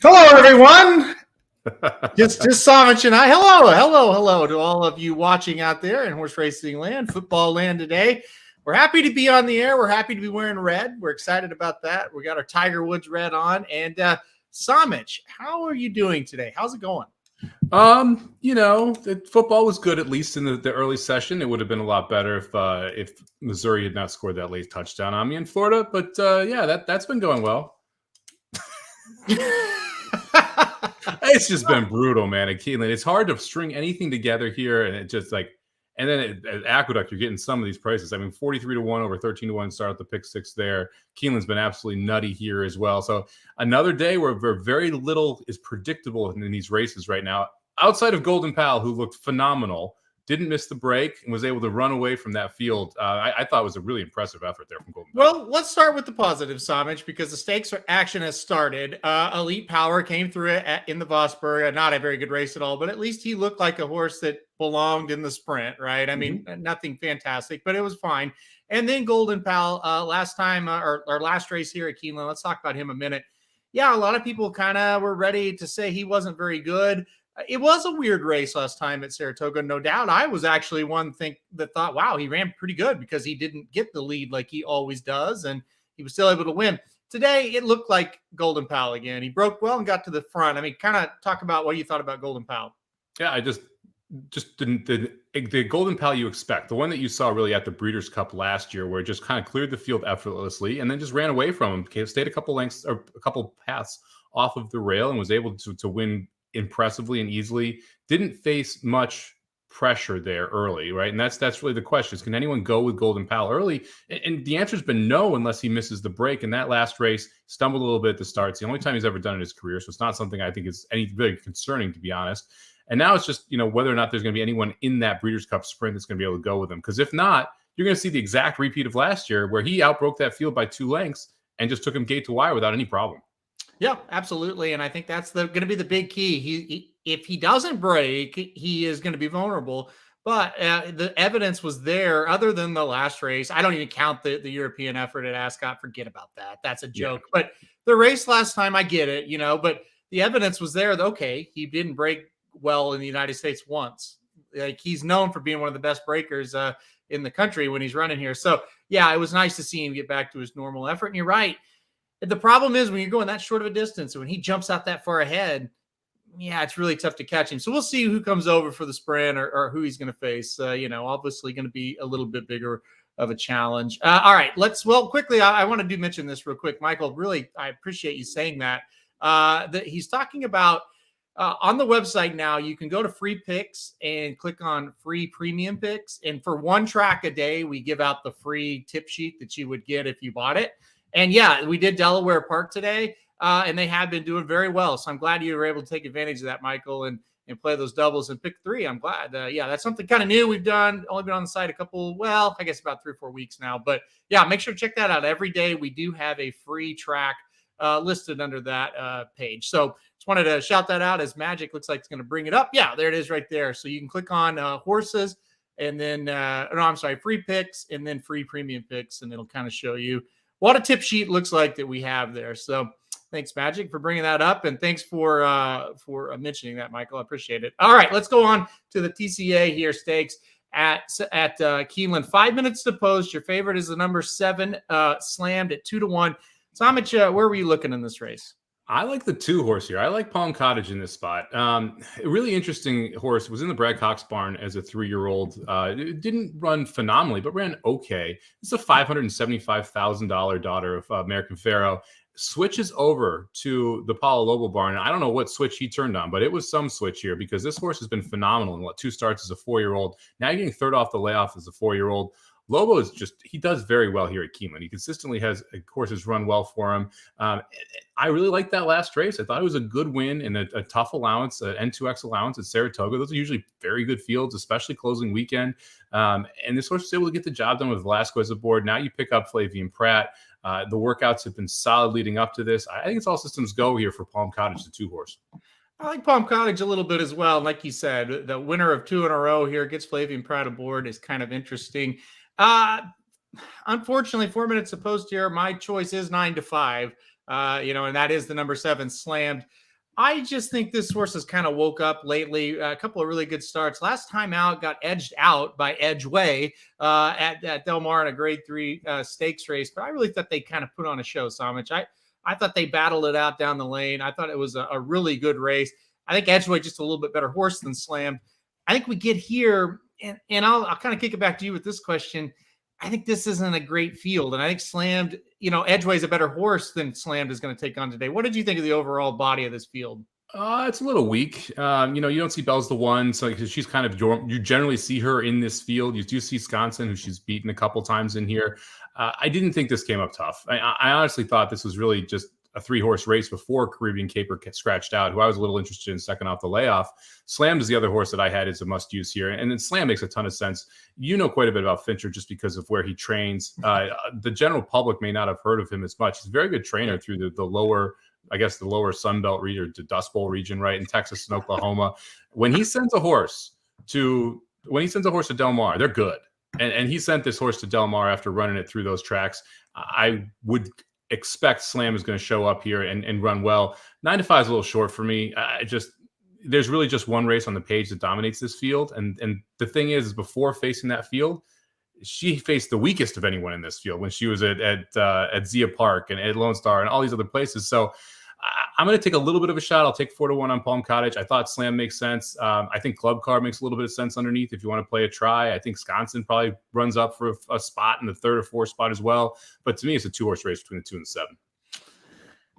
Hello, everyone. just Somich and I. Hello to all of you watching out there in horse racing land, football land today. We're happy to be on the air. We're happy to be wearing red. We're excited about that. We got our Tiger Woods red on. And Somich, how are you doing today? How's it going? The football was good, at least in the early session. It would have been a lot better if Missouri had not scored that late touchdown on me in Florida. But that's been going well. It's just been brutal, man. At Keeneland, it's hard to string anything together here, and it just and then at Aqueduct, you're getting some of these prices. I mean, 43-1 over 13-1 start at the pick six there. Keeneland's been absolutely nutty here as well. So another day where very little is predictable in these races right now. Outside of Golden Pal, who looked phenomenal, didn't miss the break, and was able to run away from that field. I thought it was a really impressive effort there from Golden Pal. Well, let's start with the positive, Somich, because the stakes action has started. Elite Power came through it in the Vosburg. Not a very good race at all, but at least he looked like a horse that belonged in the sprint, right? I mean, nothing fantastic, but it was fine. And then Golden Pal, last time, or last race here at Keeneland, let's talk about him a minute. Yeah, a lot of people kind of were ready to say he wasn't very good. It was a weird race last time at Saratoga, no doubt. I was actually one that thought, wow, he ran pretty good because he didn't get the lead like he always does, and he was still able to win. Today, it looked like Golden Pal again. He broke well and got to the front. I mean, kind of talk about what you thought about Golden Pal. Yeah, I just didn't the Golden Pal you expect, the one that you saw really at the Breeders' Cup last year, where it just kind of cleared the field effortlessly and then just ran away from him, stayed a couple lengths or a couple paths off of the rail and was able to win impressively and easily. Didn't face much pressure there early, right? And that's really the question: is can anyone go with Golden Pal early? And the answer's been no, unless he misses the break. And that last race, stumbled a little bit at the start. It's the only time he's ever done in his career, so it's not something I think is any very concerning, to be honest. And now it's just, whether or not there's going to be anyone in that Breeders' Cup sprint that's going to be able to go with him. Because if not, you're going to see the exact repeat of last year, where he outbroke that field by 2 lengths and just took him gate to wire without any problem. Yeah, absolutely. And I think that's going to be the big key. If he doesn't break, he is going to be vulnerable. But the evidence was there other than the last race. I don't even count the European effort at Ascot. Forget about that. That's a joke. Yeah. But the race last time, I get it, but the evidence was there that, okay, he didn't break well in the United States once. Like, he's known for being one of the best breakers in the country when he's running here. So, yeah, it was nice to see him get back to his normal effort. And you're right. The problem is when you're going that short of a distance, when he jumps out that far ahead, yeah, it's really tough to catch him. So we'll see who comes over for the sprint or who he's going to face. Obviously going to be a little bit bigger of a challenge. All right, quickly, I want to mention this real quick. Michael, really, I appreciate you saying that. That he's talking about on the website now, you can go to free picks and click on free premium picks. And for one track a day, we give out the free tip sheet that you would get if you bought it. And yeah, we did Delaware Park today, and they have been doing very well. So I'm glad you were able to take advantage of that, Michael, and play those doubles and pick 3. I'm glad. That's something kind of new we've done. Only been on the site I guess about 3 or 4 weeks now. But yeah, make sure to check that out. Every day we do have a free track listed under that page. So just wanted to shout that out, as Magic looks like it's going to bring it up. Yeah, there it is right there. So you can click on horses and then, free picks and then free premium picks, and it'll kind of show you what a tip sheet looks like that we have there. So thanks, Magic, for bringing that up. And thanks for mentioning that, Michael. I appreciate it. All right, let's go on to the TCA here stakes at Keeneland. 5 minutes to post. Your favorite is the number 7, slammed at 2-1. Somich, where were you looking in this race? I like the 2 horse here. I like Palm Cottage in this spot. A really interesting horse. Was in the Brad Cox barn as a 3-year-old. It didn't run phenomenally, but ran okay. It's a $575,000 daughter of American Pharoah. Switches over to the Paulo Lobo barn. And I don't know what switch he turned on, but it was some switch here, because this horse has been phenomenal in 2 starts as a 4-year-old. Now you're getting third off the layoff as a 4-year-old. Lobo is he does very well here at Keeneland. He consistently has courses run well for him. I really liked that last race. I thought it was a good win in a tough allowance, an N2X allowance at Saratoga. Those are usually very good fields, especially closing weekend. And this horse was able to get the job done with Velasquez aboard. Now you pick up Flavian Pratt. The workouts have been solid leading up to this. I think it's all systems go here for Palm Cottage, the 2 horse. I like Palm Cottage a little bit as well. Like you said, the winner of 2 in a row here gets Flavian Pratt aboard is kind of interesting. Unfortunately, 4 minutes to post here. My choice is 9-5, and that is the number 7 slammed. I just think this horse has kind of woke up lately. A couple of really good starts. Last time out, got edged out by Edgeway at Del Mar in a Grade 3 stakes race. But I really thought they kind of put on a show, Somich. I thought they battled it out down the lane. I thought it was a really good race. I think Edgeway just a little bit better horse than Slammed. I think we get here, and I'll kind of kick it back to you with this question. I think this isn't a great field, and I think Slammed, Edgeway's a better horse than Slammed is going to take on today. What did you think of the overall body of this field? It's a little weak. You don't see Bell's the one, so she's kind of you generally see her in this field. You do see Sconson, who she's beaten a couple times in here. I didn't think this came up tough. I honestly thought this was really just a 3-horse race before Caribbean Caper scratched out, who I was a little interested in second off the layoff. Slammed is the other horse that I had as a must use here. And then Slam makes a ton of sense. You know quite a bit about Fincher just because of where he trains. The general public may not have heard of him as much. He's a very good trainer through the lower, I guess, the lower Sun Belt region, the Dust Bowl region, right, in Texas and Oklahoma. When he sends a horse to Del Mar, they're good. And he sent this horse to Del Mar after running it through those tracks. I would expect Slam is going to show up here and run well. 9-5 is a little short for me. There's really just one race on the page that dominates this field. And the thing is before facing that field, she faced the weakest of anyone in this field when she was at Zia Park and at Lone Star and all these other places. So I'm going to take a little bit of a shot. I'll take 4-1 on Palm Cottage. I thought Slam makes sense. I think Club Car makes a little bit of sense underneath if you want to play a try. I think Sconson probably runs up for a spot in the 3rd or 4th spot as well. But to me, it's a 2-horse race between the 2 and 7.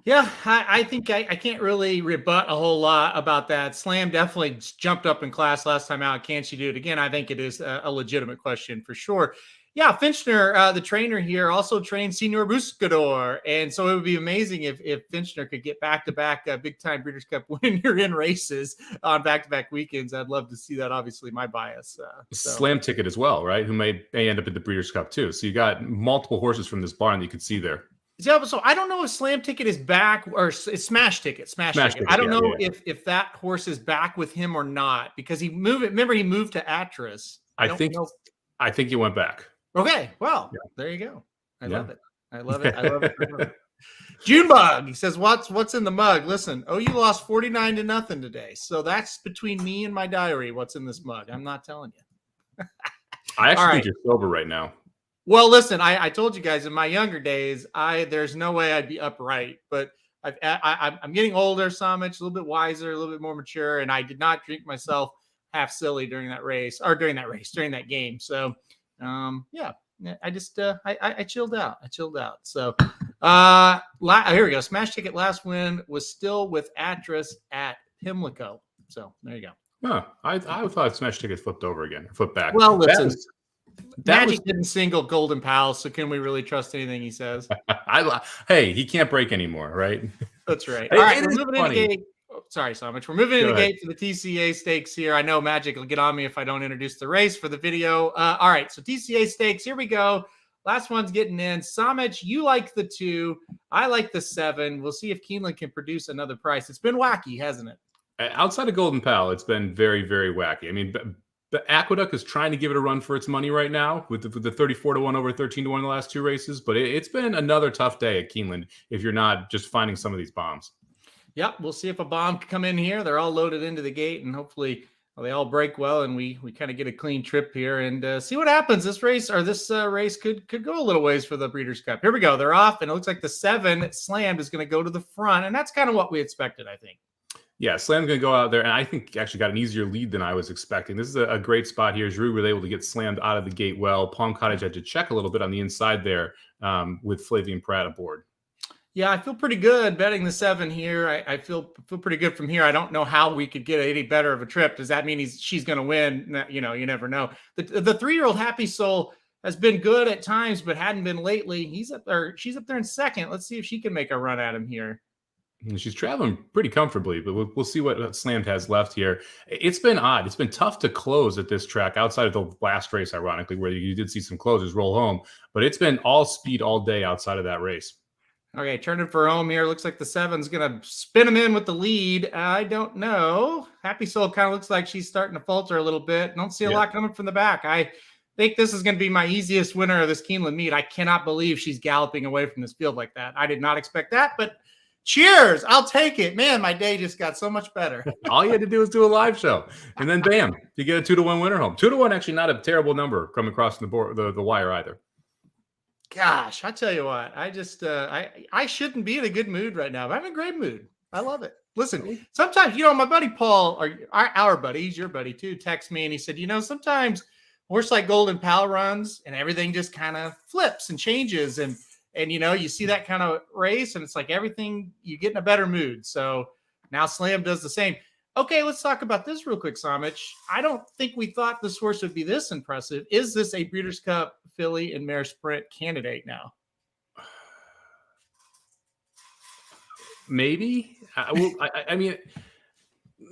Yeah, I think I can't really rebut a whole lot about that. Slam definitely jumped up in class last time out. Can she do it again? I think it is a legitimate question for sure. Yeah, Finchner, the trainer here, also trained Senor Buscador. And so it would be amazing if Finchner could get back-to-back big-time Breeders' Cup winner in races on back-to-back weekends. I'd love to see that, obviously, my bias. Slam ticket as well, right, who may end up at the Breeders' Cup, too. So you got multiple horses from this barn that you could see there. Yeah, so I don't know if Slam Ticket is back or it's Smash Ticket. Smash Ticket. I don't know if that horse is back with him or not because he moved. Remember, he moved to Actress. I think he went back. Okay, well, there you go. I love it. I love it. Junebug, he says, "What's in the mug? Listen, you lost 49-0 today, so that's between me and my diary. What's in this mug? I'm not telling you." I actually think you're sober right now. Well, listen, I told you guys in my younger days, there's no way I'd be upright, but I'm getting older, Somich, a little bit wiser, a little bit more mature, and I did not drink myself half silly during that game. So, I just I chilled out. So, here we go. Smash Ticket last win was still with Actress at Pimlico. So there you go. Huh. I thought Smash Ticket flipped over again, flipped back. Well, listen. Magic didn't single Golden Pals, so can we really trust anything he says? Hey, he can't break anymore, right? That's right. All right, we're moving into gate. Sorry, Somich. We're moving into gate for the TCA stakes here. I know Magic will get on me if I don't introduce the race for the video. All right, so TCA stakes, here we go. Last one's getting in. Somich, you like the 2. I like the 7. We'll see if Keeneland can produce another price. It's been wacky, hasn't it? Outside of Golden Pal, it's been very, very wacky. I mean, the Aqueduct is trying to give it a run for its money right now with the 34-1 over 13-1 in the last 2 races. But it's been another tough day at Keeneland if you're not just finding some of these bombs. Yep, we'll see if a bomb can come in here. They're all loaded into the gate, and hopefully they all break well, and we kind of get a clean trip here and see what happens. This race could go a little ways for the Breeders' Cup. Here we go. They're off, and it looks like the 7 Slammed is going to go to the front, and that's kind of what we expected, I think. Yeah, Slam's going to go out there, and I think actually got an easier lead than I was expecting. This is a great spot here. Giroux was able to get Slammed out of the gate well. Palm Cottage had to check a little bit on the inside there with Flavian Pratt aboard. Yeah, I feel pretty good betting the 7 here. I feel pretty good from here. I don't know how we could get any better of a trip. Does that mean she's going to win? You never know. The 3-year-old Happy Soul has been good at times, but hadn't been lately. She's up there in second. Let's see if she can make a run at him here. She's traveling pretty comfortably, but we'll see what Slammed has left here. It's been odd. It's been tough to close at this track outside of the last race, ironically, where you did see some closers roll home. But it's been all speed all day outside of that race. Okay, turning for home here. Looks like the 7's going to spin him in with the lead. I don't know. Happy Soul kind of looks like she's starting to falter a little bit. Don't see a lot coming from the back. I think this is going to be my easiest winner of this Keeneland meet. I cannot believe she's galloping away from this field like that. I did not expect that, but Cheers. I'll take it. Man, my day just got so much better. All you had to do was do a live show. And then bam, you get a 2-1 winner home. 2-1, actually not a terrible number coming across the board, the wire either. Gosh, I tell you what, I just I shouldn't be in a good mood right now, but I'm in a great mood. I love it. Listen, sometimes, my buddy Paul, or our buddy, he's your buddy too, texts me and he said, sometimes horse like Golden Pal runs and everything just kind of flips and changes. And you see that kind of race and it's like everything, you get in a better mood. So now Slam does the same. Okay, let's talk about this real quick, Somich. I don't think we thought this horse would be this impressive. Is this a Breeders' Cup filly and mare sprint candidate now? Maybe. I mean,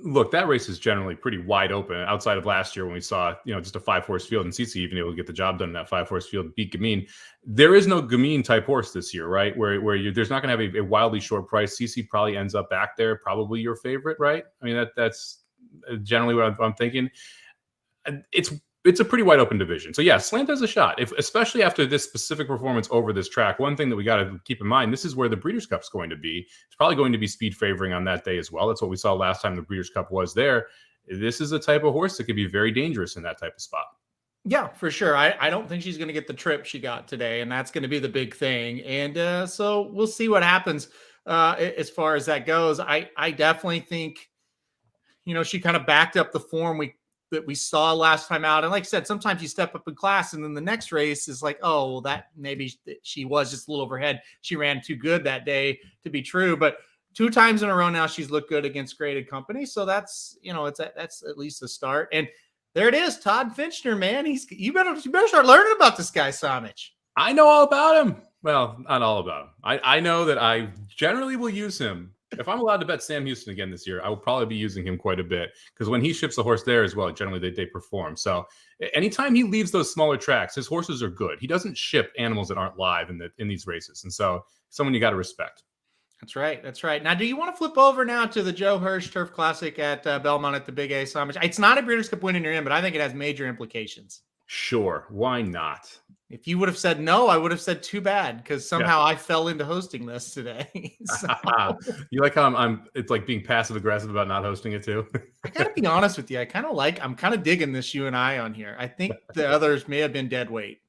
look, that race is generally pretty wide open outside of last year when we saw, just a 5-horse field and CC even able to get the job done in that 5-horse field, beat Gamine. There is no Gamine type horse this year, right? Where there's not going to have a wildly short price. CC probably ends up back there, probably your favorite, right? I mean, that's generally what I'm thinking. It's a pretty wide open division. So yeah, Slant has a shot, especially after this specific performance over this track. One thing that we got to keep in mind, this is where the Breeders' Cup's going to be. It's probably going to be speed favoring on that day as well. That's what we saw last time the Breeders' Cup was there. This is a type of horse that could be very dangerous in that type of spot. Yeah, for sure. I don't think she's going to get the trip she got today, and that's going to be the big thing. And so we'll see what happens as far as that goes. I definitely think, she kind of backed up the form that we saw last time out. And like I said, sometimes you step up in class and then the next race is like, oh, well, that maybe she was just a little overhead. She ran too good that day to be true, but 2 times in a row now she's looked good against graded company. So that's, that's at least a start. And there it is, Todd Finchner, man. You better start learning about this guy, Somich. I know all about him. Well, not all about him. I know that I generally will use him. If I'm allowed to bet Sam Houston again this year, I will probably be using him quite a bit because when he ships a horse there as well, generally they perform. So anytime he leaves those smaller tracks, his horses are good. He doesn't ship animals that aren't live in these races. And so someone you got to respect. That's right. That's right. Now, do you want to flip over now to the Joe Hirsch Turf Classic at Belmont at the Big A, Somich? It's not a Breeders' Cup win in your end, but I think it has major implications. Sure. Why not? If you would have said no, I would have said too bad because somehow I fell into hosting this today. So. You like how it's like being passive aggressive about not hosting it too? I gotta be honest with you. I'm kind of digging this you and I on here. I think the others may have been dead weight.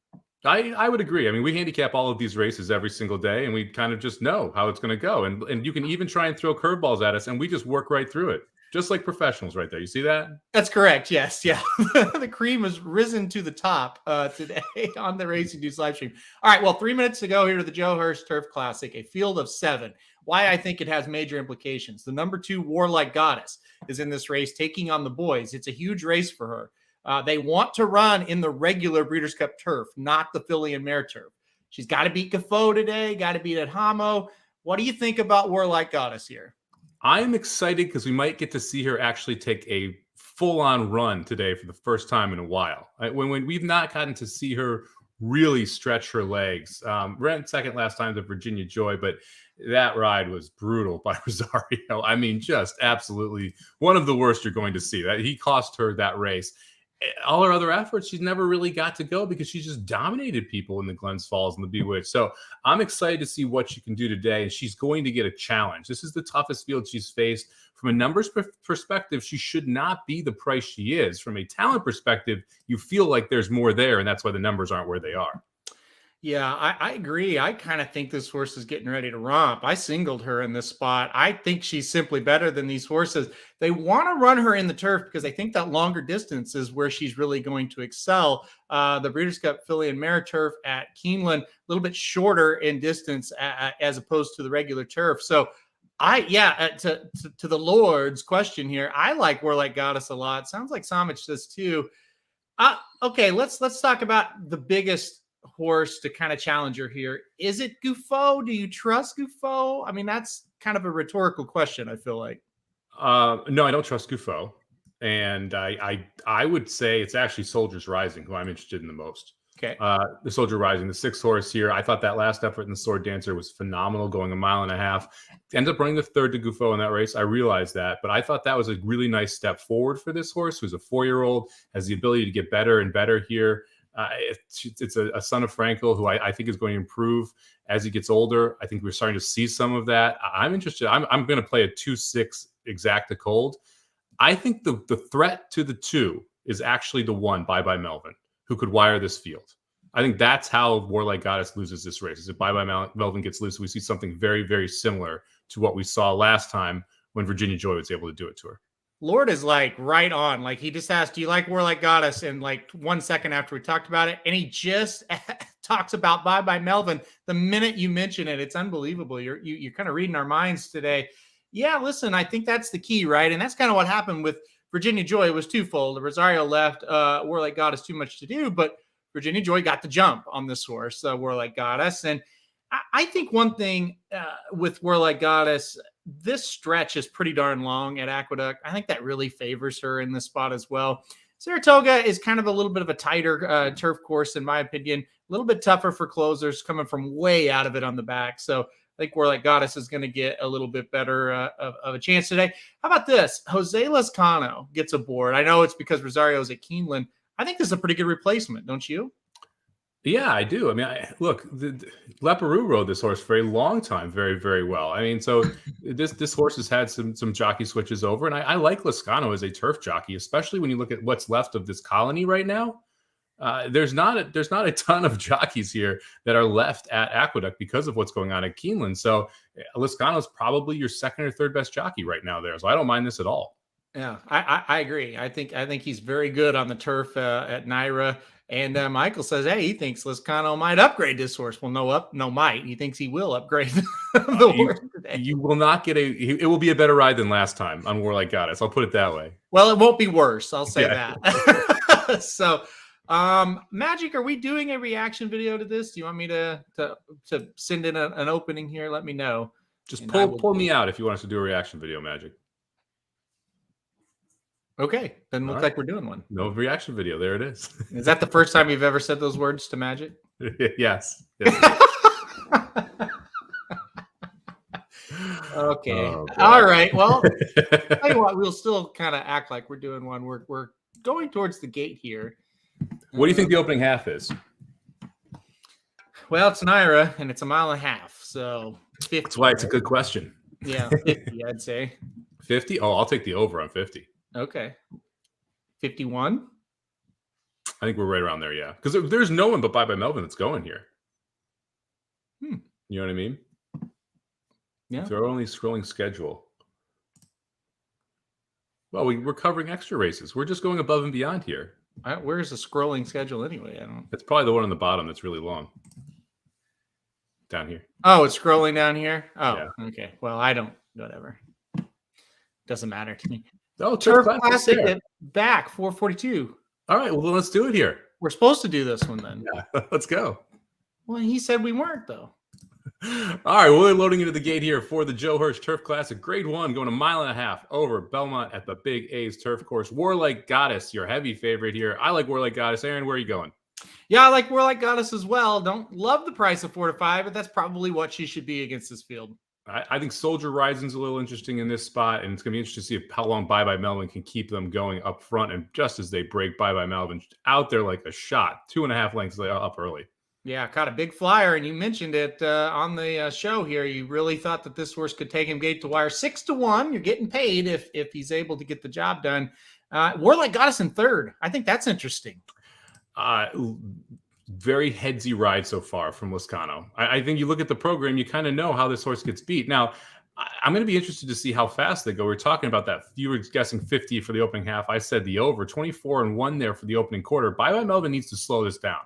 I would agree. I mean, we handicap all of these races every single day and we kind of just know how it's going to go. And you can even try and throw curveballs at us and we just work right through it. Just like professionals right there. You see that? That's correct. Yes. Yeah. The cream has risen to the top today on the Racing News live stream. All right. Well, 3 minutes to go here to the Joe Hirsch Turf Classic, a field of 7. Why I think it has major implications. The number 2 Warlike Goddess is in this race taking on the boys. It's a huge race for her. They want to run in the regular Breeders' Cup turf, not the filly and mare turf. She's got to beat Gafo today, got to beat at Hamo. What do you think about Warlike Goddess here? I'm excited because we might get to see her actually take a full-on run today for the first time in a while. When we've not gotten to see her really stretch her legs. Ran second last time to Virginia Joy, but that ride was brutal by Rosario. I mean, just absolutely one of the worst you're going to see. That he cost her that race. All her other efforts, she's never really got to go because she just dominated people in the Glens Falls and the Bewitched. So I'm excited to see what she can do today. And she's going to get a challenge. This is the toughest field she's faced. From a numbers perspective, she should not be the price she is. From a talent perspective, you feel like there's more there, and that's why the numbers aren't where they are. Yeah, I agree. I kind of think this horse is getting ready to romp. I singled her in this spot. I think she's simply better than these horses. They want to run her in the turf because they think that longer distance is where she's really going to excel. The Breeders' Cup filly and mare turf at Keeneland, a little bit shorter in distance as opposed to the regular turf. So to the Lord's question here, I like Warlike Goddess a lot. Sounds like Somich does too. Okay, let's talk about the biggest horse to kind of challenge her here. Is it Gufo? Do you trust Gufo? I mean, that's kind of a rhetorical question, I feel like. No, I don't trust Gufo. And I would say it's actually Soldiers Rising who I'm interested in the most. Okay. The Soldier Rising, the 6th horse here. I thought that last effort in the Sword Dancer was phenomenal, going 1.5 miles. Ended up running the 3rd to Gufo in that race. I realized that, but I thought that was a really nice step forward for this horse, who's a 4-year-old, has the ability to get better and better here. It's a son of Frankel who I think is going to improve as he gets older. I think we're starting to see some of that. I'm interested. I'm going to play a 2-6 exacta cold. I think the threat to the 2 is actually the 1 Bye Bye Melvin, who could wire this field. I think that's how Warlike Goddess loses this race. Is if Bye Bye Melvin gets loose, we see something very, very similar to what we saw last time when Virginia Joy was able to do it to her. Lord is like right on. Like he just asked, do you like Warlike Goddess? And like 1 second after we talked about it, and he just talks about Bye Bye Melvin the minute you mention it. It's unbelievable. You're kind of reading our minds today. Yeah, listen, I think that's the key, right? And that's kind of what happened with Virginia Joy. It was twofold. Rosario left Warlike Goddess too much to do, but Virginia Joy got the jump on this horse, Warlike Goddess. And I think one thing with Warlike Goddess, this stretch is pretty darn long at Aqueduct. I think that really favors her in this spot as well. Saratoga is kind of a little bit of a tighter turf course, in my opinion. A little bit tougher for closers coming from way out of it on the back. So I think Warlike Goddess is going to get a little bit better of a chance today. How about this? Jose Lezcano gets aboard. I know it's because Rosario's at Keeneland. I think this is a pretty good replacement, don't you? Yeah, I do. I mean, look, Leparoux rode this horse for a long time very, very well. I mean, so this horse has had some jockey switches over, and I like Lezcano as a turf jockey, especially when you look at what's left of this colony right now. There's not a ton of jockeys here that are left at Aqueduct because of what's going on at Keeneland. So Lezcano is probably your second or third best jockey right now there. So I don't mind this at all. Yeah, I agree. I think he's very good on the turf at Naira. And Michael says, hey, he thinks Lezcano might upgrade this horse. Well, no might. He thinks he will upgrade the horse today. You will not get it will be a better ride than last time on Warlike Goddess. I'll put it that way. Well, it won't be worse. I'll say that. So, Magic, are we doing a reaction video to this? Do you want me to send in an opening here? Let me know. Just pull me out if you want us to do a reaction video, Magic. Okay, doesn't look like we're doing one. No reaction video. There it is. Is that the first time you've ever said those words to Magic? Yes. Okay. Oh, all right. Well, tell you what, we'll still kind of act like we're doing one. We're going towards the gate here. What do you think the opening half is? Well, it's Naira, and it's a mile and a half. So 50. That's why it's a good question. Yeah, 50, I'd say. 50? Oh, I'll take the over on 50. Okay. 51? I think we're right around there, yeah. Because there's no one but Bye Bye Melvin that's going here. You know what I mean? Yeah. They're only scrolling schedule. Well, we're covering extra races. We're just going above and beyond here. Where's the scrolling schedule anyway? I don't. It's probably the one on the bottom that's really long. Down here. Oh, it's scrolling down here? Oh, yeah. Okay. Well, I don't. Whatever. Doesn't matter to me. Oh, Turf Classic back 442. All right, well then let's do it here. We're supposed to do this one then. Yeah, let's go. Well, he said we weren't though. All right, well, we're loading into the gate here for the Joe Hirsch Turf Classic, Grade 1, going a mile and a half over Belmont at the Big A's Turf Course. Warlike Goddess, your heavy favorite here. I like Warlike Goddess. Aaron, where are you going? Yeah, I like Warlike Goddess as well. Don't love the price of 4 to 5, but that's probably what she should be against this field. I think Soldier Rising's a little interesting in this spot, and it's going to be interesting to see how long Bye Bye Melvin can keep them going up front. And just as they break, Bye Bye Melvin out there like a shot, 2.5 lengths up early. Yeah, caught a big flyer, and you mentioned it on the show here. You really thought that this horse could take him gate to wire 6-1. You're getting paid if he's able to get the job done. Warlike Goddess in third. I think that's interesting. Very headsy ride so far from Lezcano. I think you look at the program, you kind of know how this horse gets beat. Now, I'm going to be interested to see how fast they go. We're talking about that. You were guessing 50 for the opening half. I said the over. 24-1 there for the opening quarter. Bye Bye Melvin needs to slow this down.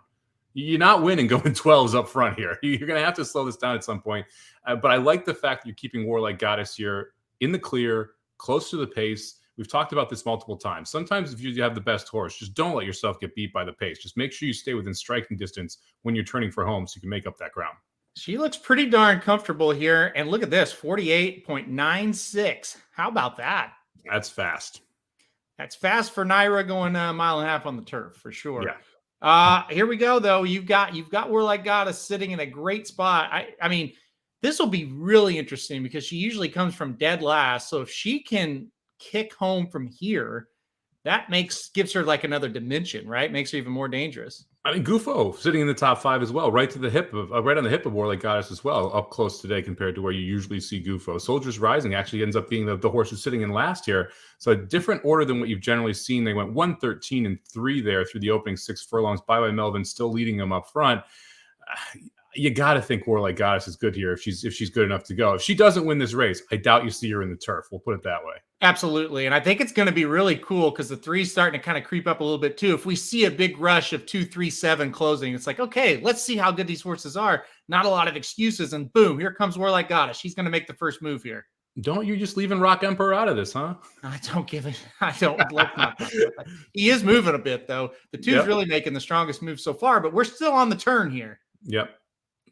You're not winning going 12s up front here. You're going to have to slow this down at some point. But I like the fact that you're keeping Warlike Goddess here in the clear, close to the pace. We've talked about this multiple times. Sometimes if you have the best horse, just don't let yourself get beat by the pace. Just make sure you stay within striking distance when you're turning for home so you can make up that ground. She looks pretty darn comfortable here. And look at this, 48.96. How about that? That's fast. That's fast for Naira going a mile and a half on the turf for sure. Yeah. Here we go, though. You've got Warlike Goddess sitting in a great spot. I mean, this will be really interesting because she usually comes from dead last. So if she can kick home from here, That gives her like another dimension, right? Makes her even more dangerous. I mean, Gufo sitting in the top 5 as well, right on the hip of Warlike Goddess as well, up close today compared to where you usually see Gufo. Soldiers Rising actually ends up being the horse who's sitting in last here. So a different order than what you've generally seen. They went 113 and 3 there through the opening 6 furlongs. Bye Melvin still leading them up front. You got to think Warlike Goddess is good here if she's good enough to go. If she doesn't win this race, I doubt you see her in the turf. We'll put it that way. Absolutely. And I think it's going to be really cool because the 3's starting to kind of creep up a little bit too. If we see a big rush of 2, 3, 7 closing, it's like, okay, let's see how good these horses are. Not a lot of excuses. And boom, here comes Warlike Goddess. She's going to make the first move here. Don't you just leaving Rock Emperor out of this, huh? I don't give it. I don't. He is moving a bit though. The 2's really making the strongest move so far, but we're still on the turn here. Yep.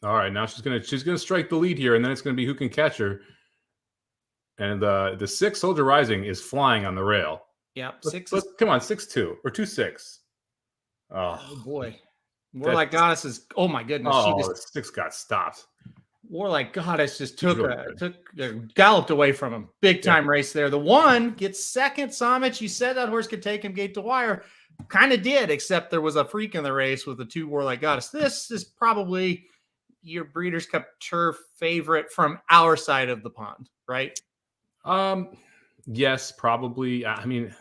All right, now she's gonna strike the lead here, and then it's gonna be who can catch her. And the 6 Soldier Rising is flying on the rail. Yep, 6. Come on, 6-2 or 2-6. Oh boy, Warlike Goddess is. Oh my goodness! Oh, the 6 got stopped. Warlike Goddess just galloped away from him. Big time race there. The 1 gets second. Somich, you said that horse could take him gate to wire. Kind of did, except there was a freak in the race with the 2 Warlike Goddess. This is probably your Breeders' Cup Turf favorite from our side of the pond, right? Yes, probably. I mean,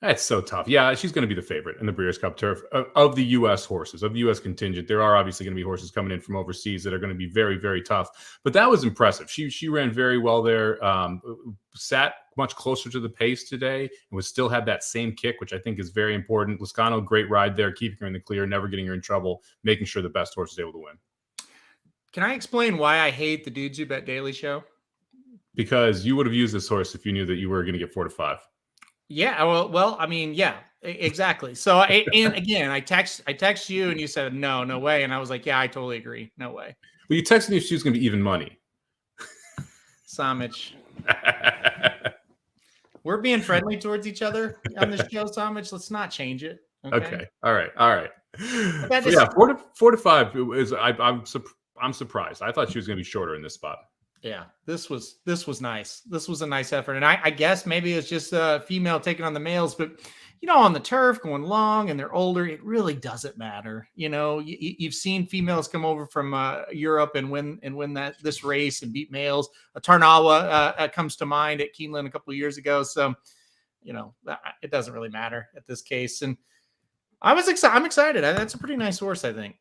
that's so tough. Yeah, she's going to be the favorite in the Breeders' Cup Turf of the U.S. horses, of the U.S. contingent. There are obviously going to be horses coming in from overseas that are going to be very, very tough. But that was impressive. She ran very well there. Sat much closer to the pace today and still had that same kick, which I think is very important. Lascano, great ride there, keeping her in the clear, never getting her in trouble, making sure the best horse is able to win. Can I explain why I hate the Dudes Who Bet Daily show? Because you would have used this horse if you knew that you were going to get 4 to 5. Yeah, well, I mean, yeah, exactly. So, and again, I text you, and you said no way, and I was like, yeah, I totally agree, no way. Well, you texted me if she was going to be even money. Somich, we're being friendly towards each other on this show, Somich. Let's not change it. Okay. All right. Just, yeah, 4 to 5 is. I'm surprised. I thought she was going to be shorter in this spot. Yeah, this was nice. This was a nice effort. And I guess maybe it's just a female taking on the males, but on the turf going long and they're older, it really doesn't matter. You've seen females come over from Europe and win this race and beat males. Tarnawa comes to mind at Keeneland a couple of years ago. So, it doesn't really matter at this case. And I'm excited. That's a pretty nice horse, I think.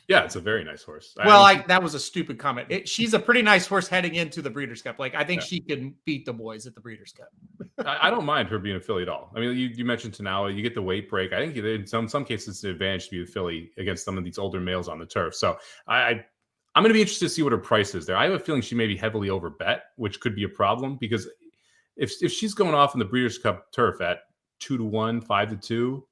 Yeah, it's a very nice horse. That was a stupid comment. She's a pretty nice horse heading into the Breeders' Cup. I think she can beat the boys at the Breeders' Cup. I don't mind her being a filly at all. I mean, you mentioned Tanawa, you get the weight break. I think in some cases it's an advantage to be a filly against some of these older males on the turf. So I'm going to be interested to see what her price is there. I have a feeling she may be heavily overbet, which could be a problem because if she's going off in the Breeders' Cup turf at 2 to 1, 5 to 2.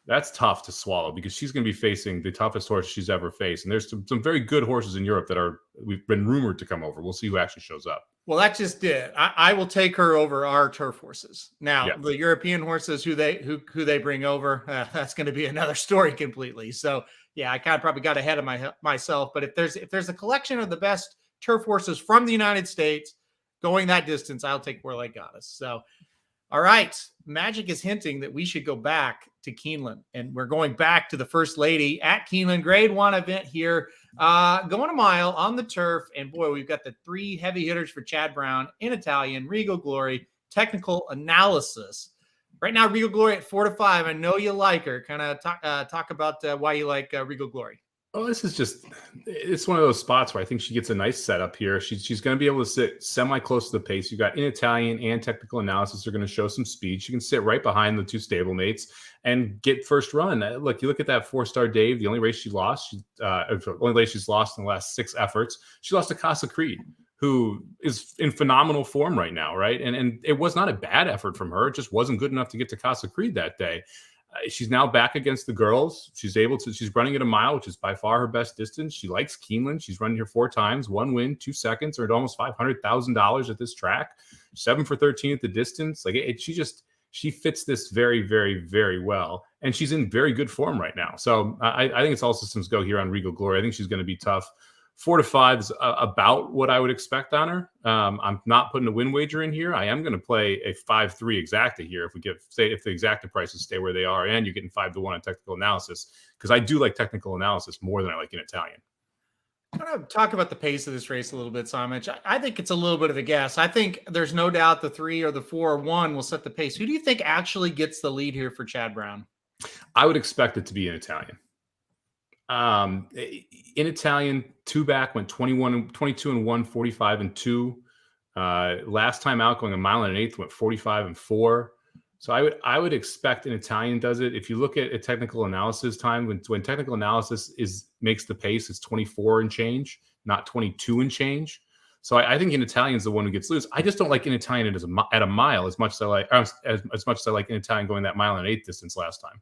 That's tough to swallow because she's going to be facing the toughest horse she's ever faced. And there's some very good horses in Europe that we've been rumored to come over. We'll see who actually shows up. Well, that just did. I will take her over our turf horses. Now, The European horses, who they bring over, that's going to be another story completely. So, yeah, I kind of probably got ahead of myself. But if there's a collection of the best turf horses from the United States going that distance, I'll take Warlike Goddess. So, all right. Magic is hinting that we should go back to Keeneland, and we're going back to the First Lady at Keeneland, Grade 1 event here, going a mile on the turf. And boy, we've got the 3 heavy hitters for Chad Brown in Italian, Regal Glory, technical analysis. Right now, Regal Glory at 4 to 5. I know you like her. Kind of talk about why you like Regal Glory. Oh, it's one of those spots where I think she gets a nice setup here. She's going to be able to sit semi-close to the pace. You've got in Italian and technical analysis are going to show some speed. She can sit right behind the 2 stablemates and get first run. Look, you look at that 4-star Dave, the only race she lost, only race she's lost in the last 6 efforts. She lost to Casa Creed, who is in phenomenal form right now, right? And it was not a bad effort from her. It just wasn't good enough to get to Casa Creed that day. She's now back against the girls. She's running at a mile, which is by far her best distance. She likes Keeneland. She's run here 4 times, 1 win, 2 seconds, earned almost $500,000 at this track, 7 for 13 at the distance. She fits this very, very, very well. And she's in very good form right now. So I think it's all systems go here on Regal Glory. I think she's going to be tough 4-5 is about what I would expect on her. I'm not putting a win wager in here. I am going to play a 5-3 exacta here if if the exacta prices stay where they are, and you're getting 5-1 on technical analysis, because I do like technical analysis more than I like in Italian. I want to talk about the pace of this race a little bit, Somich. I think it's a little bit of a guess. I think there's no doubt the 3 or the 4 or 1 will set the pace. Who do you think actually gets the lead here for Chad Brown? I would expect it to be in Italian. In Italian, 2 back went 22-1, 45-2. Last time out, going a mile and an eighth, went 45-4. So I would expect an Italian does it. If you look at a technical analysis time, when technical analysis makes the pace, it's 24 and change, not 22 and change. So I think an Italian is the one who gets loose. I just don't like an Italian at a mile as much as I like as much as I like an Italian going that mile and an eighth distance last time.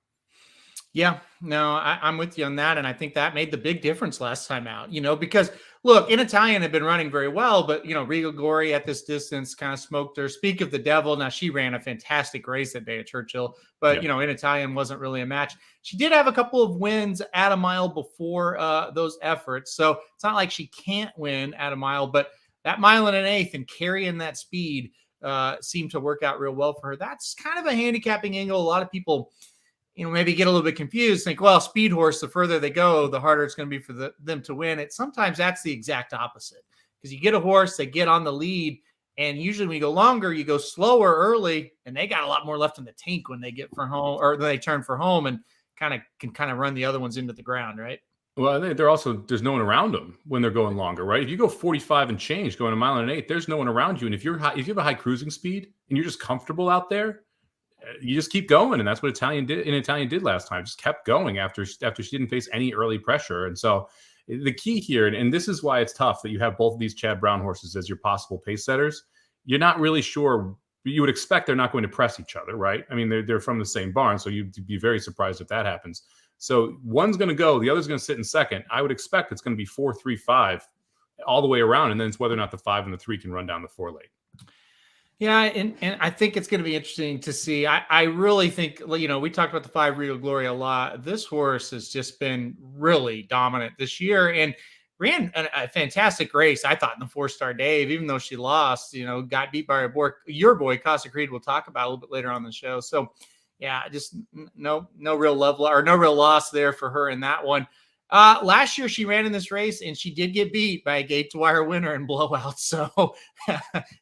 Yeah, no, I'm with you on that. And I think that made the big difference last time out, because look, in Italian had been running very well, but, Regal Glory at this distance kind of smoked her. Speak of the devil. Now, she ran a fantastic race that day at Churchill, but, in Italian wasn't really a match. She did have a couple of wins at a mile before those efforts. So it's not like she can't win at a mile, but that mile and an eighth and carrying that speed seemed to work out real well for her. That's kind of a handicapping angle. A lot of people maybe get a little bit confused, think, well, speed horse, the further they go, the harder it's going to be for them to win. Sometimes that's the exact opposite, because you get a horse, they get on the lead, and usually when you go longer, you go slower early, and they got a lot more left in the tank when they get for home, or they turn for home, and can run the other ones into the ground, right? Well, there's no one around them when they're going longer, right? If you go 45 and change, going a mile and an eighth, there's no one around you. And if you have a high cruising speed and you're just comfortable out there, you just keep going. And that's what Italian did last time. Just kept going after she didn't face any early pressure. And so the key here, and this is why it's tough that you have both of these Chad Brown horses as your possible pace setters. You're not really sure. You would expect they're not going to press each other, right? I mean, they're from the same barn, so you'd be very surprised if that happens. So one's going to go, the other's going to sit in second. I would expect it's going to be 4-3-5 all the way around, and then it's whether or not the 5 and the 3 can run down the 4 late. Yeah, and I think it's going to be interesting to see. I really think, we talked about the 5 Regal Glory a lot. This horse has just been really dominant this year and ran a fantastic race, I thought, in the 4-star Dave, even though she lost, got beat by your boy, Casa Creed, we'll talk about a little bit later on the show. So, yeah, just no real love or no real loss there for her in that one. Last year she ran in this race and she did get beat by a gate to wire winner in blowout. So,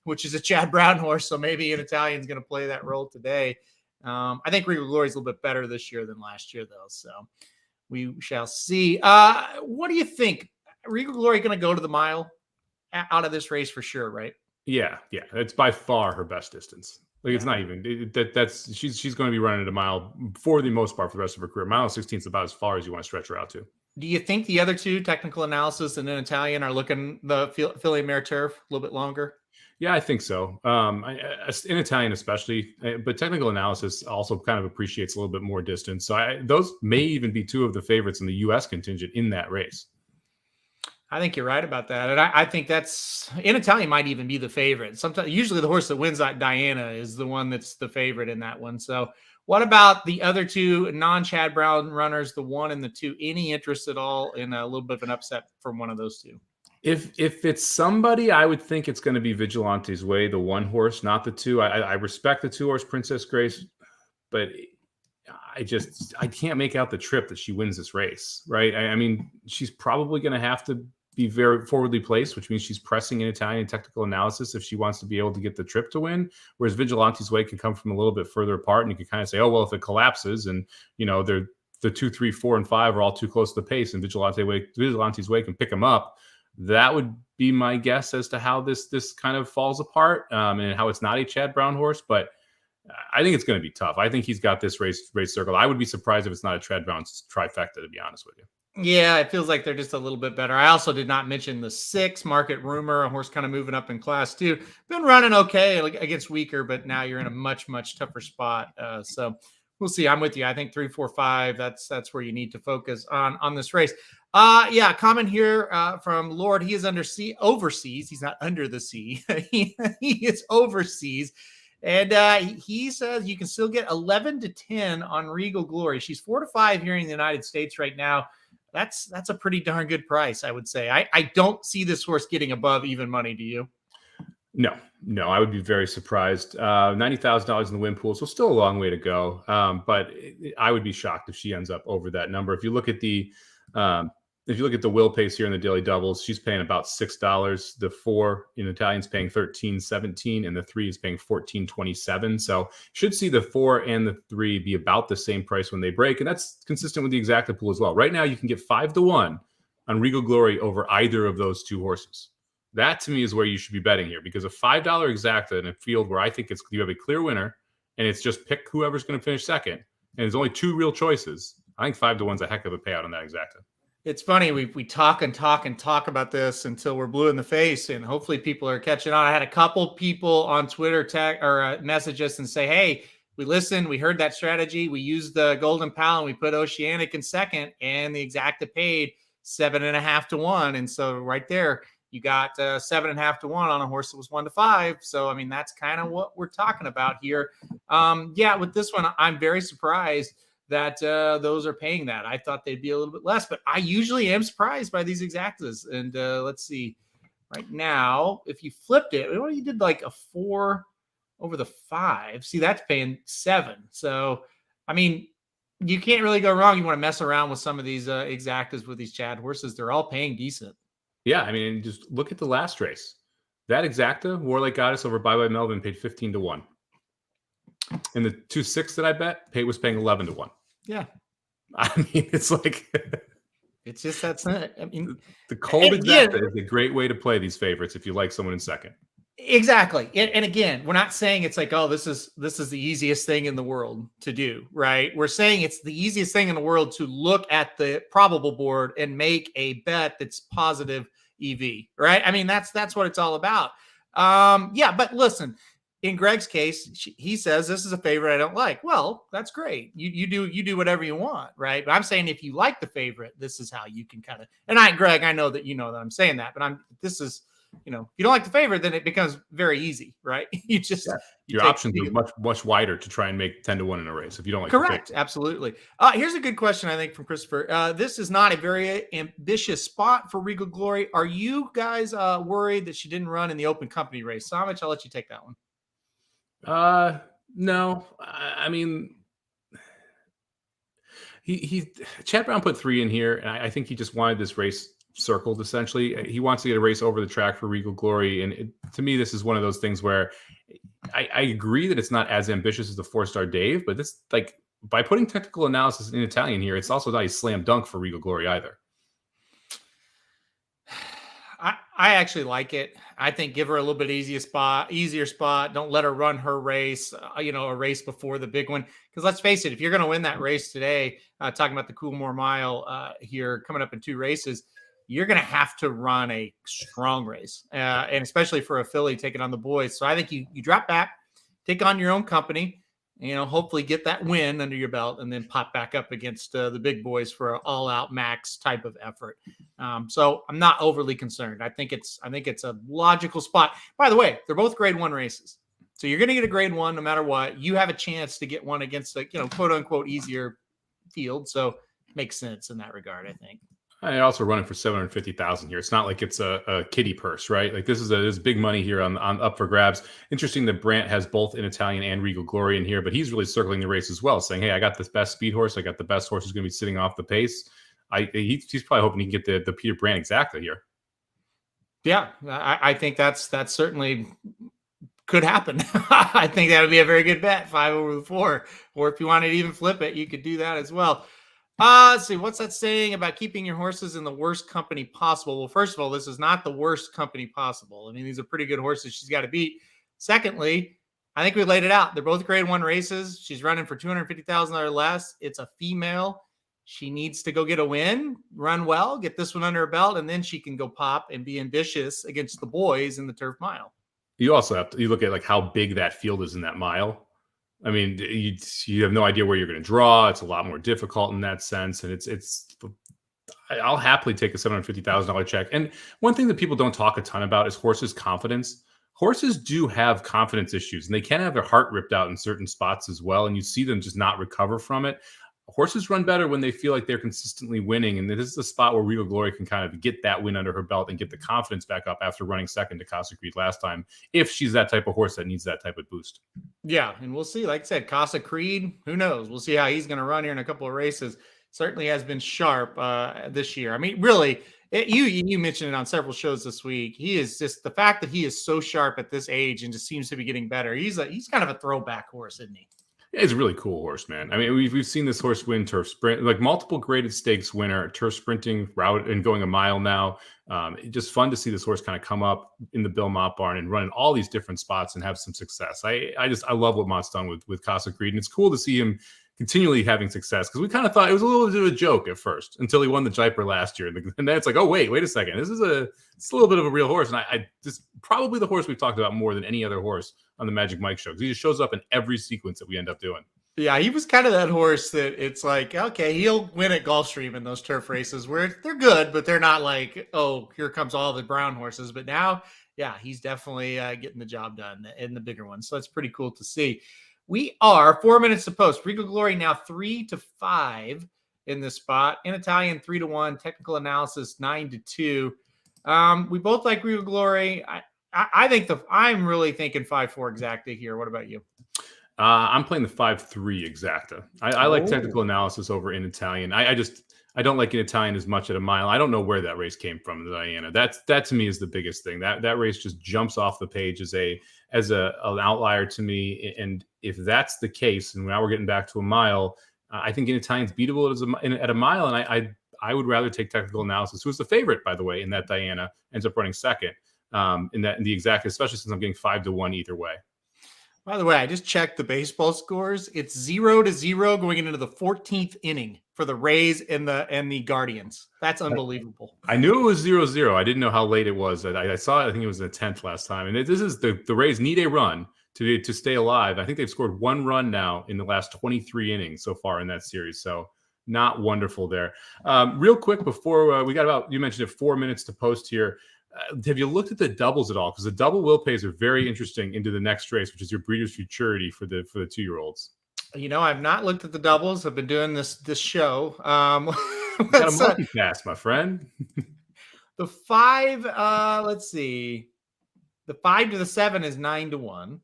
which is a Chad Brown horse. So maybe an Italian's going to play that role today. I think Regal Glory is a little bit better this year than last year though. So we shall see. What do you think? Regal Glory going to go to the mile out of this race for sure, right? Yeah. It's by far her best distance. It's not even she's going to be running at a mile for the most part for the rest of her career. Mile 16 is about as far as you want to stretch her out to. Do you think the other two, technical analysis and then Italian, are looking the Filly Mare Turf a little bit longer? Yeah, I think so. In Italian especially, but technical analysis also kind of appreciates a little bit more distance. So those may even be two of the favorites in the U.S. contingent in that race. I think you're right about that. And I think that's in Italian might even be the favorite. Sometimes, usually the horse that wins that Diana is the one that's the favorite in that one. So what about the other two non-Chad Brown runners, the 1 and the 2? Any interest at all in a little bit of an upset from one of those two? If it's somebody, I would think it's going to be Vigilante's Way, the 1 horse, not the 2. I respect the 2 horse Princess Grace, but I can't make out the trip that she wins this race, right? I mean, she's probably going to have to be very forwardly placed, which means she's pressing in Italian technical analysis if she wants to be able to get the trip to win. Whereas Vigilante's Way can come from a little bit further apart, and you can kind of say, oh, well, if it collapses and, they're the 2, 3, 4, and 5 are all too close to the pace and Vigilante's Way can pick them up. That would be my guess as to how this kind of falls apart and how it's not a Chad Brown horse. But I think it's going to be tough. I think he's got this race circled. I would be surprised if it's not a Chad Brown trifecta, to be honest with you. Yeah, it feels like they're just a little bit better. I also did not mention the 6 Market Rumor, a horse kind of moving up in class too. Been running okay against weaker, but now you're in a much, much tougher spot. So we'll see. I'm with you. I think 3, 4, 5. That's where you need to focus on this race. Comment here from Lord. He is overseas. He's not under the sea. he is overseas. And he says you can still get 11-10 on Regal Glory. She's 4-5 here in the United States right now. that's a pretty darn good price, I would say. I don't see this horse getting above even money. Do you? No, I would be very surprised. $90,000 in the win pool, so still a long way to go. But I would be shocked if she ends up over that number. If you look at the will pace here in the daily doubles, she's paying about $6. The 4 in Italian's paying $13.17, and the 3 is paying $14.27. So should see the 4 and the 3 be about the same price when they break, and that's consistent with the exacta pool as well. Right now, you can get 5-1 on Regal Glory over either of those two horses. That to me is where you should be betting here, because a $5 exacta in a field where I think you have a clear winner and it's just pick whoever's going to finish second, and there's only 2 real choices. I think 5-1's a heck of a payout on that exacta. It's funny. We talk and talk and talk about this until we're blue in the face, and hopefully people are catching on. I had a couple people on Twitter message us and say, "Hey, we listened. We heard that strategy. We used the Golden Pal and we put Oceanic in second, and the exacta paid 7.5-1." And so right there, you got 7.5-1 on a horse that was 1-5. So, I mean, that's kind of what we're talking about here. With this one, I'm very surprised that those are paying that. I thought they'd be a little bit less, but I usually am surprised by these exactas. And let's see, right now, if you flipped it, you did like a 4 over the 5. See, that's paying 7. So, I mean, you can't really go wrong. You want to mess around with some of these exactas with these Chad horses. They're all paying decent. Yeah, I mean, just look at the last race. That exacta, Warlike Goddess over Bye Bye Melvin paid 15-1. And the 2-6 that I bet, was paying 11-1. Yeah. I mean, it's like it's just that's not. I mean, the cold exacta is a great way to play these favorites if you like someone in second. Exactly. And again, we're not saying it's like, oh, this is the easiest thing in the world to do, right? We're saying it's the easiest thing in the world to look at the probable board and make a bet that's positive EV, right? I mean, that's what it's all about. But listen, in Greg's case, he says this is a favorite I don't like. Well, that's great. You do whatever you want, right? But I'm saying if you like the favorite, this is how you can kind of. And Greg, I know that you know that I'm saying that, but if you don't like the favorite, then it becomes very easy, right? Your options are much wider to try and make 10-1 in a race if you don't like. Correct, absolutely. Here's a good question, I think, from Christopher. This is not a very ambitious spot for Regal Glory. Are you guys worried that she didn't run in the open company race? Somich, I'll let you take that one. No. I mean, Chad Brown put 3 in here, and I think he just wanted this race circled. Essentially, he wants to get a race over the track for Regal Glory, and to me, this is one of those things where I agree that it's not as ambitious as the 4-star Dave, but this, like, by putting technical analysis in Italian here, it's also not a slam dunk for Regal Glory either. I actually like it. I think give her a little bit easier spot. Don't let her run her race, a race before the big one. Because let's face it, if you're going to win that race today, talking about the Coolmore Mile here coming up in 2 races, you're going to have to run a strong race, and especially for a filly taking on the boys. So I think you drop back, take on your own company, hopefully get that win under your belt, and then pop back up against the big boys for an all-out max type of effort. So I'm not overly concerned. I think it's a logical spot. By the way, they're both grade 1 races. So you're going to get a grade 1 no matter what. You have a chance to get one against the, quote unquote, easier field. So it makes sense in that regard, I think. I also running for 750,000 here. It's not like it's a kiddie purse, right? Like this is big money here on up for grabs. Interesting that Brandt has both in Italian and Regal Glory in here, but he's really circling the race as well, saying, "Hey, I got the best speed horse. I got the best horse who's going to be sitting off the pace." He's probably hoping he can get the Peter Brandt exacta here. Yeah, I think that's certainly could happen. I think that would be a very good bet, 5 over the 4. Or if you wanted to even flip it, you could do that as well. Let's see, what's that saying about keeping your horses in the worst company possible? Well, first of all, this is not the worst company possible. I mean, these are pretty good horses she's got to beat. Secondly, I think we laid it out. They're both grade 1 races. She's running for $250,000 or less. It's a female. She needs to go get a win, run well, get this one under her belt, and then she can go pop and be ambitious against the boys in the Turf Mile. You also have to look at like how big that field is in that mile. I mean, you have no idea where you're going to draw. It's a lot more difficult in that sense, and I'll happily take a $750,000 check. And one thing that people don't talk a ton about is horses' confidence. Horses do have confidence issues, and they can have their heart ripped out in certain spots as well, and you see them just not recover from it. horses run better when they feel like they're consistently winning. And this is the spot where Regal Glory can kind of get that win under her belt and get the confidence back up after running second to Casa Creed last time, if she's that type of horse that needs that type of boost. Yeah, and we'll see. Like I said, Casa Creed, who knows? We'll see how he's going to run here in a couple of races. Certainly has been sharp this year. I mean, really, you mentioned it on several shows this week. He is just the fact that he is so sharp at this age and just seems to be getting better. He's kind of a throwback horse, isn't he? Yeah, he's a really cool horse, man. I mean, we've seen this horse win turf sprint, like multiple graded stakes winner, turf sprinting route and going a mile now. Just fun to see this horse kind of come up in the Belmont barn and run in all these different spots and have some success. I love what Mott's done with Casa Creed, and it's cool to see him continually having success, because we kind of thought it was a little bit of a joke at first until he won the Jaipur last year, and then it's like, oh wait a second, it's a little bit of a real horse, and I just probably the horse we've talked about more than any other horse on the Magic Mike show, because he just shows up in every sequence that we end up doing. Yeah, he was kind of that horse that it's like, okay, he'll win at Gulfstream in those turf races where they're good, but they're not like, oh, here comes all the brown horses. But now, yeah, he's definitely getting the job done in the bigger ones. So that's pretty cool to see. We are 4 minutes to post. Regal Glory now 3-5 in this spot. In Italian 3-1. Technical analysis 9-2. We both like Regal Glory. I think I'm really thinking 5-4 exacta here. What about you? I'm playing the 5-3 exacta. I like technical analysis over in Italian. I don't like in Italian as much at a mile. I don't know where that race came from, Diana. That to me is the biggest thing. That race just jumps off the page as an outlier to me. And if that's the case, and now we're getting back to a mile, I think in Italian's beatable at a mile. And I would rather take technical analysis, who was the favorite, by the way, in that Diana ends up running second in the exacta, especially since I'm getting 5-1 either way. By the way, I just checked the baseball scores. It's 0-0 going into the 14th inning for the Rays and the Guardians. That's unbelievable. I knew it was 0-0. I didn't know how late it was. I saw it. I think it was in the 10th last time. And this is the Rays need a run to stay alive. I think they've scored one run now in the last 23 innings so far in that series. So not wonderful there. Real quick before you mentioned it, 4 minutes to post here. Have you looked at the doubles at all? Because the double will pays are very interesting into the next race, which is your Breeders Futurity for the 2-year-olds. I've not looked at the doubles. I've been doing this show. You got a multitask, my friend. The 5, let's see. The 5 to the 7 is 9-1.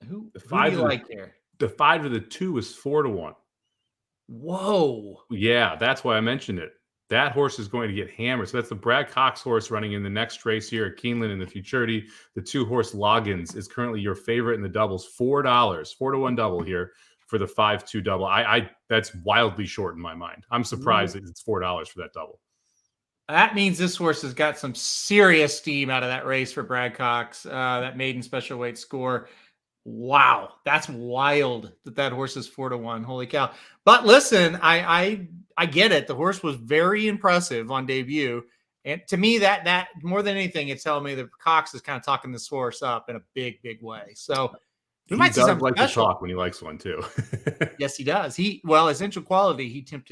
Who do you like here? The 5 to the 2 is 4-1. Whoa. Yeah, that's why I mentioned it. That horse is going to get hammered. So that's the Brad Cox horse running in the next race here at Keeneland in the Futurity. The 2-horse Loggins is currently your favorite in the doubles. $4, 4-1 double here for the 5-2 double. That's wildly short in my mind. I'm surprised that it's $4 for that double. That means this horse has got some serious steam out of that race for Brad Cox. That maiden special weight score. Wow, that's wild that horse is 4-1. Holy cow. But listen, I get it. The horse was very impressive on debut. And to me, that more than anything, it's telling me that Cox is kind of talking this horse up in a big, big way. So we might see something like special. To talk when he likes one too. Yes, he does. Essential quality, he tipped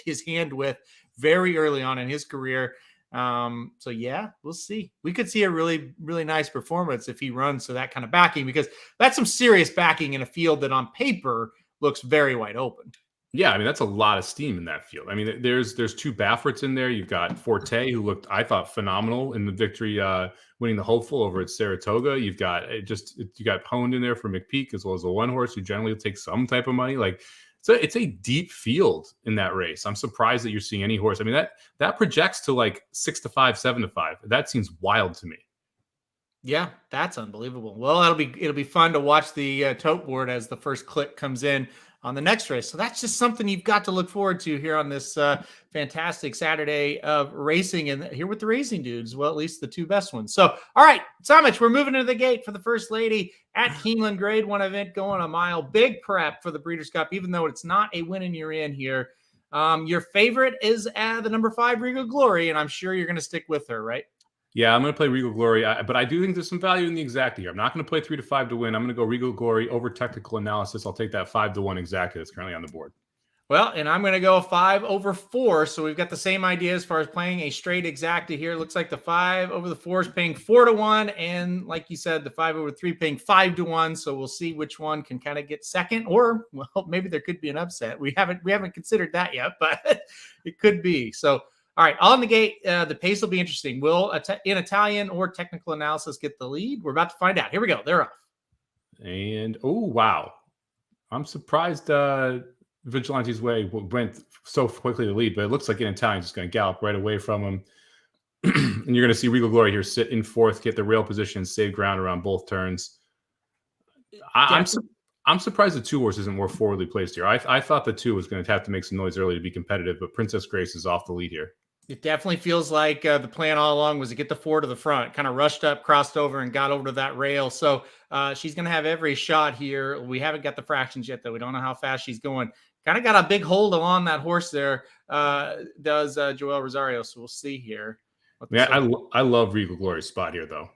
his hand with very early on in his career. So yeah, we'll see. We could see a really, really nice performance if he runs to that kind of backing, because that's some serious backing in a field that on paper looks very wide open. Yeah, I mean, that's a lot of steam in that field. I mean, there's 2 Bafferts in there. You've got Forte, who looked, I thought, phenomenal in the victory, winning the Hopeful over at Saratoga. You got Honed in there for McPeak, as well as a 1 horse who generally takes some type of money. Like, it's a deep field in that race. I'm surprised that you're seeing any horse. I mean, that projects to like 6-5, 7-5. That seems wild to me. Yeah, that's unbelievable. Well, it'll be fun to watch the tote board as the first click comes in on the next race. So that's just something you've got to look forward to here on this fantastic Saturday of racing, and here with the racing dudes. Well, at least the 2 best ones. So, all right, Somich, we're moving into the gate for the First Lady at Keeneland Grade 1 event, going a mile. Big prep for the Breeders' Cup, even though it's not a win and you're in here. Your favorite is the number 5 Regal Glory, and I'm sure you're going to stick with her, right? Yeah, I'm going to play Regal Glory, but I do think there's some value in the exacta here. I'm not going to play 3-5 to win. I'm going to go Regal Glory over technical analysis. I'll take that 5-1 exacta that's currently on the board. Well, and I'm going to go 5/4. So we've got the same idea as far as playing a straight exacta here. Looks like the 5/4 is paying 4-1. And like you said, the 5/3 paying 5-1. So we'll see which one can kind of get second, or well, maybe there could be an upset. We haven't considered that yet, but it could be. So, all right, on the gate, the pace will be interesting. Will in Italian or technical analysis get the lead? We're about to find out. Here we go. They're off. And oh wow, I'm surprised. Vigilante's way went so quickly to lead, but it looks like in Italian just going to gallop right away from him. And you're going to see Regal Glory here sit in fourth, get the rail position, save ground around both turns. I'm surprised the 2 horse isn't more forwardly placed here. I thought the 2 was going to have to make some noise early to be competitive, but Princess Grace is off the lead here. It definitely feels like the plan all along was to get the 4 to the front, kind of rushed up, crossed over, and got over to that rail. So she's going to have every shot here. We haven't got the fractions yet, though. We don't know how fast she's going. Kind of got a big hold on that horse there, does Joel Rosario. So we'll see here. Yeah, I love Regal Glory's spot here, though.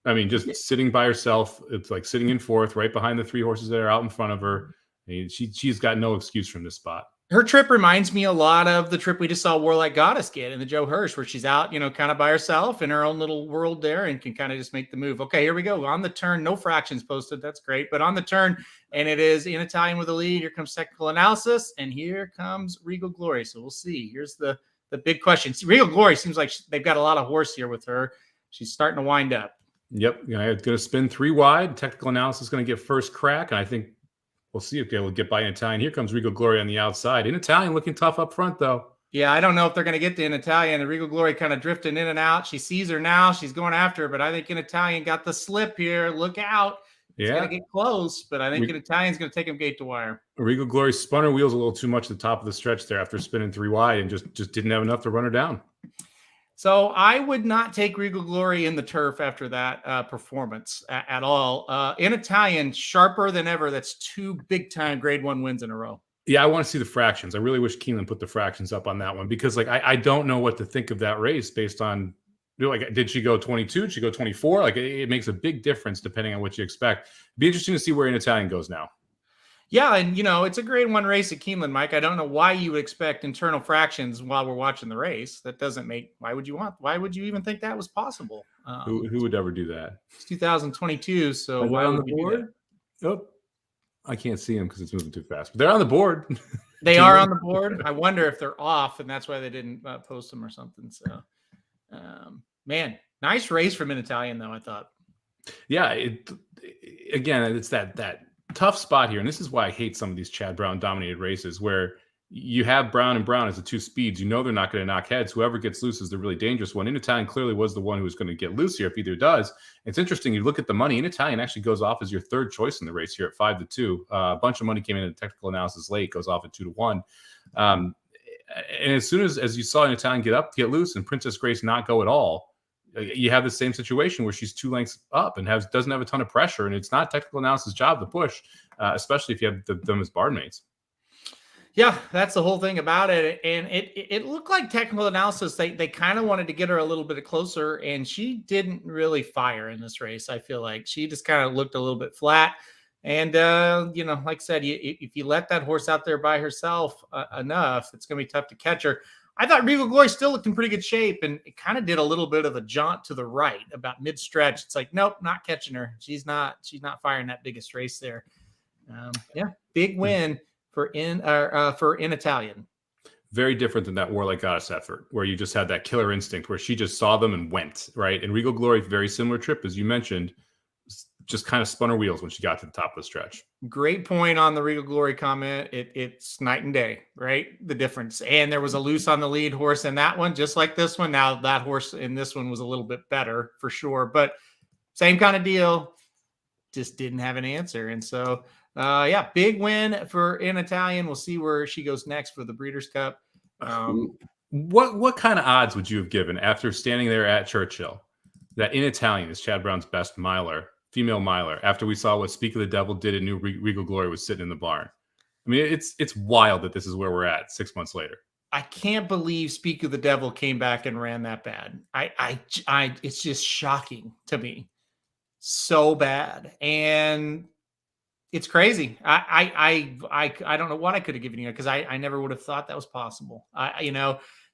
I mean, just sitting by herself, it's like sitting in fourth, right behind the 3 horses that are out in front of her. I mean, she's got no excuse from this spot. Her trip reminds me a lot of the trip we just saw Warlike Goddess get in the Joe Hirsch, where she's out, kind of by herself in her own little world there and can kind of just make the move. Okay, here we go. On the turn, no fractions posted. That's great. But on the turn, and it is in Italian with the lead. Here comes technical analysis, and here comes Regal Glory. So we'll see. Here's the big question. Regal Glory seems like they've got a lot of horse here with her. She's starting to wind up. Yep. Going to spin 3 wide. Technical analysis is going to get first crack, and I think we'll see if they'll get by in Italian. Here comes Regal Glory on the outside. In Italian, looking tough up front, though. Yeah, I don't know if they're going to get to in Italian. And Regal Glory kind of drifting in and out. She sees her now. She's going after her, but I think in Italian got the slip here. Look out. It's going to get close, but I think in Italian's going to take him gate to wire. Regal Glory spun her wheels a little too much at the top of the stretch there after spinning 3 wide and just didn't have enough to run her down. So I would not take Regal Glory in the turf after that performance at all. In Italian, sharper than ever. That's 2 big-time Grade 1 wins in a row. Yeah, I want to see the fractions. I really wish Keeneland put the fractions up on that one because, I don't know what to think of that race based on, did she go 22? Did she go 24? It makes a big difference depending on what you expect. It'd be interesting to see where in Italian goes now. Yeah, and it's a Grade 1 race at Keeneland, Mike. I don't know why you would expect internal fractions while we're watching the race. That doesn't make. Why would you even think that was possible? Who would ever do that? It's 2022, so why on the board? Oh, I can't see them because it's moving too fast. But they're on the board. They are on the board. I wonder if they're off, and that's why they didn't post them or something. So, man, nice race from in Italian, though. I thought. Yeah, again, it's that tough spot here, and this is why I hate some of these Chad Brown dominated races where you have Brown and Brown as the 2 speeds. They're not going to knock heads. Whoever gets loose is the really dangerous one. In Italian clearly was the one who was going to get loose here if either does. It's interesting. You look at the money. In Italian actually goes off as your 3rd choice in the race here at 5-2. A bunch of money came in technical analysis late, goes off at 2-1. And as soon as you saw in Italian get loose and Princess Grace not go at all, you have the same situation where she's 2 lengths up and doesn't have a ton of pressure, and it's not technical analysis job to push, especially if you have them as barmates. Yeah, that's the whole thing about it. And it looked like technical analysis, they kind of wanted to get her a little bit closer, and she didn't really fire in this race. I feel like she just kind of looked a little bit flat. And, like I said, if you let that horse out there by herself enough, it's going to be tough to catch her. I thought Regal Glory still looked in pretty good shape, and it kind of did a little bit of a jaunt to the right about mid-stretch. It's like, nope, not catching her. She's not firing that biggest race there. Big win for in Italian. Very different than that Warlike Goddess effort where you just had that killer instinct where she just saw them and went, right? And Regal Glory, very similar trip, as you mentioned, just kind of spun her wheels when she got to the top of the stretch. Great point on the Regal Glory comment. It's night and day, right? The difference. And there was a loose on the lead horse in that one, just like this one. Now that horse in this one was a little bit better for sure, but same kind of deal. Just didn't have an answer. And so, big win for in Italian. We'll see where she goes next for the Breeders' Cup. What kind of odds would you have given after standing there at Churchill that in Italian is Chad Brown's best female miler, after we saw what Speak of the Devil did and knew Regal Glory was sitting in the barn? I mean, it's wild that this is where we're at 6 months later. I can't believe Speak of the Devil came back and ran that bad. It's just shocking to me. So bad. And It's crazy. I don't know what I could have given you because I never would have thought that was possible.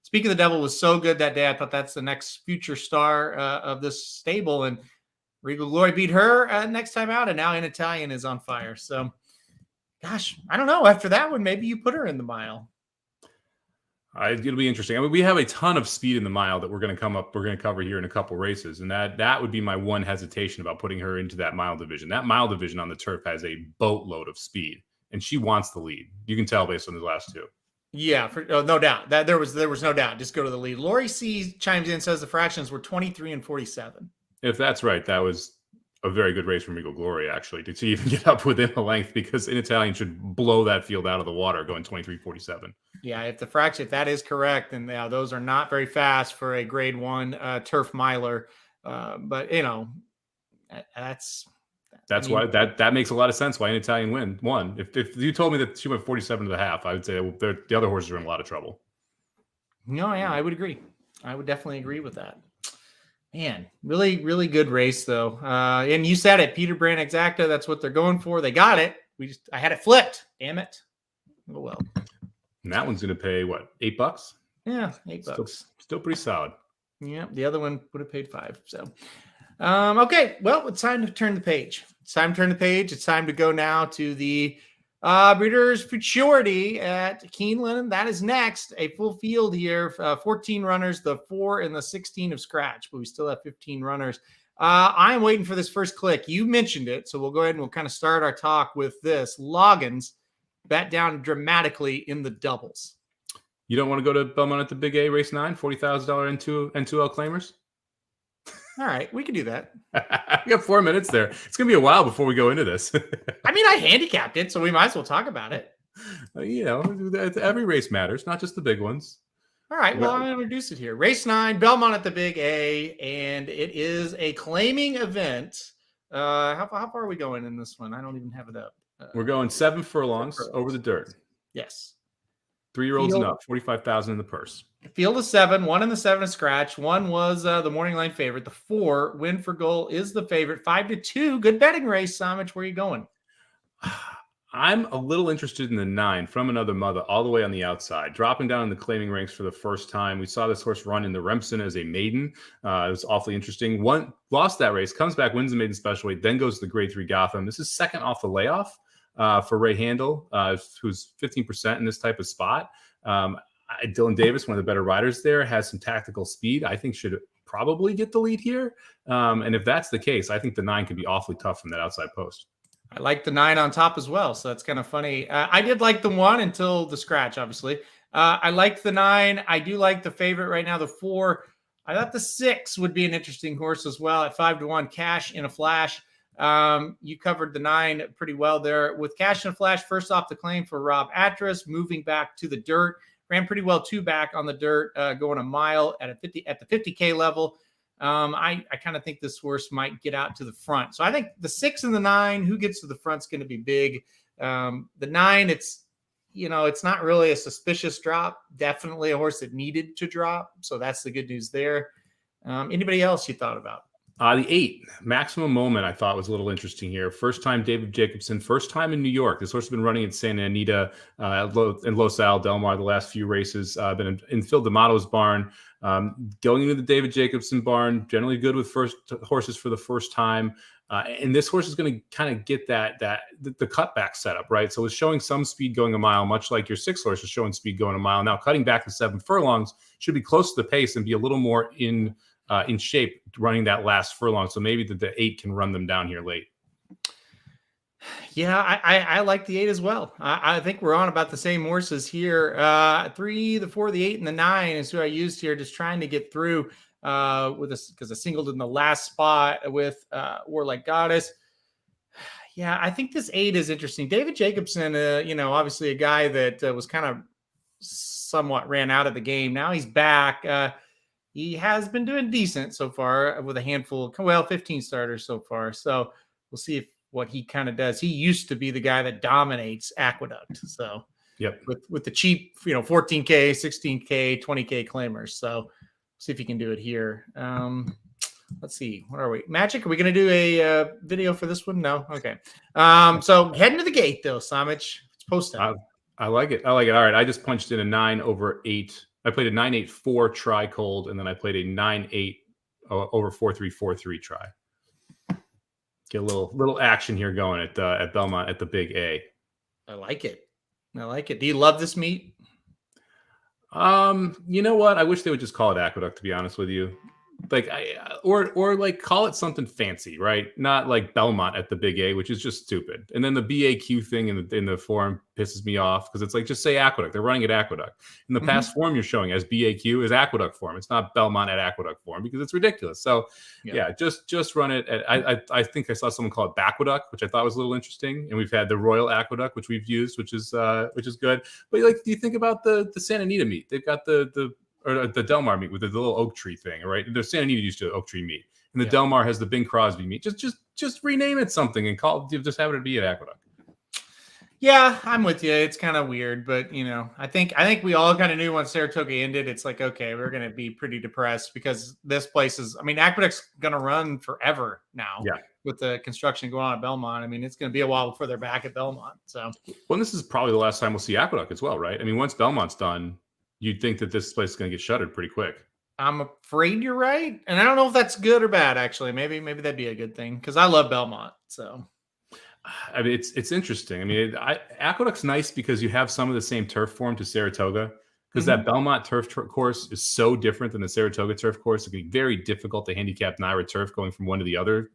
Speak of the Devil was so good that day. I thought that's the next future star of this stable, and Regal Glory beat her next time out, and now In Italian is on fire. So, gosh, I don't know. After that one, maybe you put her in the mile. It'll be interesting. I mean, we have a ton of speed in the mile that we're going to cover here in a couple races, and that would be my one hesitation about putting her into that mile division. That mile division on the turf has a boatload of speed, and she wants the lead. You can tell based on the last two. Yeah, no doubt. That there was no doubt. Just go to the lead. Lori C chimes in and says the fractions were 23 and 47. If that's right, that was a very good race from Regal Glory, actually, to even get up within a length, because In Italian should blow that field out of the water going 23.47. Yeah, if that is correct, and those are not very fast for a grade 1 turf miler. But why that makes a lot of sense why In Italian won. If you told me that she went 47.5, I would say the other horses are in a lot of trouble. No, yeah, I would agree. I would definitely agree with that. Man, really, really good race though. And you said it, Peter Brand Exacta. That's what they're going for. They got it. I had it flipped. Damn it. Oh well. And that one's going to pay what, $8? Yeah, $8. Still pretty solid. Yeah, the other one would have paid $5. So, okay. Well, it's time to turn the page. It's time to go now to the Breeders Futurity at Keeneland. That is next. A full field here. 14 runners, the 4 and the 16 of scratch, but we still have 15 runners. I'm waiting for this first click. You mentioned it, so we'll go ahead and we'll kind of start our talk with this. Loggins bet down dramatically in the doubles. You don't want to go to Belmont at the Big A race 9, $40,000 N2L claimers? All right, we can do that. We got 4 minutes there. It's going to be a while before we go into this. I mean, I handicapped it, so we might as well talk about it. Every race matters, not just the big ones. All right, well, I'll introduce it here. Race 9, Belmont at the Big A, and it is a claiming event. How far are we going in this one? I don't even have it up. We're going 7 furlongs over the dirt. Yes. 3-year-olds and up, $45,000 in the purse. Field of 7, 1 in the 7 of scratch. 1 was the morning line favorite. The 4, Win for Goal, is the favorite. 5-2, good betting race. Somich, where are you going? I'm a little interested in the 9, From Another Mother, all the way on the outside, dropping down in the claiming ranks for the first time. We saw this horse run in the Remsen as a maiden. It was awfully interesting. Lost that race, comes back, wins the maiden special weight, then goes to the grade 3 Gotham. This is second off the layoff for Ray Handel, who's 15% in this type of spot. Dylan Davis, one of the better riders there, has some tactical speed. I think should probably get the lead here. And if that's the case, I think the 9 could be awfully tough from that outside post. I like the 9 on top as well, so that's kind of funny. I did like the 1 until the scratch, obviously. I liked the 9. I do like the favorite right now, the 4. I thought the 6 would be an interesting horse as well at 5-1. Cash in a Flash. You covered the 9 pretty well there. With Cash in a Flash, first off the claim for Rob Atras, moving back to the dirt. Ran pretty well 2 back on the dirt, going a mile at the 50K level. I kind of think this horse might get out to the front. So I think the 6 and the 9, who gets to the front is going to be big. The 9, it's not really a suspicious drop. Definitely a horse that needed to drop. So that's the good news there. Anybody else you thought about? The 8, Maximum Moment, I thought was a little interesting here. First time David Jacobson, first time in New York. This horse has been running at Santa Anita and Los Al Del Mar the last few races. Been in Phil D'Amato's barn. Going into the David Jacobson barn, generally good with first horses for the first time. And this horse is going to kind of get the cutback setup, right? So it's showing some speed going a mile, much like your 6 horse is showing speed going a mile. Now cutting back to 7 furlongs should be close to the pace and be a little more in shape running that last furlong. So maybe the 8 can run them down here late. Yeah, I like the 8 as well. I think we're on about the same horses here. 3, the 4, the 8, and the 9 is who I used here, just trying to get through with this because I singled in the last spot with Warlike Goddess. Yeah, I think this 8 is interesting. David Jacobson, obviously a guy that was kind of somewhat ran out of the game. Now he's back. He has been doing decent so far with a handful, 15 starters so far. So we'll see what he kind of does. He used to be the guy that dominates Aqueduct. So yep, with the cheap, 14K, 16K, 20K claimers. So see if he can do it here. Let's see. What are we? Magic? Are we going to do a video for this one? No? Okay. So heading to the gate, though, Somich. It's post time. I like it. All right. I just punched in a 9/8. I played a 9/8-4 try cold, and then I played a 9/8 over 4-3-4-3 try. Get a little action here going at Belmont at the Big A. I like it. Do you love this meet? You know what? I wish they would just call it Aqueduct, to be honest with you. Like or like call it something fancy, right? Not like Belmont at the Big A, which is just stupid. And then the BAQ thing in the forum pisses me off because it's like, just say Aqueduct. They're running at Aqueduct. In the past form you're showing as BAQ is Aqueduct form. It's not Belmont at Aqueduct form because it's ridiculous. So yeah, just run it at, I think I saw someone call it Baqueduct, which I thought was a little interesting. And we've had the Royal Aqueduct, which we've used, which is good. But like, do you think about the Santa Anita meet? They've got the Del Mar meet with the little oak tree thing, right? The Santa Anita used to oak tree meet, and the Del Mar has the Bing Crosby meet. Just rename it something and just have it be at Aqueduct. Yeah, I'm with you. It's kind of weird, but I think we all kind of knew once Saratoga ended, it's like, okay, we're going to be pretty depressed because this place is. I mean, Aqueduct's going to run forever now. Yeah. With the construction going on at Belmont, I mean, it's going to be a while before they're back at Belmont. So, well, this is probably the last time we'll see Aqueduct as well, right? I mean, once Belmont's done, you'd think that this place is going to get shuttered pretty quick. I'm afraid you're right. And I don't know if that's good or bad, actually. Maybe that'd be a good thing because I love Belmont. So, I mean, it's interesting. I mean, Aqueduct's nice because you have some of the same turf form to Saratoga because that Belmont turf course is so different than the Saratoga turf course. It can be very difficult to handicap Naira turf going from one to the other.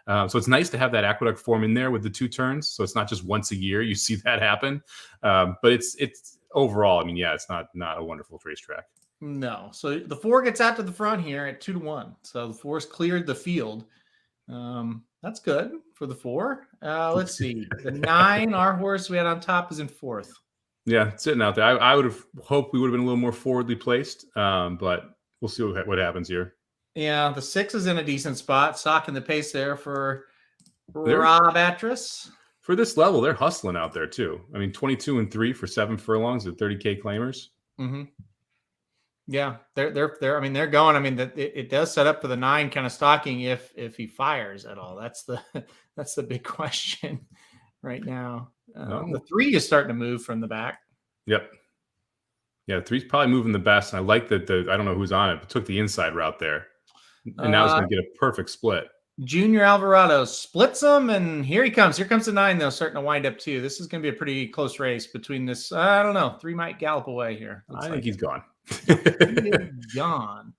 So it's nice to have that Aqueduct form in there with the two turns. So it's not just once a year you see that happen. But it's overall, I mean, yeah, it's not a wonderful racetrack. No. So the 4 gets out to the front here at 2-1. So the 4's cleared the field. That's good for the 4. Let's see. The 9, our horse we had on top, is in 4th. Yeah, sitting out there. I would have hoped we would have been a little more forwardly placed, but we'll see what happens here. Yeah, the 6 is in a decent spot, stalking the pace there for Rob Atras. For this level, they're hustling out there too. I mean, 22-3 for 7 furlongs at 30K claimers. Mm-hmm. Yeah, they're. I mean, they're going. I mean, it does set up for the 9 kind of stalking if he fires at all. That's the big question right now. The 3 is starting to move from the back. Yep. Yeah, 3's probably moving the best, and I like that. I don't know who's on it, but took the inside route there, and now it's going to get a perfect split. Junior Alvarado splits them, and here he comes. Here comes the 9, though, starting to wind up too. This is going to be a pretty close race between this. I don't know. 3 might gallop away here. I think he's gone. Gone.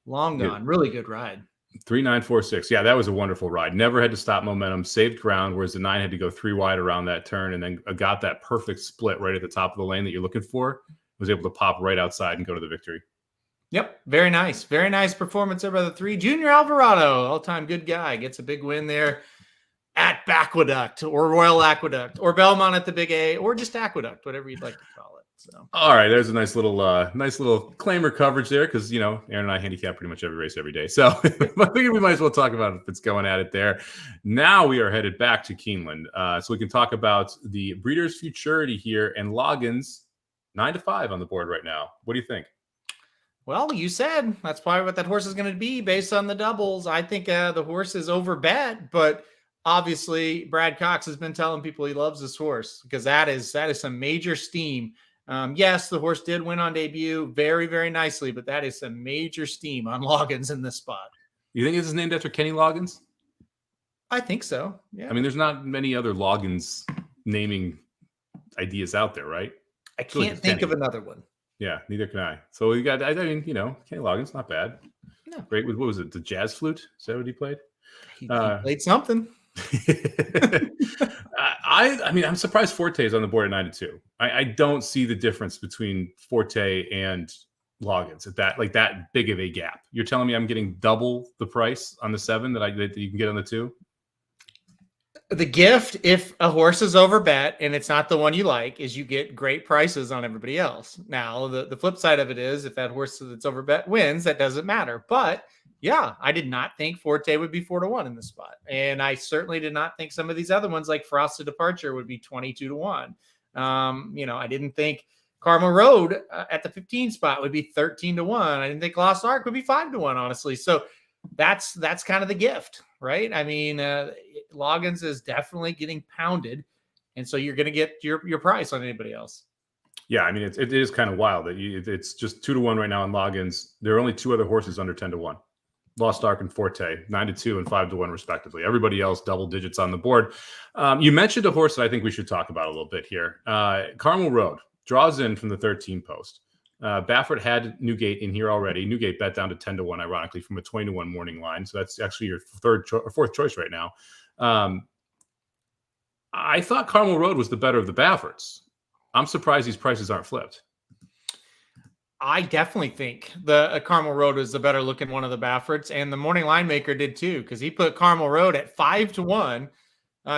Long gone. Really good ride. 3-9-4-6. Yeah, that was a wonderful ride. Never had to stop momentum. Saved ground, whereas the 9 had to go 3 wide around that turn, and then got that perfect split right at the top of the lane that you're looking for. Was able to pop right outside and go to the victory. Yep. Very nice. Very nice performance there by the 3. Junior Alvarado, all-time good guy, gets a big win there at Aqueduct or Royal Aqueduct or Belmont at the Big A or just Aqueduct, whatever you'd like to call it. So, all right, there's a nice little claimer coverage there because Aaron and I handicap pretty much every race every day. So I figured we might as well talk about it if it's going at it there. Now we are headed back to Keeneland, so we can talk about the Breeders Futurity here and Loggins 9-5 on the board right now. What do you think? Well, you said that's probably what that horse is going to be based on the doubles. I think the horse is overbet, but obviously Brad Cox has been telling people he loves this horse because that is some major steam. Yes, the horse did win on debut very, very nicely, but that is some major steam on Loggins in this spot. You think this is named after Kenny Loggins? I think so. Yeah. I mean, there's not many other Loggins naming ideas out there, right? I can't think of another one. Yeah, neither can I. So we got, I mean, Kenny Loggins, not bad. No. Great with, what was it, the jazz flute? Is that what he played? He played something. I mean, I'm surprised Forte is on the board at 9-2. I don't see the difference between Forte and Loggins at that big of a gap. You're telling me I'm getting double the price on the 7 that you can get on the 2? The gift, if a horse is overbet and it's not the one you like, is you get great prices on everybody else. Now, the flip side of it is if that horse that's overbet wins, that doesn't matter. But yeah, I did not think Forte would be 4-1 in this spot. And I certainly did not think some of these other ones like Frosted Departure would be 22-1. I didn't think Karma Road at the 15 spot would be 13-1. I didn't think Lost Ark would be 5-1, honestly. So that's kind of the gift, right? I mean, Loggins is definitely getting pounded, and so you're going to get your price on anybody else. Yeah, I mean, it is kind of wild that it's just 2-1 right now on Loggins. There are only 2 other horses under 10-1. Lost Ark and Forte, 9-2 and 5-1 respectively. Everybody else double digits on the board. You mentioned a horse that I think we should talk about a little bit here. Carmel Road draws in from the 13 post. Baffert had Newgate in here already. Newgate bet down to 10-1, ironically, from a 20-1 morning line. So that's actually your fourth choice right now. I thought Carmel Road was the better of the Bafferts. I'm surprised these prices aren't flipped. I definitely think the Carmel Road is the better looking one of the Bafferts, and the morning line maker did too, because he put Carmel Road at 5-1,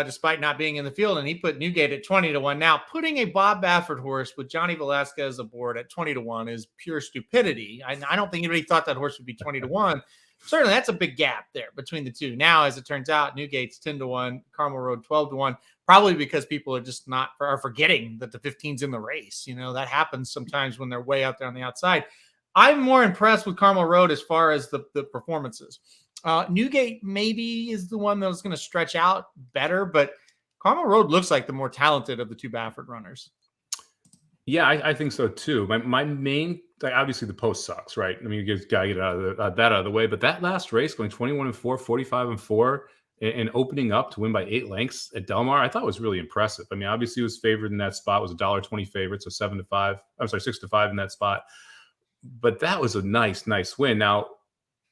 despite not being in the field, and he put Newgate at 20-1. Now, putting a Bob Baffert horse with Johnny Velasquez aboard at 20-1 is pure stupidity. I don't think anybody thought that horse would be 20-1. Certainly, that's a big gap there between the two. Now, as it turns out, Newgate's 10-1, Carmel Road 12-1. Probably because people are just are forgetting that the 15's in the race. You know, that happens sometimes when they're way out there on the outside. I'm more impressed with Carmel Road as far as the performances. Newgate maybe is the one that's going to stretch out better, but Carmel Road looks like the more talented of the two Baffert runners. Yeah, I think so too. My main, obviously the post sucks, right? I mean, you just got to get that out of the way. But that last race going 21-4, 45-4, and opening up to win by 8 lengths at Del Mar, I thought was really impressive. I mean, obviously he was favored in that spot, was $1.20 favorite, so 7-5. I'm sorry, 6-5 in that spot. But that was a nice win. Now,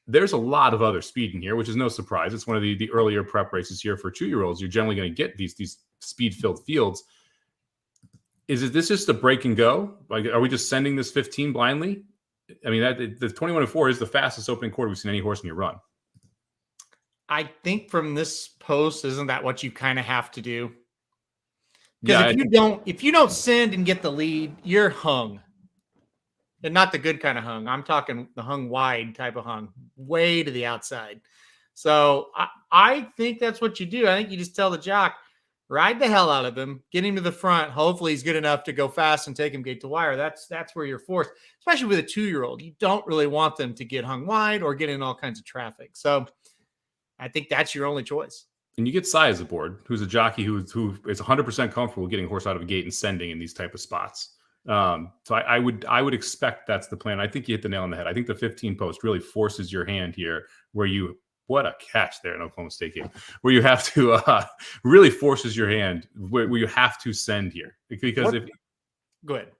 there's a lot of other speed in here, which is no surprise. It's one of the earlier prep races here for 2-year-olds. You're generally going to get these speed-filled fields. Is this just a break and go? Like, are we just sending this 15 blindly? I mean, the 21-4 is the fastest opening quarter we've seen any horse in your run. I think from this post, isn't that what you kind of have to do? Because if you don't send and get the lead, you're hung. And not the good kind of hung. I'm talking the hung wide type of hung, way to the outside. So I think that's what you do. I think you just tell the jock, ride the hell out of him, get him to the front. Hopefully he's good enough to go fast and take him gate to wire. That's where you're forced, especially with a 2-year-old. You don't really want them to get hung wide or get in all kinds of traffic. So I think that's your only choice. And you get Sias aboard, who's a jockey who is 100% comfortable getting a horse out of a gate and sending in these type of spots. So I would expect that's the plan. I think you hit the nail on the head. I think the 15 post really forces your hand here, where what a catch there in Oklahoma State game, where you have to really forces your hand, where you have to send here, because go ahead.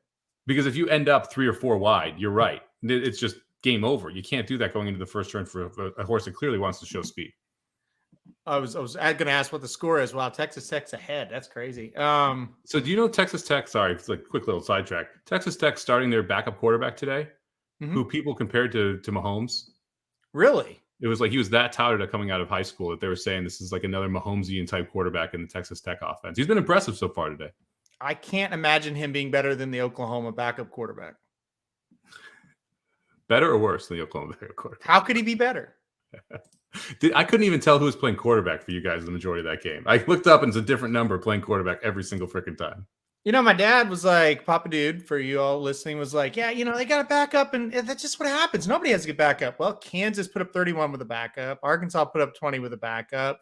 Because if you end up 3 or 4 wide, you're right. It's just game over. You can't do that going into the first turn for a horse that clearly wants to show speed. I was going to ask what the score is. Wow, Texas Tech's ahead. That's crazy. So do you know Texas Tech? Sorry, it's like a quick little sidetrack. Texas Tech starting their backup quarterback today, who people compared to Mahomes. Really? It was like he was that touted coming out of high school that they were saying this is like another Mahomesian type quarterback in the Texas Tech offense. He's been impressive so far today. I can't imagine him being better than the Oklahoma backup quarterback. Better or worse than the Oklahoma backup quarterback? How could he be better? I couldn't even tell who was playing quarterback for you guys the majority of that game. I looked up and it's a different number playing quarterback every single freaking time. You know, my dad was like, Papa Dude, for you all listening, was like, yeah, you know, they got a backup, and that's just what happens. Nobody has to get backup. Well, Kansas put up 31 with a backup. Arkansas put up 20 with a backup.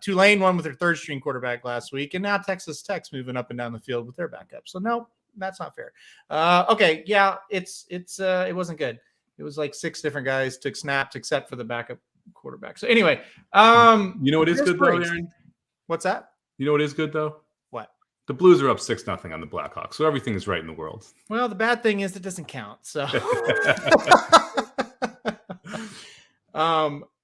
Tulane won with their third string quarterback last week, and now Texas Tech's moving up and down the field with their backup. So no, that's not fair. Okay, yeah, it wasn't good. It was like 6 different guys took snaps except for the backup quarterback. So anyway, you know what is good though, Aaron? What's that? You know what is good though? What? The Blues are up 6-0 on the Blackhawks, so everything is right in the world. Well, the bad thing is it doesn't count. So,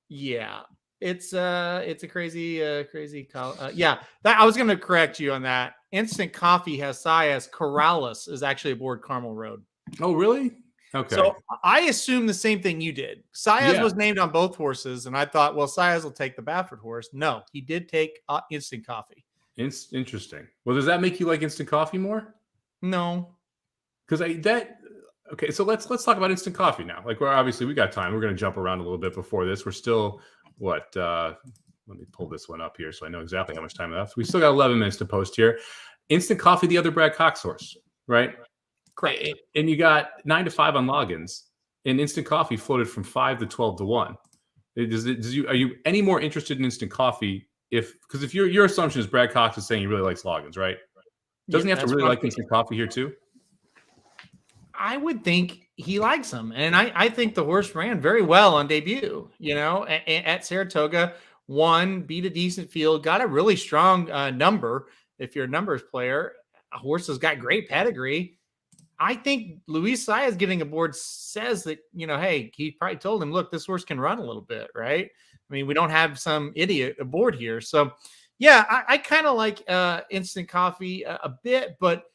yeah, it's a crazy call. Yeah, I was going to correct you on that. Instant Coffee has Sias Corrales is actually aboard Carmel Road. Oh, really? Okay. So I assume the same thing you did. Sias was named on both horses, and I thought, well, Sias will take the Baffert horse. No, he did take Instant Coffee. Interesting. Well, does that make you like Instant Coffee more? No, because okay. So let's talk about Instant Coffee now. Like, we got time. We're going to jump around a little bit before this. We're still let me pull this one up here so I know exactly how much time left. We still got 11 minutes to post here. Instant Coffee, the other Brad Cox horse, right? Correct. And you got 9-5 on logins, and Instant Coffee floated from 5 to 12 to 1. Are you any more interested in instant coffee? Because if your assumption is Brad Cox is saying he really likes Loggins, right? Doesn't he have to really like instant coffee here too? I would think he likes him. And I think the horse ran very well on debut, at Saratoga, won, beat a decent field, got a really strong number. If you're a numbers player, a horse has got great pedigree. I think Luis Saez getting aboard says that, hey, he probably told him, look, this horse can run a little bit, right? I mean, we don't have some idiot aboard here. So, yeah, I kind of like instant coffee a bit, but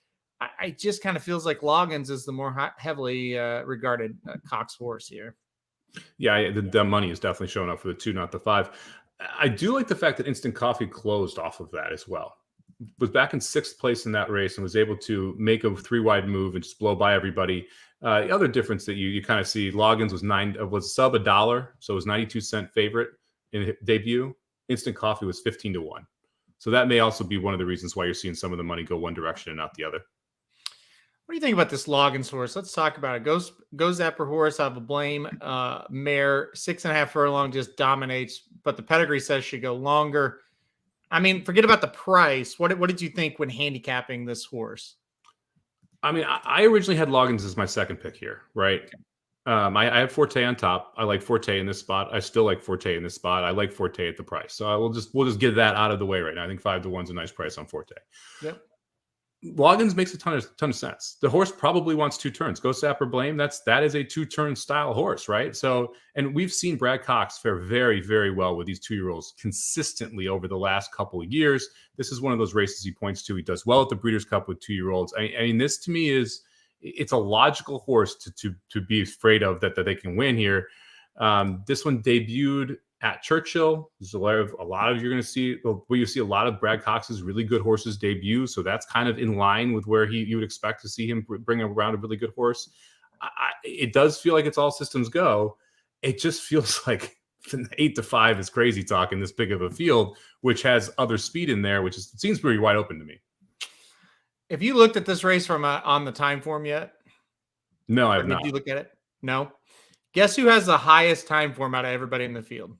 I just kind of feels like Loggins is the more heavily regarded Cox horse here. Yeah, the money is definitely showing up for the 2, not the 5. I do like the fact that instant coffee closed off of that as well. Was back in 6th place in that race and was able to make a 3-wide move and just blow by everybody. The other difference that you kind of see, Loggins was sub $1, so it was 92-cent favorite in debut. Instant coffee was 15-1. So that may also be one of the reasons why you're seeing some of the money go one direction and not the other. What do you think about this Loggins horse? Let's talk about it. Goes Zapper horse out of a blame mare, 6.5 furlong, just dominates, but the pedigree says should go longer. I mean, forget about the price. What did you think when handicapping this horse? I mean, I originally had Loggins as my second pick here, right? I have Forte on top. I like Forte in this spot. I still like Forte in this spot. I like Forte at the price. So we'll just get that out of the way right now. I think 5-1 is a nice price on Forte. Yep. Loggins makes a ton of sense. The horse probably wants 2 turns. Go Sapper Blame. That is a 2-turn style horse, right? So, and we've seen Brad Cox fare very, very well with these 2-year-olds consistently over the last couple of years. This is one of those races he points to. He does well at the Breeders' Cup with 2-year-olds. I mean, this to me it's a logical horse to be afraid of that they can win here. This one debuted at Churchill. There's a lot of you're going to see where you see a lot of Brad Cox's really good horses debut. So that's kind of in line with where you would expect to see him bring around a really good horse. It does feel like it's all systems go. It just feels like 8-5 is crazy talk in this big of a field, which has other speed in there, which seems pretty wide open to me. Have you looked at this race from on the time form yet? No, I have not. Did you look at it? No. Guess who has the highest time form out of everybody in the field?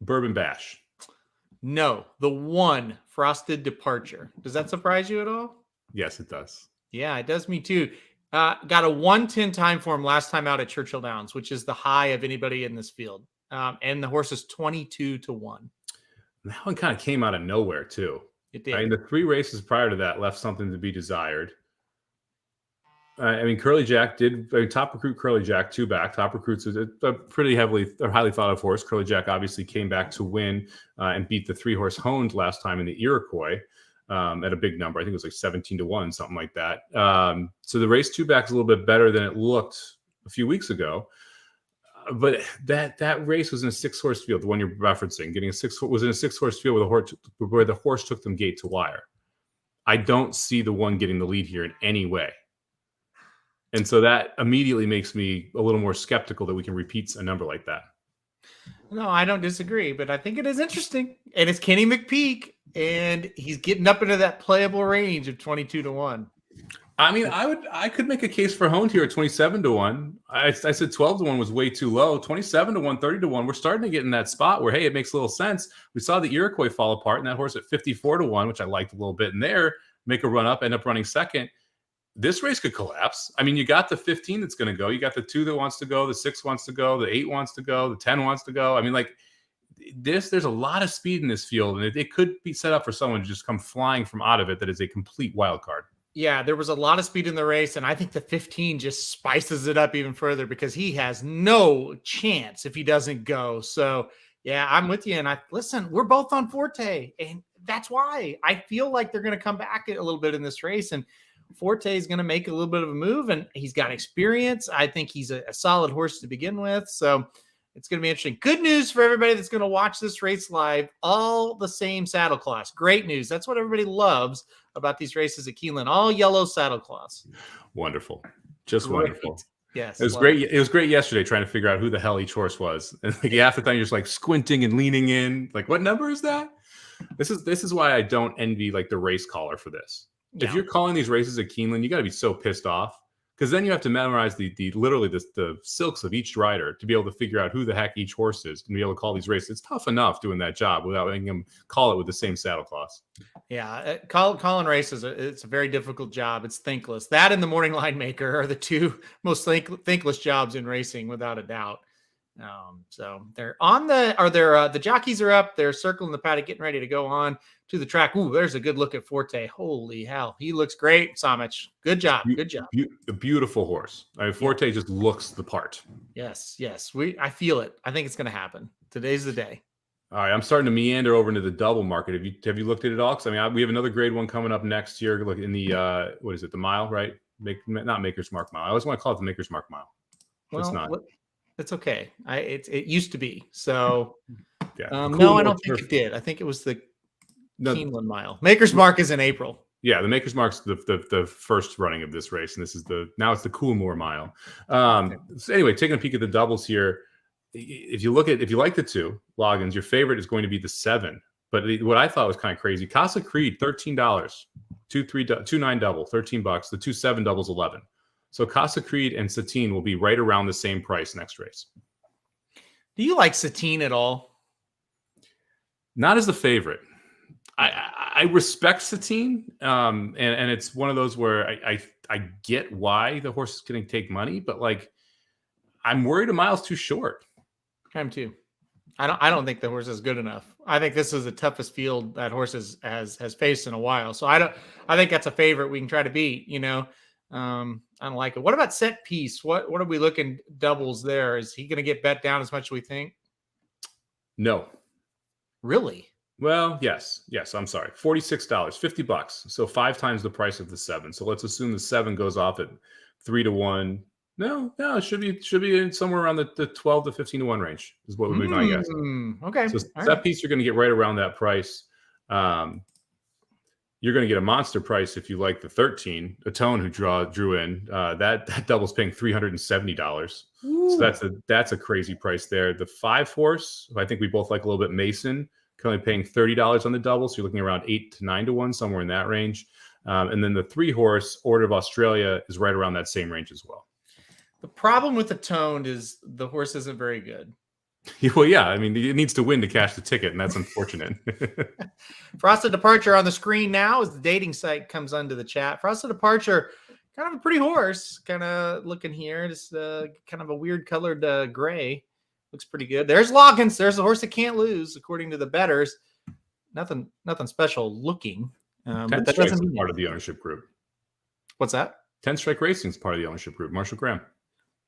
Bourbon Bash. No, the one Frosted Departure. Does that surprise you at all? Yes, it does. Yeah, it does me too. Got a 1:10 time form last time out at Churchill Downs, which is the high of anybody in this field. And the horse is 22-1. That one kind of came out of nowhere too. It did. I mean, the 3 races prior to that left something to be desired. I mean, Curly Jack Top Recruit Curly Jack 2 back. Top Recruit's a pretty highly thought of horse. Curly Jack obviously came back to win and beat the 3-horse Honed last time in the Iroquois at a big number. I think it was like 17-1, something like that. So the race 2 back is a little bit better than it looked a few weeks ago. But that race was in a 6-horse field, the one you're referencing. Was in a 6-horse field where the horse took them gate to wire. I don't see the one getting the lead here in any way. And so that immediately makes me a little more skeptical that we can repeat a number like that. No, I don't disagree, but I think it is interesting. And it's Kenny McPeak, and he's getting up into that playable range of 22-1. I mean, I could make a case for Honed here at 27-1. I said 12-1 was way too low. 27-1, 30-1. We're starting to get in that spot where, hey, it makes a little sense. We saw the Iroquois fall apart, and that horse at 54-1, which I liked a little bit in there, make a run up, end up running second. This race could collapse. I mean, you got the 15 that's going to go. You got the 2 that wants to go. The 6 wants to go. The 8 wants to go. The 10 wants to go. I mean, like there's a lot of speed in this field, and it could be set up for someone to just come flying from out of it that is a complete wild card. Yeah, there was a lot of speed in the race, and I think the 15 just spices it up even further because he has no chance if he doesn't go. So, yeah, I'm with you. And listen, we're both on Forte, and that's why I feel like they're going to come back a little bit in this race. And Forte is going to make a little bit of a move, and he's got experience. I think he's a solid horse to begin with. So it's going to be interesting. Good news for everybody that's going to watch this race live. All the same saddle cloths. Great news. That's what everybody loves about these races at Keeneland. All yellow saddle cloths. Wonderful. Just great. Wonderful. Yes. It was great. It was great yesterday trying to figure out who the hell each horse was. And like half the time you're just like squinting and leaning in. Like, what number is that? This is why I don't envy like the race caller for this. Yeah. If you're calling these races at Keeneland, you got to be so pissed off because then you have to memorize the literally the silks of each rider to be able to figure out who the heck each horse is and be able to call these races. It's tough enough doing that job without making them call it with the same saddle cloths. Yeah, calling races, it's a very difficult job. It's thankless. That and the morning line maker are the two most thankless jobs in racing, without a doubt. So they're on the jockeys are up. They're circling the paddock, getting ready to go on to the track. Ooh, there's a good look at Forte. Holy hell, he looks great. Somich, good job. A beautiful horse. I mean, Forte just looks the part. Yes. I feel it. I think it's going to happen. Today's the day. All right, I'm starting to meander over into the double market. Have you looked at it all? Because I mean, we have another grade one coming up next year. Look in the what is it? The mile, right? Not Maker's Mark mile. I always want to call it the Maker's Mark mile. Well, it's not. It's okay. It used to be. So yeah. No, I don't think it did. I think it was the Keeneland mile. Maker's Mark is in April. Yeah, the Maker's Mark's the first running of this race, and this is now it's the Coolmore mile. So anyway, taking a peek at the doubles here. If you like the two logins, your favorite is going to be the 7. But what I thought was kind of crazy, Casa Creed, $13, 2-9 double, $13. The 2-7 doubles, 11. So Casa Creed and Satine will be right around the same price next race. Do you like Satine at all? Not as the favorite. I respect Satine, and it's one of those where I get why the horse is going to take money, but like I'm worried a mile's too short. I'm too. I don't think the horse is good enough. I think this is the toughest field that horse has faced in a while. So I think that's a favorite we can try to beat. I don't like it. What about set piece? What are we looking doubles there? Is he going to get bet down as much as we think? No. Really? Well, yes. I'm sorry. $46, $50. So 5 times the price of the 7. So let's assume the 7 goes off at 3-1. No, it should be somewhere around the 12 to 15 to 1 range is what would be my guess. Okay. So that piece you're going to get right around that price. You're going to get a monster price if you like the 13, a Tone who drew in. That double's paying $370. Ooh. So that's a crazy price there. The 5 horse, I think we both like a little bit, Mason, currently paying $30 on the double. So you're looking around 8 to 9 to 1, somewhere in that range. And then the 3 horse, Order of Australia, is right around that same range as well. The problem with the Toned is the horse isn't very good. Well, yeah. I mean, it needs to win to cash the ticket, and that's unfortunate. Frosted Departure on the screen now as the dating site comes onto the chat. Frosted Departure, kind of a pretty horse. Kind of looking here. Just kind of a weird colored gray. Looks pretty good. There's Loggins. There's a horse that can't lose, according to the bettors. Nothing special looking. But that doesn't mean part of the ownership group. What's that? 10 Strike Racing is part of the ownership group. Marshall Graham.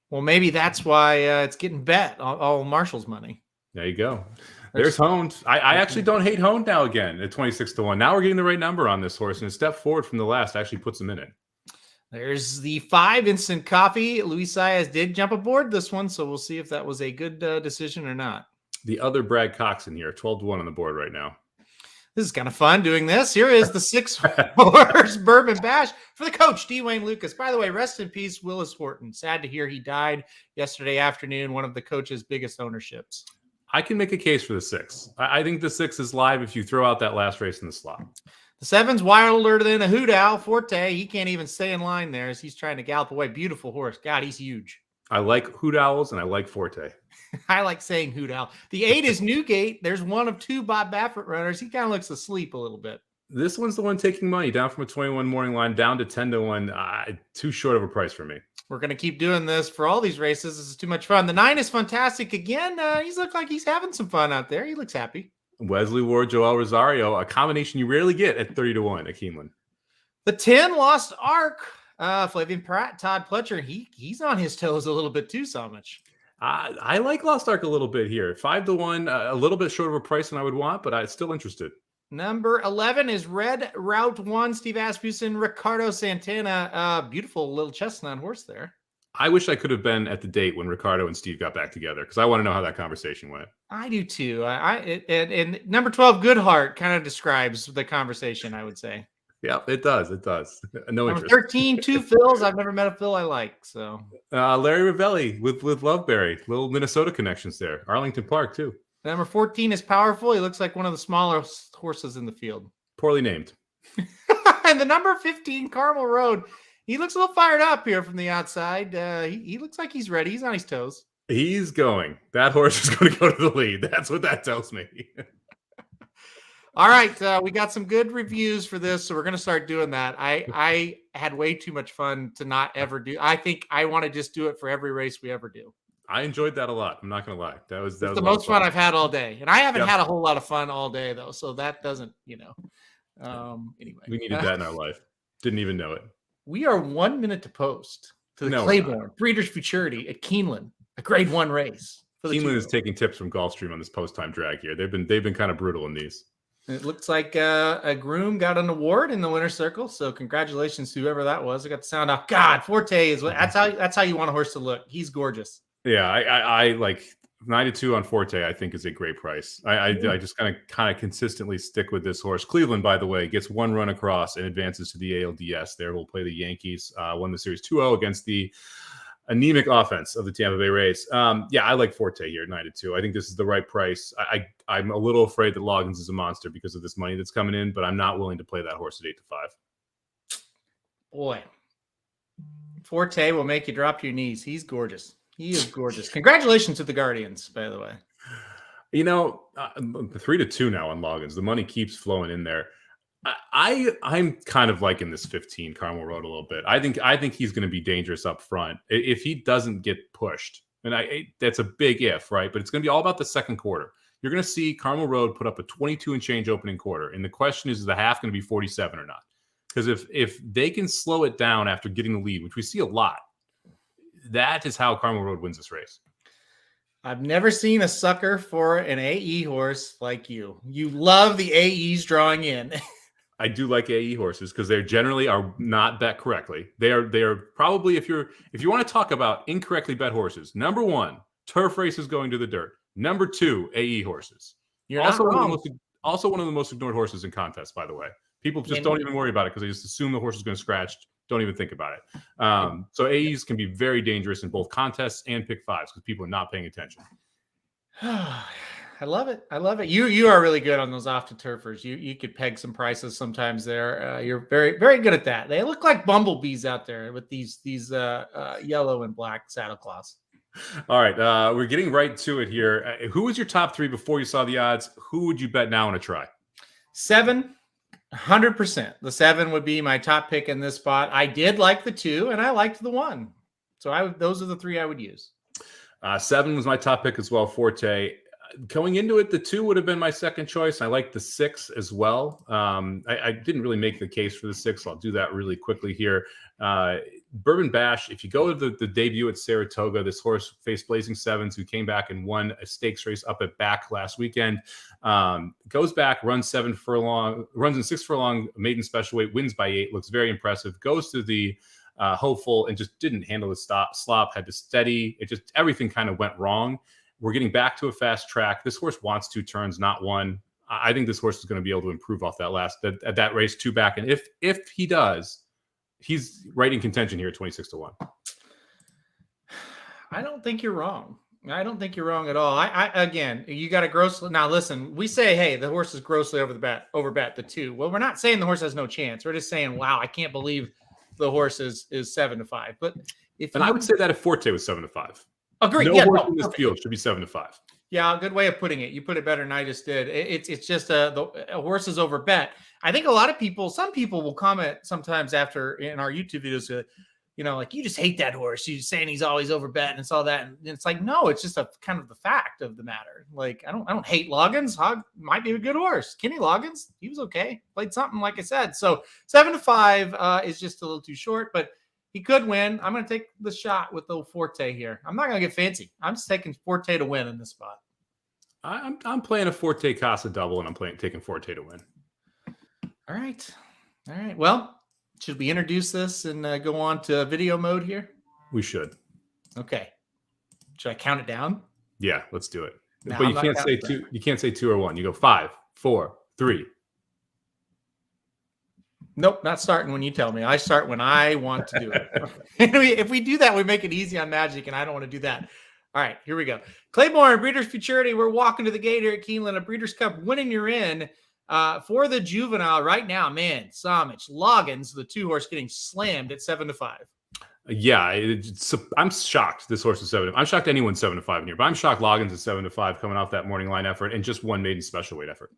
Well, maybe that's why it's getting bet all Marshall's money. There you go. There's Honed. I actually don't hate Honed now again at 26 to 1. Now we're getting the right number on this horse, and a step forward from the last actually puts him in it. There's the 5 Instant Coffee. Luis Saez did jump aboard this one, so we'll see if that was a good decision or not. The other Brad Cox in here, 12 to 1 on the board right now. This is kind of fun doing this. Here is the 6 horse Bourbon Bash for the coach, D. Wayne Lucas. By the way, rest in peace, Willis Horton. Sad to hear he died yesterday afternoon, one of the coach's biggest ownerships. I can make a case for the 6. I think the 6 is live if you throw out that last race in the slot. The 7's wilder than a hoot owl. Forte, he can't even stay in line there as he's trying to gallop away. Beautiful horse. God, he's huge. I like hoot owls and I like Forte. I like saying hoot owl. The 8 is Newgate. There's one of 2 Bob Baffert runners. He kind of looks asleep a little bit. This one's the one taking money down from a 21 morning line down to 10 to 1. Too short of a price for me. We're going to keep doing this for all these races. This is too much fun. The 9 is fantastic. Again, he's looked like he's having some fun out there. He looks happy. Wesley Ward, Joel Rosario, a combination you rarely get at 30 to 1 at Keeneland. The 10 Lost Ark. Flavian Pratt, Todd Pletcher, he's on his toes a little bit too, Somich. I like Lost Ark a little bit here. 5 to 1, a little bit short of a price than I would want, but I'm still interested. Number 11 is Red Route 1, Steve Asmussen, Ricardo Santana. Beautiful little chestnut horse there. I wish I could have been at the date when Ricardo and Steve got back together because I want to know how that conversation went. I do too. And number 12, Goodheart, kind of describes the conversation, I would say. Yeah, it does. It does. No Number interest. 13, 2 Phils. I've never met a Phil I like. So Larry Ravelli with Loveberry, little Minnesota connections there. Arlington Park too. Number 14 is Powerful. He looks like one of the smaller horses in the field. Poorly named. And the number 15, Carmel Road. He looks a little fired up here from the outside. He looks like he's ready. He's on his toes. He's going. That horse is going to go to the lead. That's what that tells me. All right, we got some good reviews for this, so we're going to start doing that. I had way too much fun to not ever do. I think I want to just do it for every race we ever do. I enjoyed that a lot. I'm not going to lie. That was the most fun I've had all day, and I haven't had a whole lot of fun all day though, so that doesn't, Anyway, we needed that in our life. Didn't even know it. We are 1 minute to post to the Claiborne Breeders Futurity at Keeneland, a Grade 1 race. Keeneland is taking tips from Gulfstream on this post-time drag here. They've been kind of brutal in these. It looks like a groom got an award in the winner's circle, so congratulations to whoever that was. I got the sound off. God, Forte is that's how you want a horse to look. He's gorgeous. Yeah, I like 92 on Forte. I think is a great price. I just kind of consistently stick with this horse. Cleveland, by the way, gets one run across and advances to the ALDS. There, we'll play the Yankees. Won the series 2-0 against the anemic offense of the Tampa Bay Rays. I like Forte here, 92. I think this is the right price. I'm a little afraid that Loggins is a monster because of this money that's coming in, but I'm not willing to play that horse at 8-5. Boy, Forte will make you drop your knees. He's gorgeous. He is gorgeous. Congratulations to the Guardians, by the way. 3-2 now on Loggins. The money keeps flowing in there. I'm kind of liking this 15 Carmel Road a little bit. I think he's going to be dangerous up front if he doesn't get pushed. And that's a big if, right? But it's going to be all about the second quarter. You're going to see Carmel Road put up a 22 and change opening quarter, and the question is the half going to be 47 or not? Because if they can slow it down after getting the lead, which we see a lot, that is how Carmel Road wins this race. I've never seen a sucker for an AE horse like you. You love the AEs drawing in. I do like AE horses because they generally are not bet correctly. They are probably, if you want to talk about incorrectly bet horses, number one, turf races going to the dirt. Number two, AE horses. You're also not one of the most ignored horses in contests, by the way. People just don't even worry about it because they just assume the horse is going to scratch. Don't even think about it. So AEs can be very dangerous in both contests and pick fives because people are not paying attention. I love it. I love it. You are really good on those off to turfers. You could peg some prices sometimes there. You're very, very good at that. They look like bumblebees out there with these yellow and black saddle cloths. All right. We're getting right to it here. Who was your top three before you saw the odds? Who would you bet now on a try? 7, 100%. The 7 would be my top pick in this spot. I did like the 2 and I liked the 1. So those are the 3 I would use. 7 was my top pick as well. Forte. Going into it, the 2 would have been my second choice. I like the 6 as well. I didn't really make the case for the 6. So I'll do that really quickly here. Bourbon Bash, if you go to the debut at Saratoga, this horse faced Blazing Sevens, who came back and won a stakes race up at back last weekend. Goes back, runs 7 furlong, runs in 6 furlong, maiden special weight, wins by 8, looks very impressive. Goes to the hopeful and just didn't handle the slop, had to steady. It just, everything kind of went wrong. We're getting back to a fast track. This horse wants 2 turns, not 1. I think this horse is going to be able to improve off that race 2 back. And if he does, he's right in contention here at 26-1. I don't think you're wrong. I don't think you're wrong at all. Again, you got to grossly. Now listen, we say, hey, the horse is grossly overbet the 2. Well, we're not saying the horse has no chance. We're just saying, wow, I can't believe the horse is 7-5. But I would say that if Forte was 7-5. Agreed. No horse in this field should be 7-5. Yeah, good way of putting it. You put it better than I just did. It's just a horse is overbet. I think a lot of people, some people will comment sometimes after in our YouTube videos, like, you just hate that horse. You're saying he's always overbet and it's all that. And it's like, no, it's just a kind of the fact of the matter. Like, I don't hate Loggins. Hog might be a good horse. Kenny Loggins, he was okay. Played something, like I said. So 7-5 is just a little too short, but he could win. I'm going to take the shot with the Forte here. I'm not going to get fancy. I'm just taking Forte to win in this spot. I'm playing a Forte Casa double, and I'm taking Forte to win. All right. Well, should we introduce this and go on to video mode here? We should. Okay. Should I count it down? Yeah, let's do it. No, but you can't say 2. You can't say 2 or 1. You go 5, 4, 3. Nope, not starting when you tell me. I start when I want to do it. If we do that, we make it easy on Magic, and I don't want to do that. All right, here we go. Claiborne, Breeders Futurity. We're walking to the gate here at Keeneland. A Breeders' Cup winning you're in. For the juvenile right now, man, Somich, Loggins, the 2-horse getting slammed at 7-5. Yeah, I'm shocked this horse is 7. I'm shocked anyone's 7-5 in here, but I'm shocked Loggins is 7-5 coming off that morning line effort and just one maiden special weight effort.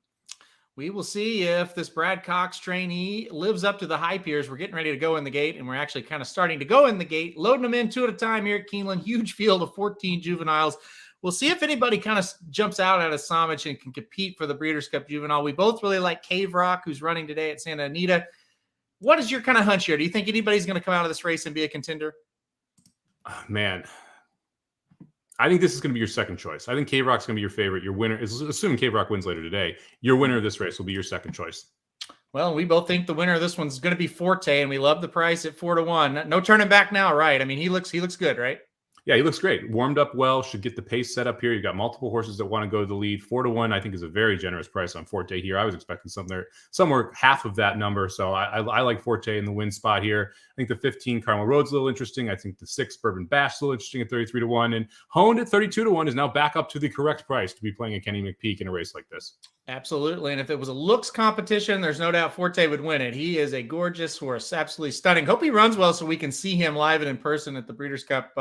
We will see if this Brad Cox trainee lives up to the hype here as we're getting ready to go in the gate, and we're actually kind of starting to go in the gate, loading them in 2 at a time here at Keeneland. Huge field of 14 juveniles. We'll see if anybody kind of jumps out of Somich and can compete for the Breeders' Cup Juvenile. We both really like Cave Rock, who's running today at Santa Anita. What is your kind of hunch here? Do you think anybody's going to come out of this race and be a contender? Man, I think this is going to be your second choice. I think Cave Rock's going to be your favorite. Your winner is, assuming Cave Rock wins later today, your winner of this race will be your second choice. Well, we both think the winner of this one's going to be Forte, and we love the price at 4-1. No turning back now, right? I mean, he looks good, right? Yeah, he looks great. Warmed up well, should get the pace set up here. You've got multiple horses that want to go to the lead. 4-1, I think, is a very generous price on Forte here. I was expecting somewhere half of that number. So I like Forte in the win spot here. I think the 15 Carmel Road's a little interesting. I think the 6 Bourbon Bash is a little interesting at 33-1. And Honed at 32-1 is now back up to the correct price to be playing a Kenny McPeak in a race like this. Absolutely. And if it was a looks competition, there's no doubt Forte would win it. He is a gorgeous horse, absolutely stunning. Hope he runs well so we can see him live and in person at the Breeders' Cup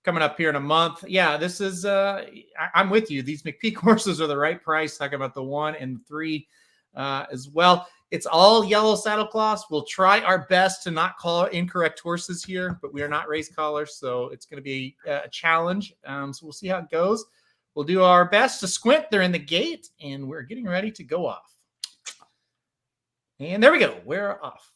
coming up here in a month. Yeah, this is, I'm with you. These McPeak horses are the right price. Talking about the 1 and 3 as well. It's all yellow saddle cloths. We'll try our best to not call incorrect horses here, but we are not race callers, so it's going to be a challenge. So we'll see how it goes. We'll do our best to squint. They're in the gate, and we're getting ready to go off. And there we go. We're off.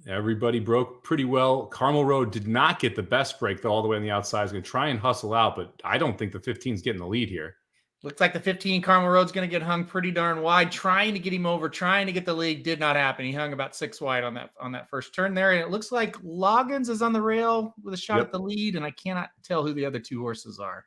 Everybody broke pretty well. Carmel Road did not get the best break, though, all the way on the outside. Is going to try and hustle out, but I don't think the 15 is getting the lead here. Looks like the 15 Carmel Road's going to get hung pretty darn wide, trying to get him over, trying to get the lead. Did not happen. He hung about 6 wide on that first turn there, and it looks like Loggins is on the rail with a shot at the lead, and I cannot tell who the other 2 horses are.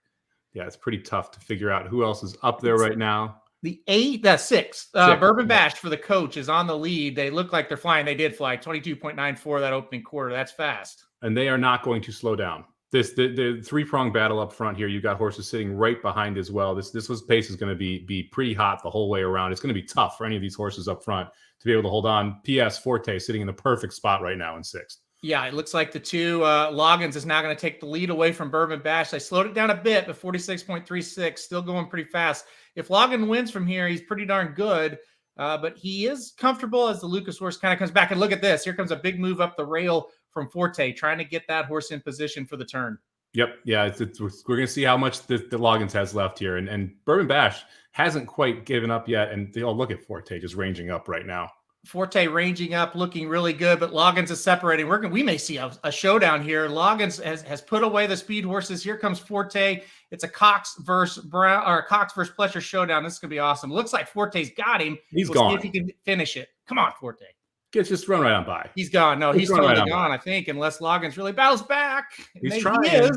Yeah, it's pretty tough to figure out who else is up there right now. The 6. Bourbon Bash for the coach is on the lead. They look like they're flying. They did fly 22.94 that opening quarter. That's fast. And they are not going to slow down. The 3-prong battle up front here. You got horses sitting right behind as well. This pace is going to be pretty hot the whole way around. It's going to be tough for any of these horses up front to be able to hold on. P.S. Forte sitting in the perfect spot right now in 6th. Yeah, it looks like the 2 Loggins is now going to take the lead away from Bourbon Bash. I slowed it down a bit, but 46.36, still going pretty fast. If Loggins wins from here, he's pretty darn good, but he is comfortable as the Lucas horse kind of comes back. And look at this. Here comes a big move up the rail from Forte, trying to get that horse in position for the turn. Yep. Yeah, we're going to see how much the Loggins has left here. And Bourbon Bash hasn't quite given up yet. And look at Forte just ranging up right now. Forte ranging up, looking really good, but Loggins is separating. We may see a showdown here. Loggins has put away the speed horses. Here comes Forte. It's a Cox versus Brown or Cox versus Pletcher showdown. This is gonna be awesome. Looks like Forte's got him. He's gone. See if he can finish it. Come on, Forte. Just run right on by. He's gone. No, he's totally gone. I think unless Loggins really battles back. He's trying.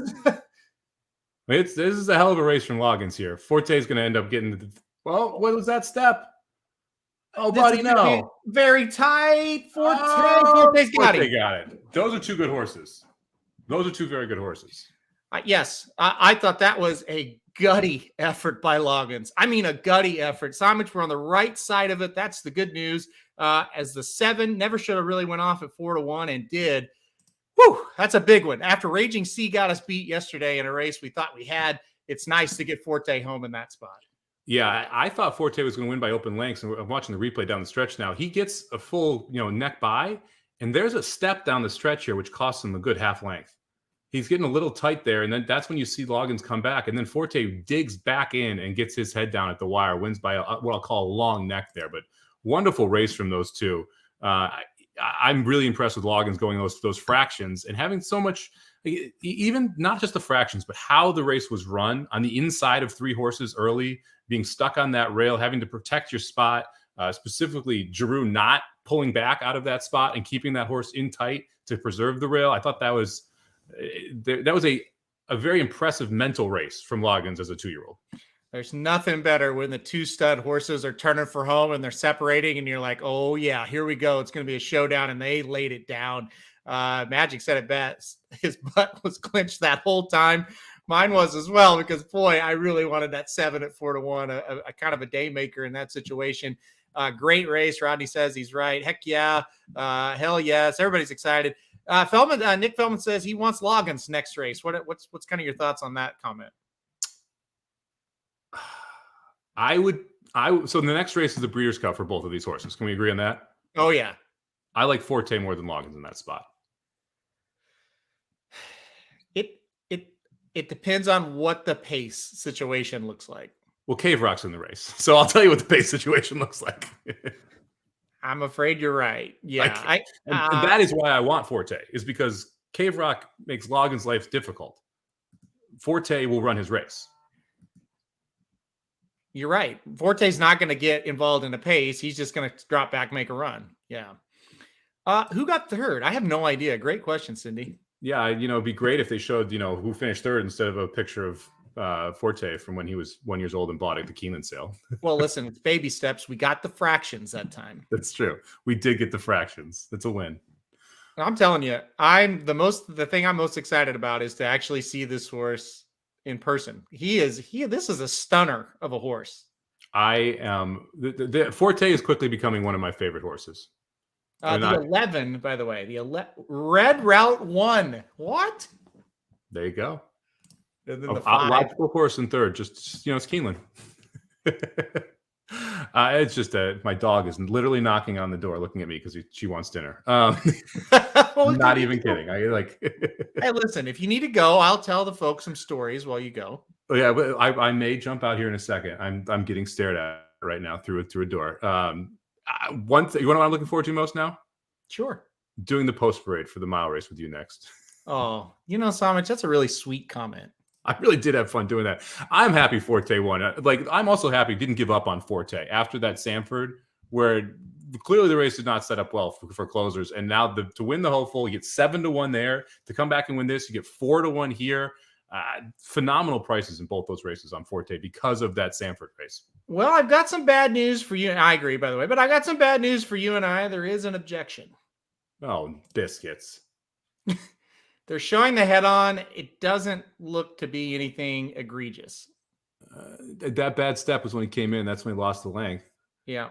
This is a hell of a race from Loggins here. Forte's gonna end up getting. Well, what was that step? Oh, buddy, no. Very tight. Forte's got it. They got it. Those are 2 good horses. Those are 2 very good horses. Yes, I thought that was a gutty effort by Loggins. I mean, a gutty effort. Somich were on the right side of it. That's the good news. As the 7 never should have really went off at 4-1 and did. Whew, that's a big one. After Raging Sea got us beat yesterday in a race we thought we had, it's nice to get Forte home in that spot. Yeah, I thought Forte was going to win by open lengths, and I'm watching the replay down the stretch now. He gets a full, neck by, and there's a step down the stretch here which costs him a good half length. He's getting a little tight there, and then that's when you see Loggins come back, and then Forte digs back in and gets his head down at the wire, wins by what I'll call a long neck there. But wonderful race from those 2. I'm really impressed with Loggins going those fractions and having so much, even not just the fractions, but how the race was run on the inside of 3 horses early, being stuck on that rail, having to protect your spot, specifically Giroux not pulling back out of that spot and keeping that horse in tight to preserve the rail. I thought that was a very impressive mental race from Loggins as a 2-year-old. There's nothing better when the 2 stud horses are turning for home and they're separating and you're like, oh yeah, here we go. It's going to be a showdown, and they laid it down. Magic said it best. His butt was clenched that whole time. Mine was as well, because boy, I really wanted that 7 at 4-1, a kind of a day maker in that situation. Great race. Rodney says he's right. Heck yeah. Hell yes. Everybody's excited. Nick Feldman says he wants Loggins next race. What's kind of your thoughts on that comment? So the next race is the Breeders' Cup for both of these horses. Can we agree on that? Oh yeah. I like Forte more than Loggins in that spot. It depends on what the pace situation looks like. Well, Cave Rock's in the race, so I'll tell you what the pace situation looks like. I'm afraid you're right. Yeah, and that is why I want Forte, is because Cave Rock makes Loggins' life difficult. Forte will run his race. You're right. Forte's not going to get involved in the pace. He's just going to drop back, make a run. Yeah. Who got third? I have no idea. Great question, Cindy. Yeah, it'd be great if they showed, who finished third instead of a picture of Forte from when he was 1 year old and bought at the Keeneland sale. Well, listen, it's baby steps. We got the fractions that time. That's true. We did get the fractions. That's a win. I'm telling you, the thing I'm most excited about is to actually see this horse in person. This is a stunner of a horse. I am. The Forte is quickly becoming one of my favorite horses. The 11, by the way, Red Route 1. What? There you go. And then logical horse in third. Just it's Keeneland. It's just my dog is literally knocking on the door, looking at me because she wants dinner. Not even kidding. Hey, listen, if you need to go, I'll tell the folks some stories while you go. Oh yeah, but I may jump out here in a second. I'm getting stared at right now through a door. One thing, you know what I'm looking forward to most now? Sure. Doing the post parade for the mile race with you next. Oh, Somich, that's a really sweet comment. I really did have fun doing that. I'm happy Forte won. I'm also happy didn't give up on Forte after that Sanford, where clearly the race did not set up well for closers. And now to win the hopeful, you get 7-1 there. To come back and win this, you get 4-1 here. Phenomenal prices in both those races on Forte because of that Sanford race. Well, I've got some bad news for you. And I agree, by the way, but I got some bad news for you and I. There is an objection. Oh, biscuits. They're showing the head on. It doesn't look to be anything egregious. That bad step was when he came in. That's when he lost the length. Yeah.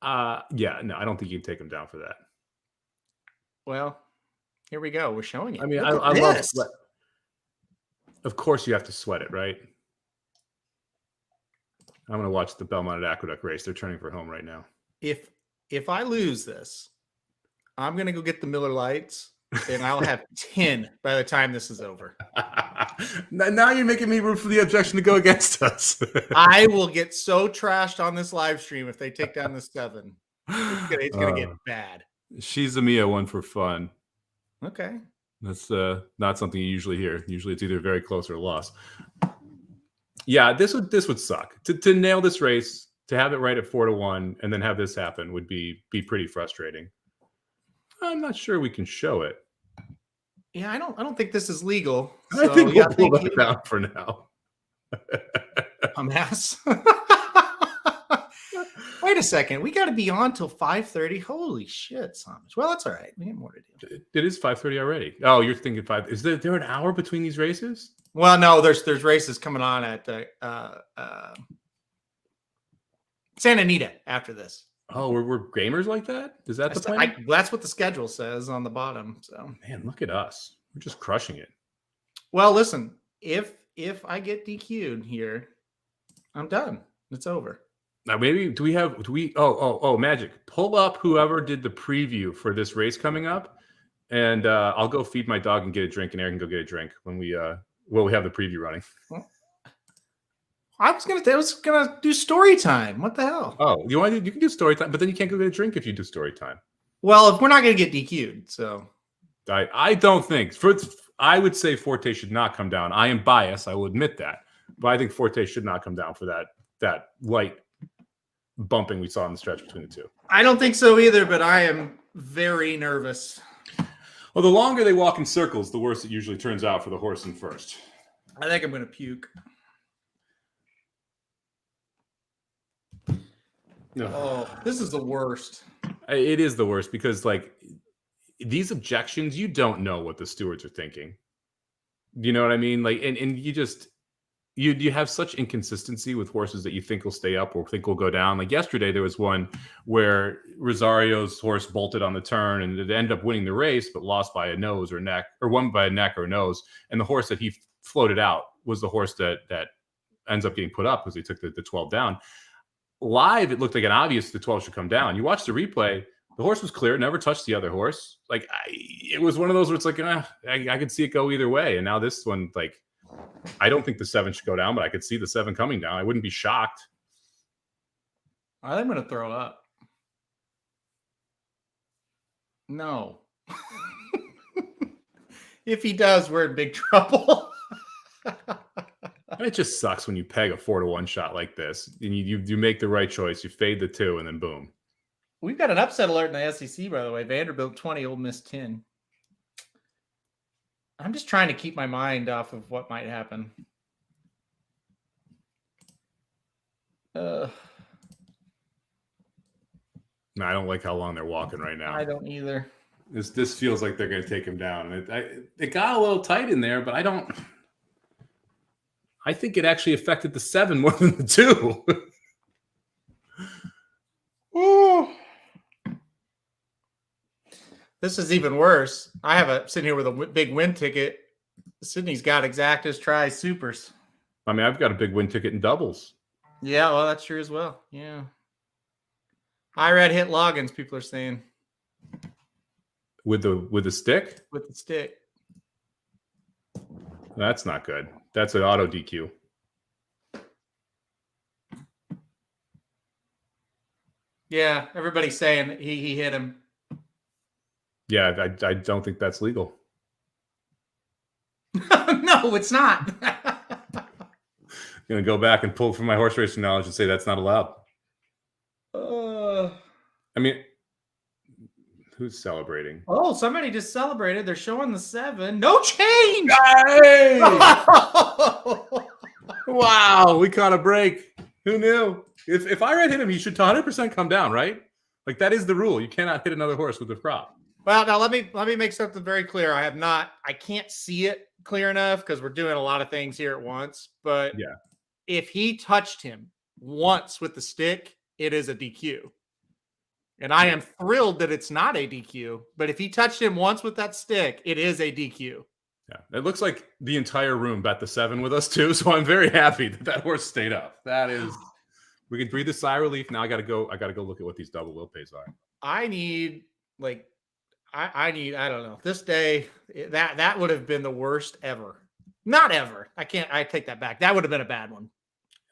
No, I don't think you can take him down for that. Well, here we go. We're showing it. I mean, I love sweat. Of course you have to sweat it, right? I'm going to watch the Belmont at Aqueduct race. They're turning for home right now. If I lose this, I'm going to go get the Miller Lights, and I'll have 10 by the time this is over. Now you're making me root for the objection to go against us. I will get so trashed on this live stream if they take down the 7. It's going to get bad. She's a Mia one for fun. Okay. That's not something you usually hear. Usually it's either very close or a loss. Yeah, this would suck. To nail this race, to have it right at 4-1, and then have this happen would be pretty frustrating. I'm not sure we can show it. Yeah, I don't think this is legal. I think we'll pull that down for now. A mess. Wait a second. We got to be on till 5:30. Holy shit, Somich. Well, that's all right. We have more to do. It is 5:30 already. Oh, you're thinking 5. Is there an hour between these races? Well, no. There's races coming on at Santa Anita after this. Oh, we're gamers like that? Is that the plan? That's what the schedule says on the bottom. So, man, look at us. We're just crushing it. Well, listen. If I get DQ'd here, I'm done. It's over. Now, maybe do we? Oh, Magic. Pull up whoever did the preview for this race coming up, and I'll go feed my dog and get a drink, and Eric can go get a drink when we have the preview running. I was gonna do story time. What the hell? Oh, you can do story time, but then you can't go get a drink if you do story time. Well, if we're not gonna get DQ'd, so I don't think. I would say Forte should not come down. I am biased. I will admit that, but I think Forte should not come down for that light bumping we saw in the stretch between the two. I don't think so either, but I am very nervous. Well, the longer they walk in circles, the worse it usually turns out for the horse in first. I think I'm going to puke. No. Oh, this is the worst. It is the worst because, these objections, you don't know what the stewards are thinking. You know what I mean? And you just, you have such inconsistency with horses that you think will stay up or think will go down. Like yesterday, there was one where Rosario's horse bolted on the turn and it ended up winning the race, but lost by a nose or neck, or won by a neck or nose. And the horse that he floated out was the horse that ends up getting put up because he took the 12 down. Live, it looked like an obvious the 12 should come down. You watch the replay, the horse was clear, never touched the other horse. Like it was one of those where it's like, I could see it go either way. And now this one, like, I don't think the 7 should go down, but I could see the 7 coming down. I wouldn't be shocked. I'm going to throw up. No. If he does, we're in big trouble. It just sucks when you peg a 4-1 shot like this and you make the right choice. You fade the 2 and then boom. We've got an upset alert in the SEC, by the way. Vanderbilt 20, Ole Miss 10. I'm just trying to keep my mind off of what might happen. No, I don't like how long they're walking right now. I don't either. This feels like they're going to take him down. It got a little tight in there, but I think it actually affected the 7 more than the 2. Ooh. This is even worse. I have a sitting here with a big win ticket. Sydney's got exactas, tries, supers. I mean, I've got a big win ticket in doubles. Yeah, well, that's true as well. Yeah. I read hit logins, people are saying. With the stick? With the stick. That's not good. That's an auto DQ. Yeah, everybody's saying he hit him. Yeah, I don't think that's legal. No, it's not. I'm going to go back and pull from my horse racing knowledge and say that's not allowed. I mean, who's celebrating? Oh, somebody just celebrated. They're showing the 7. No change. Hey! Wow, we caught a break. Who knew? If Irad hit him, he should 100% come down, right? Like that is the rule. You cannot hit another horse with a prop. Well, now let me make something very clear. I can't see it clear enough because we're doing a lot of things here at once. But yeah, if he touched him once with the stick, it is a DQ. And I am thrilled that it's not a DQ. But if he touched him once with that stick, it is a DQ. Yeah, it looks like the entire room bet the 7 with us too. So I'm very happy that horse stayed up. That is, we can breathe a sigh of relief. Now I got to go look at what these double wheel pays are. I need I don't know. This day, that would have been the worst ever. Not ever. I take that back. That would have been a bad one.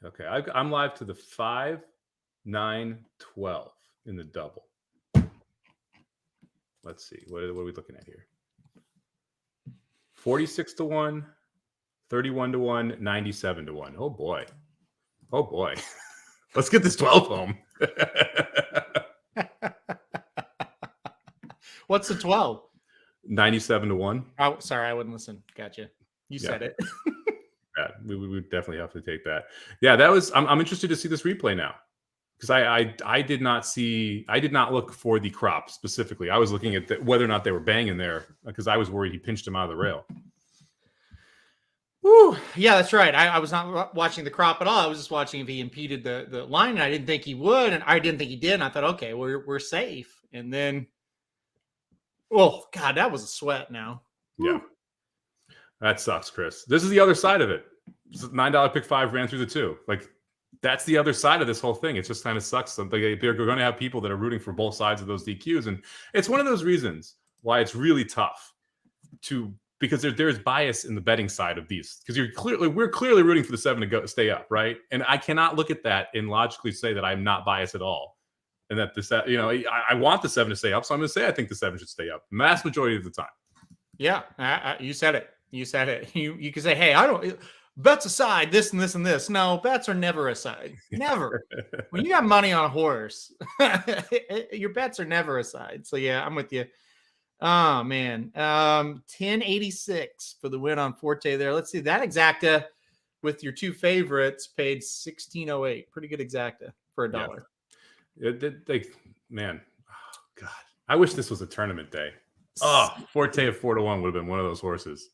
Okay. I'm live to the 5, 9, 12 in the double. Let's see. What are we looking at here? 46-1, 31-1, 97-1. Oh boy. Oh boy. Let's get this 12 home. What's the 12? 97-1. Oh, sorry, I wouldn't listen. Gotcha. You said it. Yeah, we would definitely have to take that. Yeah, that was. I'm interested to see this replay now because I did not look for the crop specifically. I was looking at whether or not they were banging there because I was worried he pinched him out of the rail. Woo. Yeah, that's right. I was not watching the crop at all. I was just watching if he impeded the line, and I didn't think he would, and I didn't think he did. And I thought, okay, we're safe. And then, oh God, that was a sweat. Now, yeah, that sucks, Chris. This is the other side of it. $9 pick 5 ran through the 2. Like that's the other side of this whole thing. It just kind of sucks. Like they're going to have people that are rooting for both sides of those DQs, and it's one of those reasons why it's really tough because there's bias in the betting side of these because we're clearly rooting for the 7 to stay up, right? And I cannot look at that and logically say that I'm not biased at all, and that I want the 7 to stay up, so I'm going to say I think the 7 should stay up mass majority of the time. Yeah, you said it. You said it. You can say, hey, I don't. Bets aside, this and this and this. No, bets are never aside. Never. When you got money on a horse, your bets are never aside. So yeah, I'm with you. Oh man. 1086 for the win on Forte there. Let's see that exacta with your 2 favorites paid 1608. Pretty good exacta for $1. Yeah. Man, oh God. I wish this was a tournament day. Oh, Forte of 4-1 would have been one of those horses.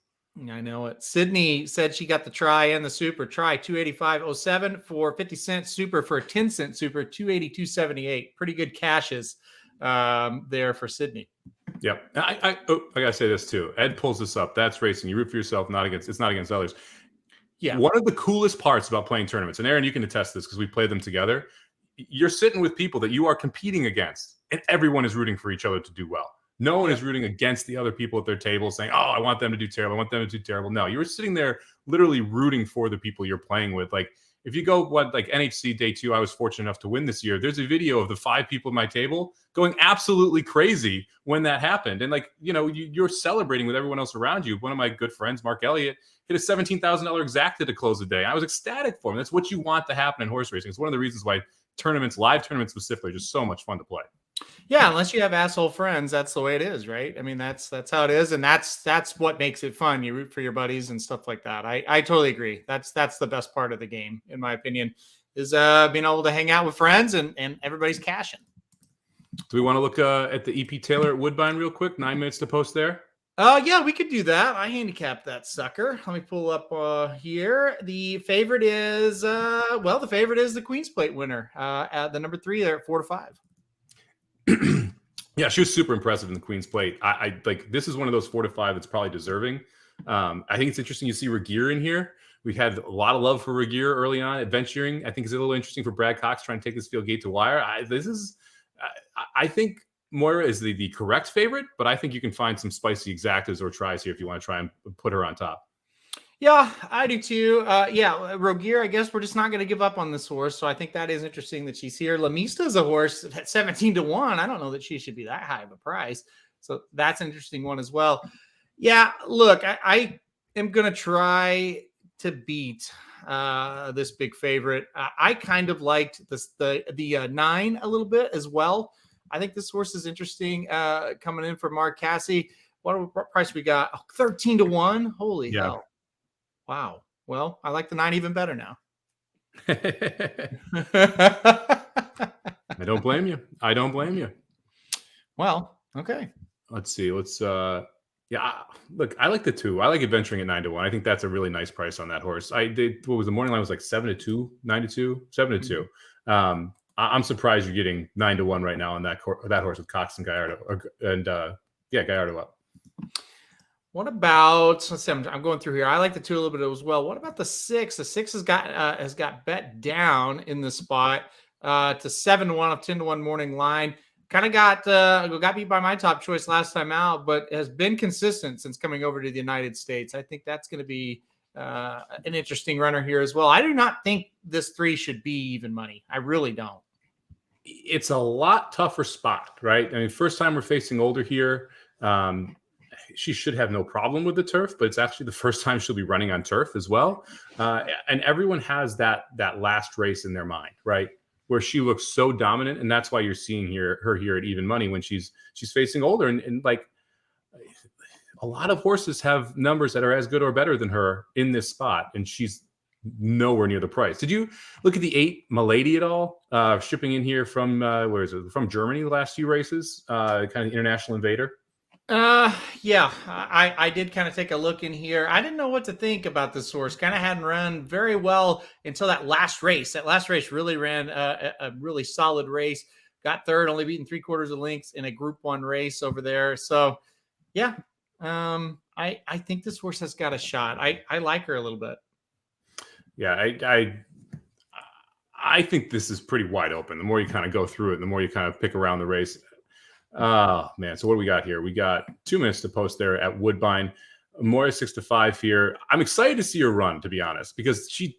I know it. Sydney said she got the try and the super. Try 285.07 for 50 cents, super for a 10-cent super, 282.78. Pretty good cashes there for Sydney. Yep. I gotta say this too. Ed pulls this up. That's racing. You root for yourself, it's not against others. Yeah. One of the coolest parts about playing tournaments, and Aaron, you can attest this because we played them together. You're sitting with people that you are competing against, and everyone is rooting for each other to do well. No one is rooting against the other people at their table saying, oh, I want them to do terrible. I want them to do terrible. No, you were sitting there literally rooting for the people you're playing with. Like if you go like NHC day 2, I was fortunate enough to win this year. There's a video of the 5 people at my table going absolutely crazy when that happened. And like, you're celebrating with everyone else around you. One of my good friends, Mark Elliott, hit a $17,000 exacta to close the day. I was ecstatic for him. That's what you want to happen in horse racing. It's one of the reasons why live tournaments specifically, are just so much fun to play. Yeah, unless you have asshole friends, that's the way it is, right? I mean, that's how it is, and that's what makes it fun. You root for your buddies and stuff like that. I totally agree. That's the best part of the game, in my opinion, is being able to hang out with friends and everybody's cashing. Do we want to look at the EP Taylor at Woodbine real quick? 9 minutes to post there. Yeah, we could do that. I handicapped that sucker. Let me pull up here. The favorite is the Queen's Plate winner at the number 3 there at 4-5. Yeah, she was super impressive in the Queen's Plate. I like this is one of those 4-5 that's probably deserving. I think it's interesting you see Regier in here. We had a lot of love for Regier early on. Adventuring, I think, is a little interesting for Brad Cox trying to take this field gate to wire. I think Moira is the correct favorite, but I think you can find some spicy exactas or tries here if you want to try and put her on top. Yeah, I do too. Regier, I guess we're just not going to give up on this horse. So I think that is interesting that she's here. Lamista is a horse at 17-1. I don't know that she should be that high of a price. So that's an interesting one as well. Yeah, look, I am going to try to beat this big favorite. I kind of liked the 9 a little bit as well. I think this horse is interesting coming in for Mark Cassie. What price we got? 13-1. Holy hell. Wow. Well, I like the 9 even better now. I don't blame you. Well, okay. Let's see. Look, I like the 2. I like Adventuring at 9-1. I think that's a really nice price on that horse. What was the morning line was like 7-2, 9-2, 7-2. I'm surprised you're getting 9-1 right now on that horse with Cox and Gallardo Gallardo up. What about, let's see, I'm going through here. I like the 2 a little bit as well. What about the 6? The 6 has got bet down in the spot to 7-1 of 10-1 morning line. Kind of got beat by my top choice last time out, but has been consistent since coming over to the United States. I think that's going to be an interesting runner here as well. I do not think this 3 should be even money. I really don't. It's a lot tougher spot, right? I mean, first time we're facing older here. She should have no problem with the turf, but it's actually the first time she'll be running on turf as well. And everyone has that last race in their mind, right? Where she looks so dominant. And that's why you're seeing her here at even money when she's facing older. And like a lot of horses have numbers that are as good or better than her in this spot. And she's nowhere near the price. Did you look at the 8 Milady at all? Shipping in here from, where is it? From Germany, the last few races, kind of international invader. Yeah, I did kind of take a look in here. I didn't know what to think about this horse. Kind of hadn't run very well until that last race. That last race really ran a really solid race. Got third, only beaten 3/4 of lengths in a Group 1 race over there. So, yeah, I think this horse has got a shot. I like her a little bit. Yeah, I think this is pretty wide open. The more you kind of go through it, the more you kind of pick around the race. Oh man, so what do we got here? We got 2 minutes to post there at Woodbine. Moira 6-5 here. I'm excited to see her run, to be honest, because she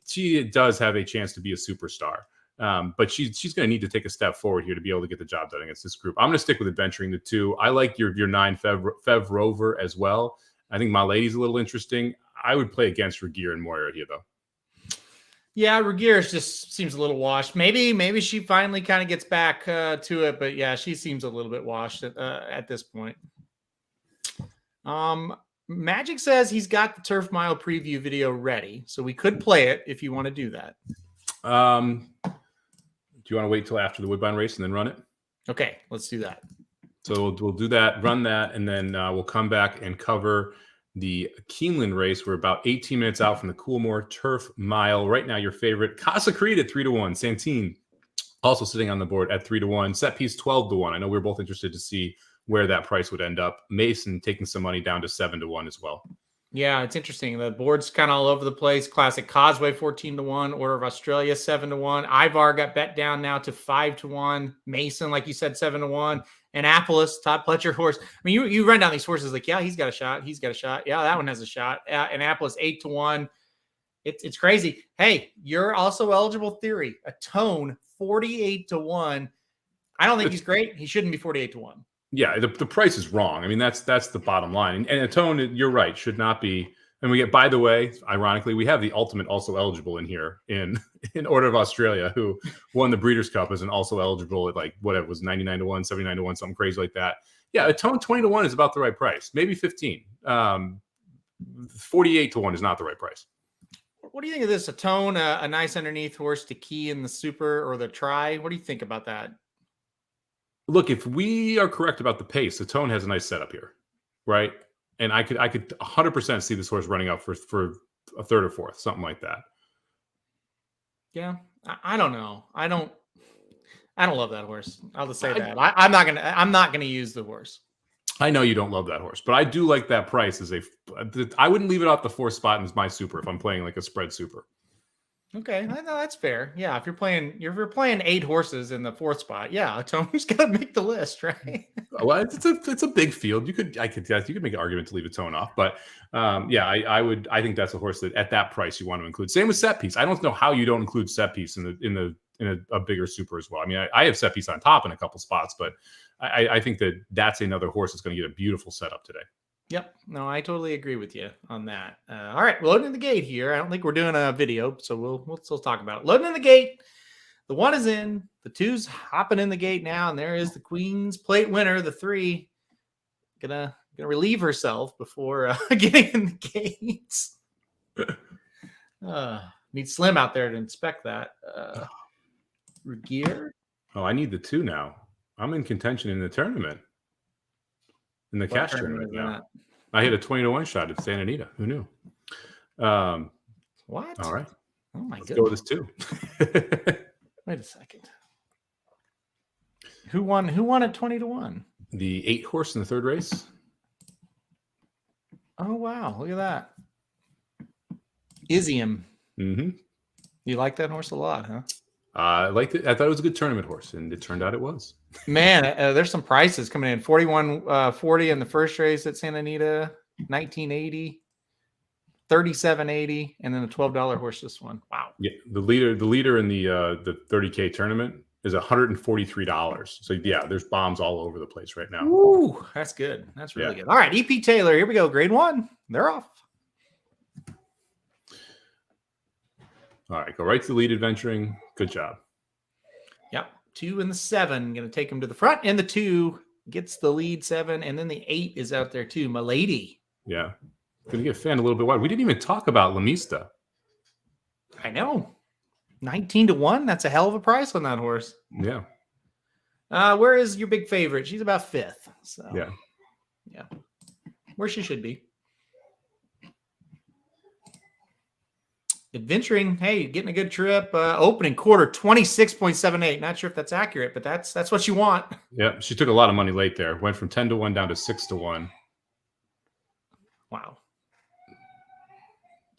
does have a chance to be a superstar. But she's going to need to take a step forward here to be able to get the job done against this group. I'm going to stick with Adventuring the 2. I like your 9 Fev Rover as well. I think My Lady's a little interesting. I would play against Regier and Moira here though. Yeah, Regier just seems a little washed. Maybe she finally kind of gets back to it, but yeah, she seems a little bit washed at this point. Magic says he's got the Turf Mile preview video ready, so we could play it if you want to do that. Do you want to wait till after the Woodbine race and then run it? Okay, let's do that. So we'll do that, run that, and then we'll come back and cover the Keeneland race. We're about 18 minutes out from the Coolmore Turf Mile. Right now, your favorite, Casa Creed at 3-1. Santine also sitting on the board at 3-1. Set piece 12-1. I know we're both interested to see where that price would end up. Mason taking some money down to 7-1 as well. Yeah, it's interesting. The board's kind of all over the place. Classic Causeway 14-1, Order of Australia 7-1. Ivar got bet down now to 5-1. Mason, like you said, 7-1. Annapolis, Todd Pletcher horse. I mean, you run down these horses like, yeah, he's got a shot. He's got a shot. Yeah, that one has a shot. Annapolis 8-1. It's crazy. Hey, you're also eligible theory. A Tone 48-1. I don't think he's great. He shouldn't be 48-1. Yeah, the price is wrong. I mean, that's the bottom line. And a Tone, you're right, should not be. And we get, by the way, ironically, we have the ultimate also eligible in here in Order of Australia, who won the Breeders' Cup as an also eligible at like whatever it was, 99-1, 79-1, something crazy like that. Yeah, a Tone 20-1 is about the right price, maybe 15. 48-1 is not the right price. What do you think of this? A Tone, a nice underneath horse to key in the Super or the Try. What do you think about that? Look, if we are correct about the pace, the Tone has a nice setup here, right? And I could 100% see this horse running up for a third or fourth, something like that. Yeah, I don't know. I don't love that horse. I'll just say that. I'm not gonna use the horse. I know you don't love that horse, but I do like that price as I wouldn't leave it off the fourth spot as my super if I'm playing like a spread super. Okay, that's fair. Yeah, if you're playing 8 horses in the fourth spot, yeah, Tone's got to make the list, right? Well, it's a big field. You could make an argument to leave a Tone off, but yeah, I think that's a horse that at that price you want to include. Same with set piece. I don't know how you don't include set piece in a bigger super as well. I mean, I have set piece on top in a couple spots, but I think that's another horse that's going to get a beautiful setup today. Yep. No, I totally agree with you on that. All right, loading the gate here. I don't think we're doing a video, so we'll still talk about it. Loading in the gate. The 1 is in. The 2's hopping in the gate now, and there is the Queen's Plate winner, the 3. Gonna relieve herself before getting in the gates. Need Slim out there to inspect that. Regier. Oh, I need the 2 now. I'm in contention in the tournament. In the cash tournament now. I hit a 20-1 shot at Santa Anita. Who knew? What? All right. Oh my Let's go with this 2. Wait a second. Who won at 20-1? The 8 horse in the third race. Oh wow! Look at that. Izium. Mm-hmm. You like that horse a lot, huh? I liked it. I thought it was a good tournament horse, and it turned out it was. Man, there's some prices coming in. 41.40 in the first race at Santa Anita, 1980, 37.80, and then a $12 horse this one. Wow. Yeah, the leader in the 30K tournament is $143. So yeah, there's bombs all over the place right now. Ooh, that's good. That's really good. All right, EP Taylor, here we go. Grade 1. They're off. All right, go right to the lead adventuring. Good job. Yep. 2 and the 7 going to take him to the front, and the 2 gets the lead 7, and then the 8 is out there too. Milady. Yeah. Going to get fanned a little bit wide. We didn't even talk about Lamista. I know. 19-1. That's a hell of a price on that horse. Yeah. Where is your big favorite? She's about 5th. So yeah. Where she should be. Adventuring, hey, getting a good trip. Opening quarter 26.78. Not sure if that's accurate, but that's what you want. Yeah, she took a lot of money late there. Went from 10-1 down to 6-1. Wow.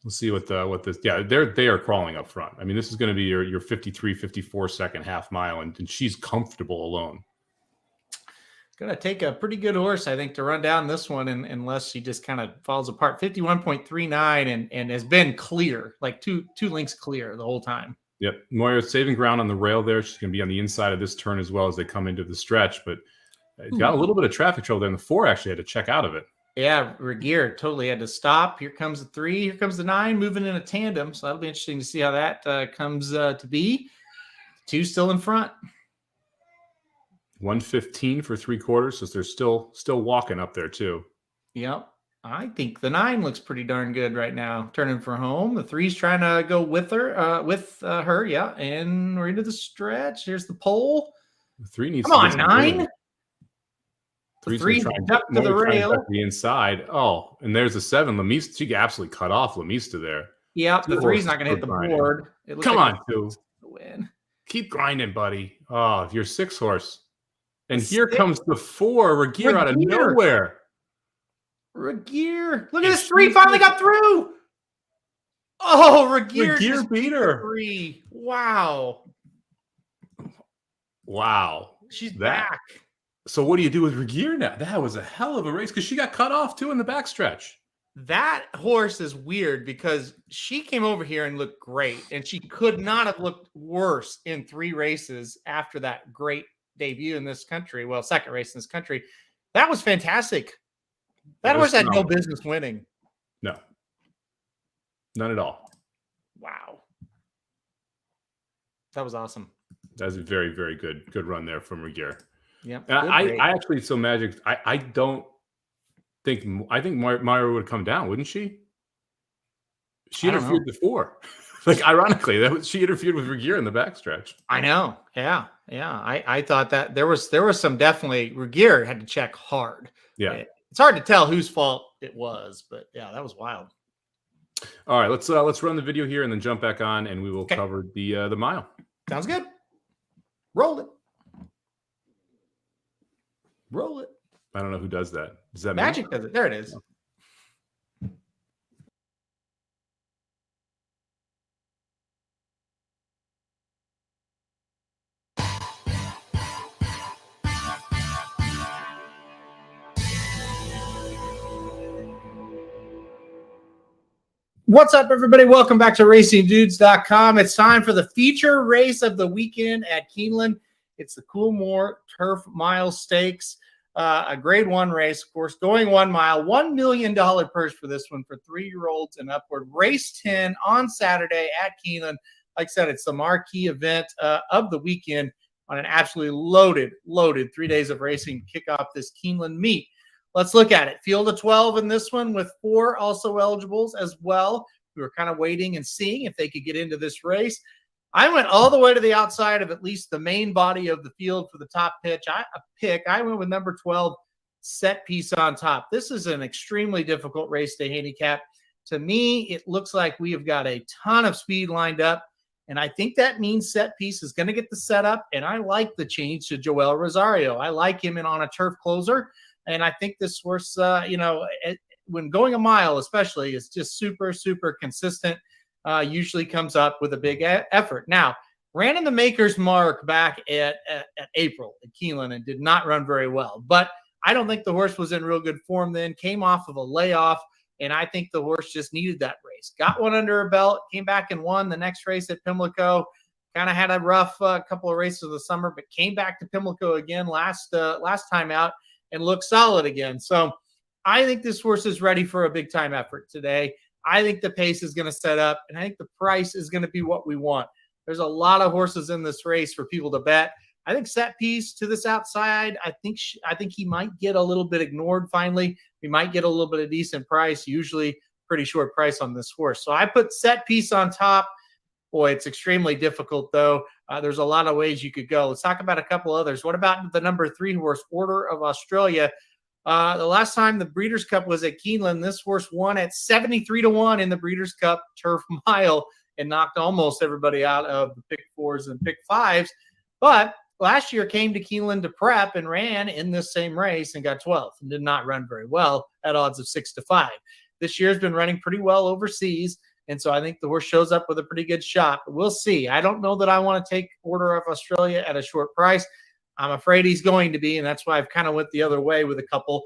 We'll see what this. Yeah, they are crawling up front. I mean, this is going to be your 53, 54 second half mile, and she's comfortable alone. Going to take a pretty good horse, I think, to run down this one, unless she just kind of falls apart. 51.39 and has been clear, like two links clear the whole time. Yep. Moira saving ground on the rail there. She's going to be on the inside of this turn as well as they come into the stretch, but it's got a little bit of traffic trouble there, and the 4 actually had to check out of it. Yeah, Regier totally had to stop. Here comes the 3. Here comes the 9 moving in a tandem. So that'll be interesting to see how that comes to be. 2 still in front. 115 for 3/4, so they're still walking up there too. Yep. I think the 9 looks pretty darn good right now. Turning for home. The 3's trying to go with her. Yeah. And we're into the stretch. Here's the pole. The 3 needs Come to on, get 9. Three's Three gonna try and duck to the rail. duck the inside. Oh, and there's a 7. Lamista, she absolutely cut off Lamista there. Yep, the 3's not going to hit the grinding. board. It looks Come like on, 2. the win. Keep grinding, buddy. Oh, if you're 6 horse. And The here 6. comes the 4, Regier out of nowhere. Regier. Look at this 3 finally got through. Oh, Regier beat her. 3. Wow. Wow. She's back. So what do you do with Regier now? That was a hell of a race because she got cut off too in the backstretch. That horse is weird because she came over here and looked great, and she could not have looked worse in 3 races after that great debut in this country. Well, second race in this country. That was fantastic. That horse had no business winning. No. None at all. Wow. That was awesome. That was a very, very good run there from Regier. Yeah. I actually, so Magic, I think Myra would come down, wouldn't she? She interfered before. Like, ironically, she interfered with Regier in the backstretch. I know. Yeah. I thought that there was some definitely Regier had to check hard. Yeah. It's hard to tell whose fault it was, but yeah, that was wild. All right, let's run the video here and then jump back on, and we will cover the mile. Sounds good. Roll it. Roll it. I don't know who does that. Does that Magic does it? There it is. What's up, everybody? Welcome back to RacingDudes.com. It's time for the feature race of the weekend at Keeneland. It's the Coolmore Turf Mile Stakes, a grade 1 race, of course, going 1 mile, $1 million purse for this one for 3-year-olds and upward. Race 10 on Saturday at Keeneland. Like I said, it's the marquee event of the weekend on an absolutely loaded 3 days of racing to kick off this Keeneland meet. Let's look at it. Field of 12 in this one with 4 also eligibles as well. We were kind of waiting and seeing if they could get into this race. I went all the way to the outside of at least the main body of the field for the top pick. I went with number 12, Set Piece on top. This is an extremely difficult race to handicap. To me, it looks like we have got a ton of speed lined up, and I think that means Set Piece is going to get the setup, and I like the change to Joel Rosario. I like him in on a turf closer. And I think this horse, when going a mile especially, is just super, super consistent, usually comes up with a big effort. Now, ran in the Maker's Mark back at April at Keeneland and did not run very well. But I don't think the horse was in real good form then, came off of a layoff, and I think the horse just needed that race. Got one under her belt, came back and won the next race at Pimlico. Kind of had a rough couple of races of the summer, but came back to Pimlico again last time out. And look solid again. So I think this horse is ready for a big time effort today. I think the pace is going to set up, and I think the price is going to be what we want. There's a lot of horses in this race for people to bet. I think Set Piece to this outside. I think he might get a little bit ignored finally. We might get a little bit of decent price, usually pretty short price on this horse. So I put Set Piece on top. Boy, it's extremely difficult, though. There's a lot of ways you could go. Let's talk about a couple others. What about the number 3 horse, Order of Australia? The last time the Breeders' Cup was at Keeneland, this horse won at 73-1 in the Breeders' Cup Turf Mile and knocked almost everybody out of the pick 4s and pick 5s. But last year came to Keeneland to prep and ran in this same race and got 12th and did not run very well at odds of 6-5. This year's been running pretty well overseas. And so I think the horse shows up with a pretty good shot. But we'll see. I don't know that I want to take Order of Australia at a short price. I'm afraid he's going to be, and that's why I've kind of went the other way with a couple,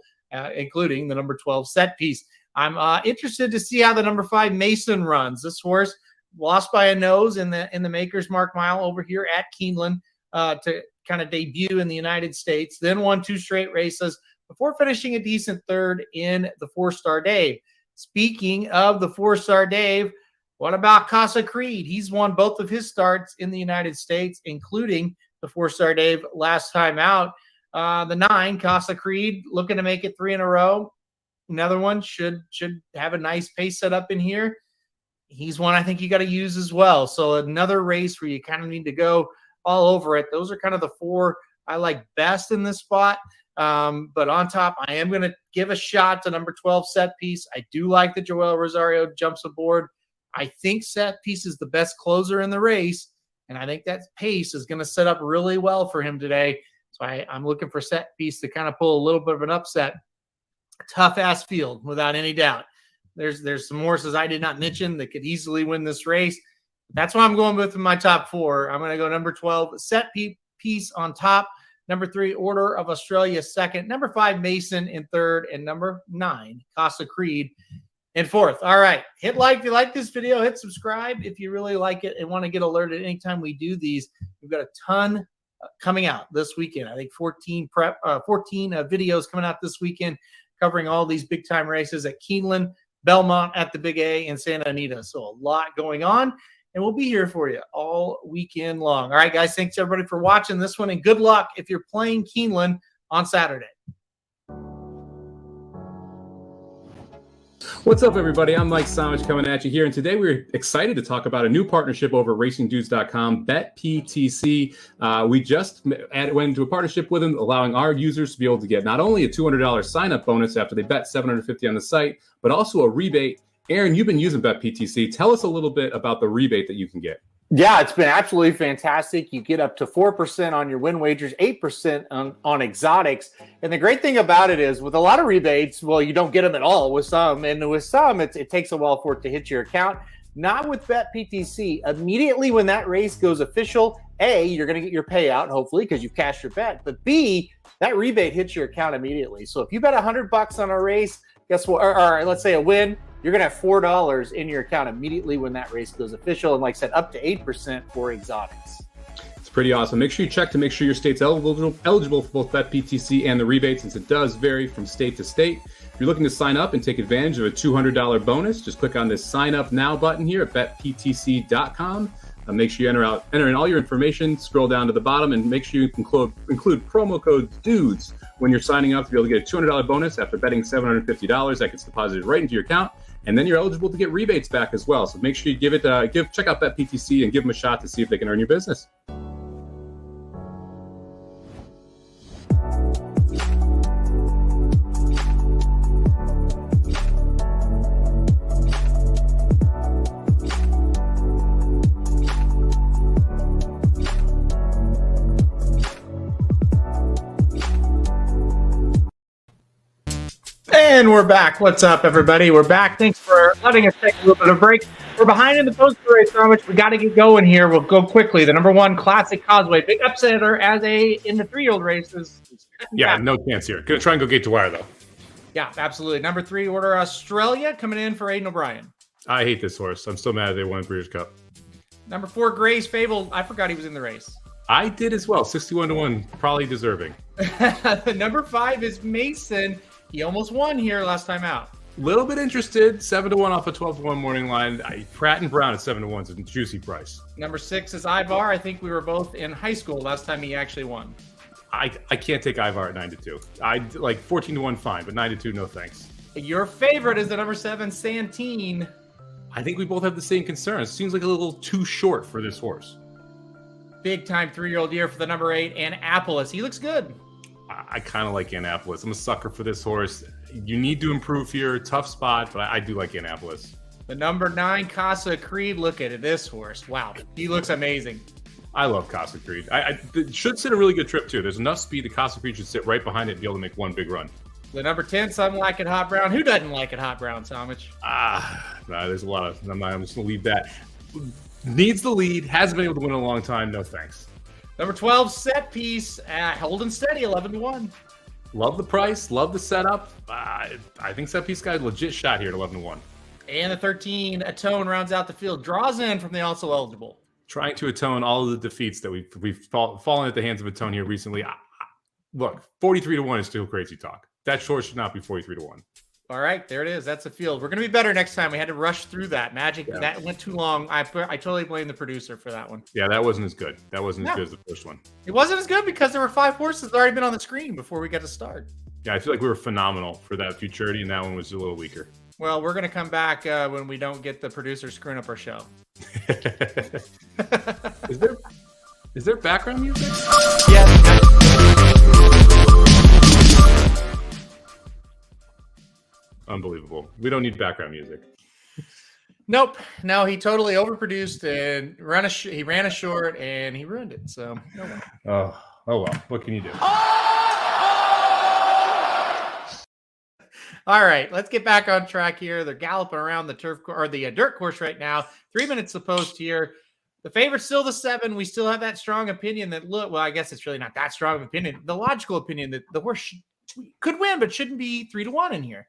including the number 12 Set Piece. I'm interested to see how the number 5 Mason runs. This horse lost by a nose in the Maker's Mark Mile over here at Keeneland to kind of debut in the United States. Then won 2 straight races before finishing a decent third in the 4-Star Dave. Speaking of the 4-Star Dave, what about Casa Creed? He's won both of his starts in the United States, including the 4-Star Dave last time out. The 9, Casa Creed, looking to make it 3 in a row. Another one should have a nice pace set up in here. He's one I think you got to use as well. So another race where you kind of need to go all over it. Those are kind of the 4 I like best in this spot. But on top, I am going to give a shot to number 12 Set Piece. I do like that Joel Rosario jumps aboard. I think Set Piece is the best closer in the race, and I think that pace is going to set up really well for him today. So I'm looking for Set Piece to kind of pull a little bit of an upset. Tough ass field, without any doubt. There's some horses I did not mention that could easily win this race. That's why I'm going with my top 4. I'm going to go number 12 Set Piece on top. Number 3, Order of Australia second. Number 5, Mason in third. And number 9, Casa Creed in fourth. All right. Hit like if you like this video. Hit subscribe if you really like it and want to get alerted anytime we do these. We've got a ton coming out this weekend. I think 14 videos coming out this weekend covering all these big-time races at Keeneland, Belmont at the Big A, and Santa Anita. So a lot going on. And we'll be here for you all weekend long. All right, guys, thanks everybody for watching this one, and good luck if you're playing Keeneland on Saturday. What's up, everybody? I'm Mike Somich coming at you here, and today we're excited to talk about a new partnership over racingdudes.com, BetPTC. We just went into a partnership with them, allowing our users to be able to get not only a $200 sign-up bonus after they bet $750 on the site, but also a rebate. Aaron, you've been using BetPTC. Tell us a little bit about the rebate that you can get. Yeah, it's been absolutely fantastic. You get up to 4% on your win wagers, 8% on exotics. And the great thing about it is with a lot of rebates, well, you don't get them at all with some. And with some, it takes a while for it to hit your account. Not with BetPTC. Immediately when that race goes official, A, you're going to get your payout, hopefully, because you've cashed your bet. But B, that rebate hits your account immediately. So if you bet $100 on a race, guess what? Or let's say a win, you're going to have $4 in your account immediately when that race goes official. And like I said, up to 8% for exotics. It's pretty awesome. Make sure you check to make sure your state's eligible for both BetPTC and the rebate, since it does vary from state to state. If you're looking to sign up and take advantage of a $200 bonus, just click on this Sign Up Now button here at BetPTC.com. Make sure you enter in all your information, scroll down to the bottom, and make sure you include promo code DUDES when you're signing up to be able to get a $200 bonus after betting $750. That gets deposited right into your account, and then you're eligible to get rebates back as well. So make sure you check out BetPTC and give them a shot to see if they can earn your business. And we're back. What's up, everybody? We're back. Thanks for letting us take a little bit of a break. We're behind in the post race, so much we got to get going here. We'll go quickly. The number 1 Classic Causeway, big upsetter in the 3-year-old races. Yeah, no chance here. Gonna try and go gate to wire though. Yeah, absolutely. Number 3 Order Australia coming in for Aiden O'Brien. I hate this horse. I'm still mad they won Breeders' Cup. Number 4 Gray's Fable. I forgot he was in the race. I did as well. 61-1, probably deserving. Number 5 is Mason. He almost won here last time out. Little bit interested. 7-1 off a 12-1 morning line. Pratt and Brown at 7-1 is a juicy price. Number 6 is Ivar. I think we were both in high school last time he actually won. I can't take Ivar at 9-2. I like 14-1 fine, but 9-2 no thanks. Your favorite is the number 7 Santine. I think we both have the same concerns. Seems like a little too short for this horse. Big time 3-year-old year for the number 8 Annapolis. He looks good. I kind of like Annapolis. I'm a sucker for this horse. You need to improve here. Tough spot, but I do like Annapolis. The number 9 Casa Creed. Look at this horse. Wow, he looks amazing. I love Casa Creed. It should sit a really good trip too. There's enough speed that Casa Creed should sit right behind it and be able to make one big run. The number 10 Some Like It Hot Brown. Who doesn't like it Hot Brown, Somich? There's a lot of. I'm just gonna leave that. Needs the lead. Hasn't been able to win in a long time. No thanks. Number 12, Set Piece, holding steady, 11-1. Love the price, love the setup. I think Set Piece got a legit shot here at 11-1. And the 13, Atone rounds out the field, draws in from the also eligible. Trying to atone all of the defeats that we've fallen at the hands of Atone here recently. Look, 43-1 is still crazy talk. That short should not be 43-1. All right, there it is. That's the field. We're going to be better next time. We had to rush through that. That went too long. I totally blame the producer for that one. Yeah, that wasn't as good. That wasn't as good as the first one. It wasn't as good because there were 5 horses that already been on the screen before we got to start. Yeah, I feel like we were phenomenal for that Futurity, and that one was a little weaker. Well, we're going to come back when we don't get the producer screwing up our show. Is there background music? Yes. Unbelievable. We don't need background music. Nope. No, he totally overproduced and he ran a short and he ruined it. So, oh well. What can you do? All right, let's get back on track here. They're galloping around the turf or the dirt course right now. 3 minutes to post here. The favorite's still the 7. We still have that strong opinion that well, I guess it's really not that strong of an opinion. The logical opinion that the horse could win, but shouldn't be 3-1 in here.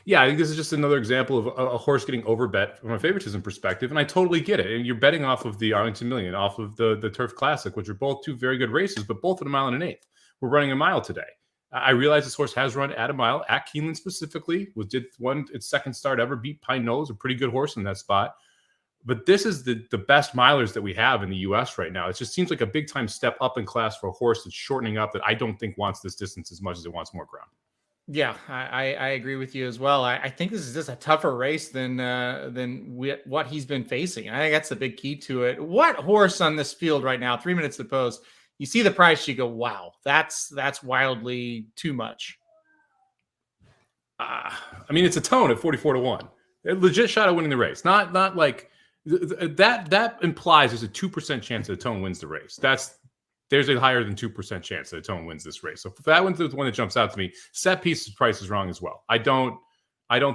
Yeah, I think this is just another example of a horse getting overbet from a favoritism perspective, and I totally get it. And you're betting off of the Arlington Million, off of the Turf Classic, which are both two very good races, but both at 1 1/8 miles. We're running a mile today. I realize this horse has run at a mile at Keeneland specifically. Did its second start ever, beat Pine Nose, a pretty good horse in that spot. But this is the best milers that we have in the U.S. right now. It just seems like a big time step up in class for a horse that's shortening up that I don't think wants this distance as much as it wants more ground. Yeah, I agree with you as well. I think this is just a tougher race than what he's been facing. I think that's the big key to it. What horse on this field right now? 3 minutes to post. You see the price, you go, wow, that's wildly too much. I mean, it's a tone at 44-1. A legit shot at winning the race. Not like that implies there's a 2% chance that a tone wins the race. There's a higher than 2% chance that a tone wins this race. So if that one's the one that jumps out to me. Set piece price is wrong as well. I don't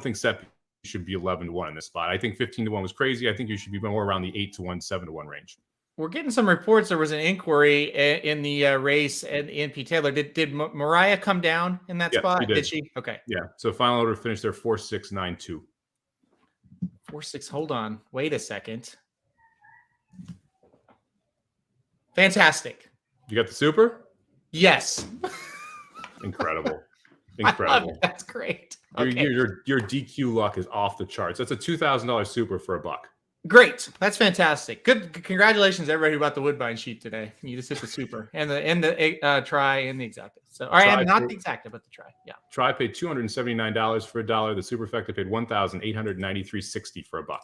think set piece should be 11-1 in this spot. I think 15-1 was crazy. I think you should be more around the 8-1, 7-1 range. We're getting some reports. There was an inquiry in the race and in P. Taylor. Did Mariah come down in that spot? Did she? Okay. Yeah. So final order finished there 4-6-9-2. 4-6. Hold on. Wait a second. Fantastic. You got the super? Yes. Incredible. That's great. Okay. Your DQ luck is off the charts. That's a $2,000 super for $1. Great. That's fantastic. Good. Congratulations, everybody who bought the Woodbine sheet today. You just hit the super and the try and the exacta. So, all right, not the exacta, but the try. Yeah. Try paid $279 for $1. The superfecta paid $1,893.60 for $1.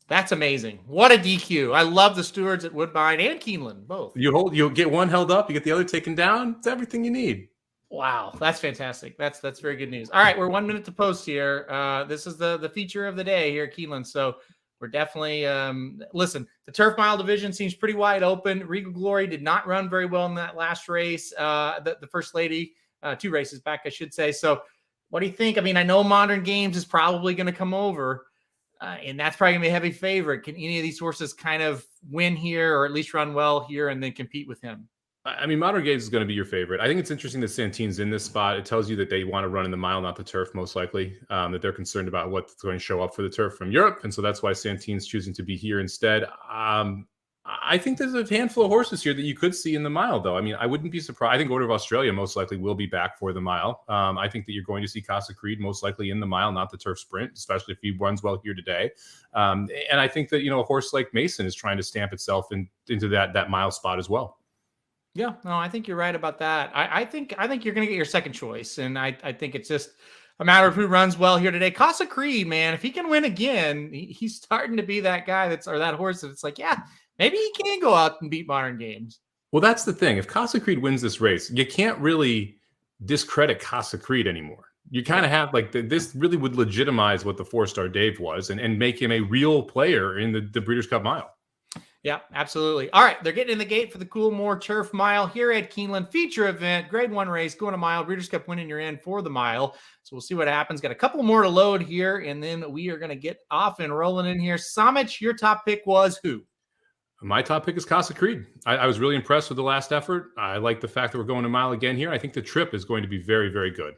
That's amazing. What a DQ. I love the stewards at Woodbine and Keeneland, both. You'll get one held up, you get the other taken down. It's everything you need. Wow, that's fantastic. That's very good news. All right, we're 1 minute to post here. This is the feature of the day here at Keeneland. So we're definitely listen. The Turf Mile division seems pretty wide open. Regal Glory did not run very well in that last race. The First Lady, 2 races back, I should say. So, what do you think? I mean, I know Modern Games is probably going to come over, and that's probably going to be a heavy favorite. Can any of these horses kind of win here, or at least run well here, and then compete with him? I mean, Modern Games is going to be your favorite. I think it's interesting that Santine's in this spot. It tells you that they want to run in the mile, not the turf, most likely, that they're concerned about what's going to show up for the turf from Europe. And so that's why Santine's choosing to be here instead. I think there's a handful of horses here that you could see in the mile, though. I mean, I wouldn't be surprised. I think Order of Australia most likely will be back for the mile. I think that you're going to see Casa Creed most likely in the mile, not the turf sprint, especially if he runs well here today. And I think that, a horse like Mason is trying to stamp itself into that mile spot as well. Yeah, no, I think you're right about that. I think you're going to get your second choice, and I think it's just a matter of who runs well here today. Casa Creed, man, if he can win again, he's starting to be that guy that horse that's like, yeah, maybe he can go out and beat Modern Games. Well, that's the thing. If Casa Creed wins this race, you can't really discredit Casa Creed anymore. You kind of have this really would legitimize what the 4-star Dave was and make him a real player in the Breeders' Cup Mile. Yeah, absolutely. All right, they're getting in the gate for the Coolmore Turf Mile here at Keeneland. Feature event, Grade 1 race, going a mile. Breeders' Cup winning you're in for the mile. So we'll see what happens. Got a couple more to load here, and then we are going to get off and rolling in here. Somich, your top pick was who? My top pick is Casa Creed. I was really impressed with the last effort. I like the fact that we're going a mile again here. I think the trip is going to be very, very good.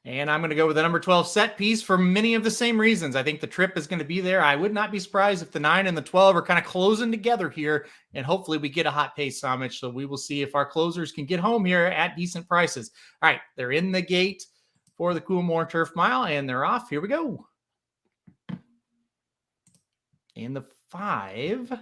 And I'm going to go with the number 12 set piece for many of the same reasons. I think the trip is going to be there. I would not be surprised if the 9 and the 12 are kind of closing together here, and hopefully we get a hot pace Somich. So we will see if our closers can get home here at decent prices. All right, they're in the gate for the Coolmore Turf Mile, and they're off. Here we go. And the 5,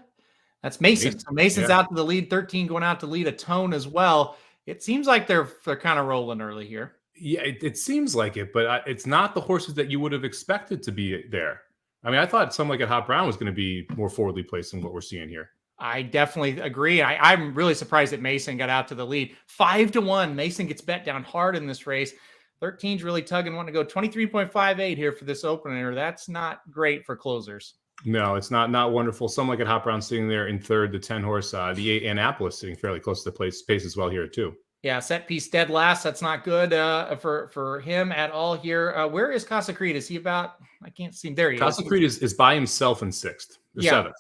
that's Mason. So Mason's out to the lead, 13 going out to lead a tone as well. It seems like they're kind of rolling early here. Yeah, it seems like it, but it's not the horses that you would have expected to be there. I mean, I thought something like at Hot Brown was going to be more forwardly placed than what we're seeing here. I definitely agree. I'm really surprised that Mason got out to the lead. 5-1. Mason gets bet down hard in this race. 13's really tugging, wanting to go 23.58 here for this opener. That's not great for closers. No, it's not wonderful. Some like it. Hop Brown sitting there in third, the 10 horse, the 8 Annapolis sitting fairly close to the pace as well here too. Yeah, set piece dead last. That's not good for him at all here. Where is Casa Creed? Is he about? I can't see him. There he Casa is. Creed is by himself in sixth or seventh.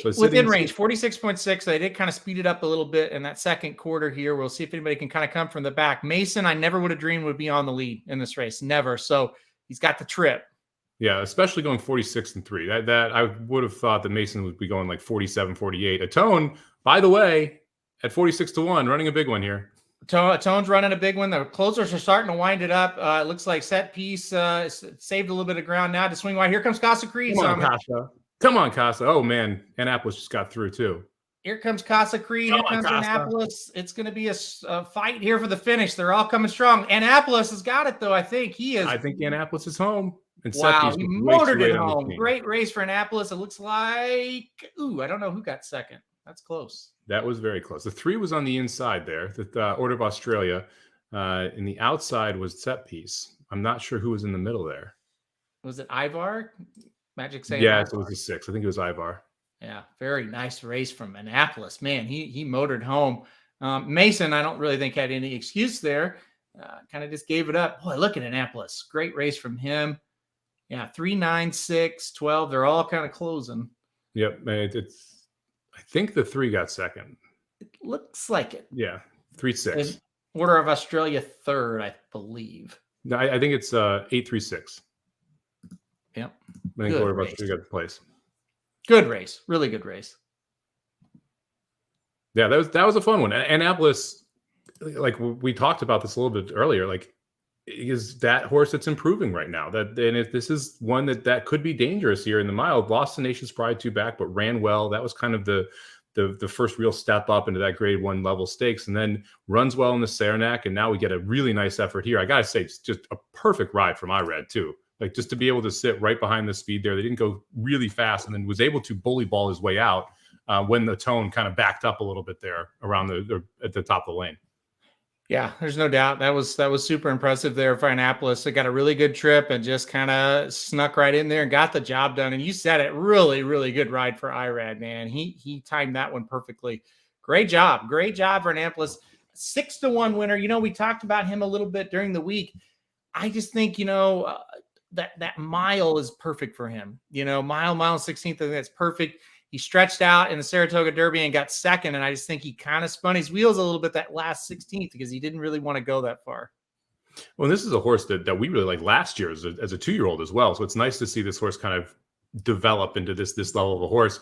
So within range, 46.6. They did kind of speed it up a little bit in that second quarter here. We'll see if anybody can kind of come from the back. Mason, I never would have dreamed would be on the lead in this race. Never. So he's got the trip. Yeah, especially going 46-3. That I would have thought that Mason would be going like 47-48. A Tone, by the way, at 46-1, running a big one here. Tone's running a big one. The closers are starting to wind it up. It looks like set piece saved a little bit of ground now to swing wide. Here comes Casa Creed. Come on, Casa. Oh, man. Annapolis just got through, too. Here comes Casa Creed. Here comes Annapolis. It's going to be a fight here for the finish. They're all coming strong. Annapolis has got it, though. I think Annapolis is home. And wow, he motored it home. Great race for Annapolis. It looks like, I don't know who got second. That's close. That was very close. The 3 was on the inside there. The Order of Australia. And the outside was set piece. I'm not sure who was in the middle there. Was it Ivar? Magic saying yes, it was the 6. I think it was Ivar. Yeah, very nice race from Annapolis. Man, he motored home. Mason, I don't really think had any excuse there. Kind of just gave it up. Boy, look at Annapolis. Great race from him. Yeah, 3, 9, 6, 12. They're all kind of closing. Yep. I think the 3 got second. It looks like it. Yeah, 3, 6. Order of Australia third, I believe. No, I think it's 8, 3, 6. Yep. I think Order of Australia got the place. Good race. Really good race. Yeah, that was a fun one. Annapolis, like we talked about this a little bit earlier, like is that horse that's improving right now. If this is one that could be dangerous here in the mile. Lost the Nation's Pride 2 back, but ran well. That was kind of the first real step up into that grade 1 level stakes, and then runs well in the Saranac. And now we get a really nice effort here. I gotta say, it's just a perfect ride from Irad too. Like just to be able to sit right behind the speed there. They didn't go really fast, and then was able to bully ball his way out when the Tone kind of backed up a little bit there around at the top of the lane. Yeah, there's no doubt. That was super impressive there for Annapolis. They got a really good trip and just kind of snuck right in there and got the job done. And you said it, really, really good ride for Irad, man. He timed that one perfectly. Great job for Annapolis. 6-1 winner. We talked about him a little bit during the week. I just think, that mile is perfect for him. Mile 16th, I think that's perfect. He stretched out in the Saratoga Derby and got second, and I just think he kind of spun his wheels a little bit that last 16th because he didn't really want to go that far. Well, this is a horse that we really liked last year as a 2-year-old as well. So it's nice to see this horse kind of develop into this level of a horse.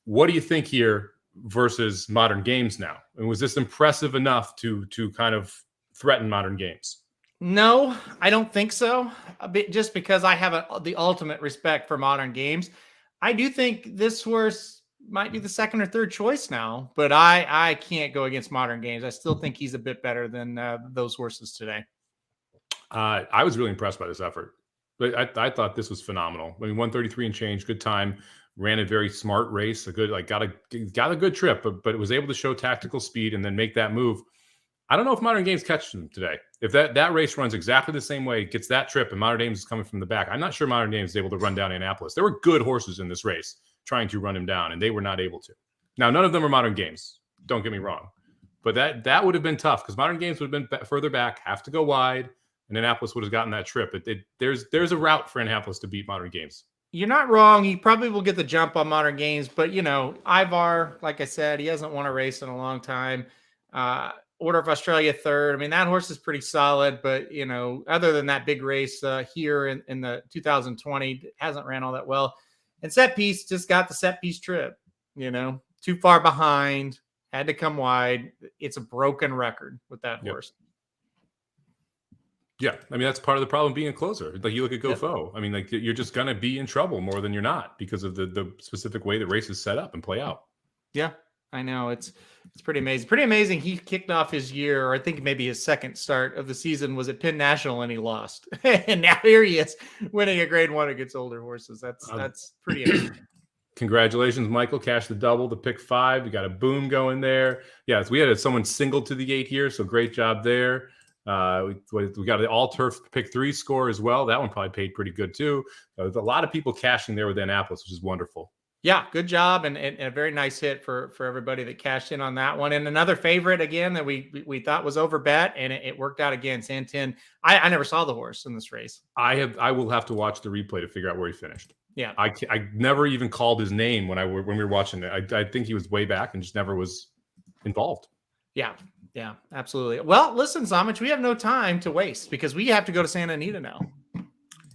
What do you think here versus Modern Games now? And was this impressive enough to kind of threaten Modern Games? No, I don't think so. Just because I have the ultimate respect for Modern Games. I do think this horse might be the second or third choice now, but I can't go against Modern Games. I still think he's a bit better than those horses today. I was really impressed by this effort. But I thought this was phenomenal. 133 and change, good time, ran a very smart race, got a good trip, but it was able to show tactical speed and then make that move. I don't know if Modern Games catches him today. If that race runs exactly the same way, gets that trip, and Modern Games is coming from the back, I'm not sure Modern Games is able to run down Annapolis. There were good horses in this race trying to run him down, and they were not able to. Now, none of them are Modern Games. Don't get me wrong. But that would have been tough because Modern Games would have been further back, have to go wide, and Annapolis would have gotten that trip. There's a route for Annapolis to beat Modern Games. You're not wrong. He probably will get the jump on Modern Games, but, Ivar, like I said, he hasn't won a race in a long time. Order of Australia third. I mean, that horse is pretty solid, but, other than that big race here in the 2020, hasn't ran all that well. And set piece just got the set piece trip, too far behind, had to come wide. It's a broken record with that horse. Yeah. I mean, that's part of the problem being a closer. Like you look at GoFo. I mean, like you're just going to be in trouble more than you're not because of the specific way the race is set up and play out. Yeah. I know it's pretty amazing. Pretty amazing. He kicked off his year, or I think maybe his second start of the season was at Penn National, and he lost. And now here he is winning a grade 1 against older horses. That's pretty amazing. Congratulations, Michael. Cash the double, the pick 5. We got a boom going there. Yeah, we had someone single to the 8 here, so great job there. We got the all turf pick 3 score as well. That one probably paid pretty good too. There's a lot of people cashing there with Annapolis, which is wonderful. Yeah, good job, and a very nice hit for everybody that cashed in on that one. And another favorite again that we thought was over bet, and it worked out again. Santin. I never saw the horse in this race. I will have to watch the replay to figure out where he finished. Yeah, I never even called his name when we were watching it. I think he was way back and just never was involved. Yeah, absolutely. Well, listen, Somich, we have no time to waste because we have to go to Santa Anita now.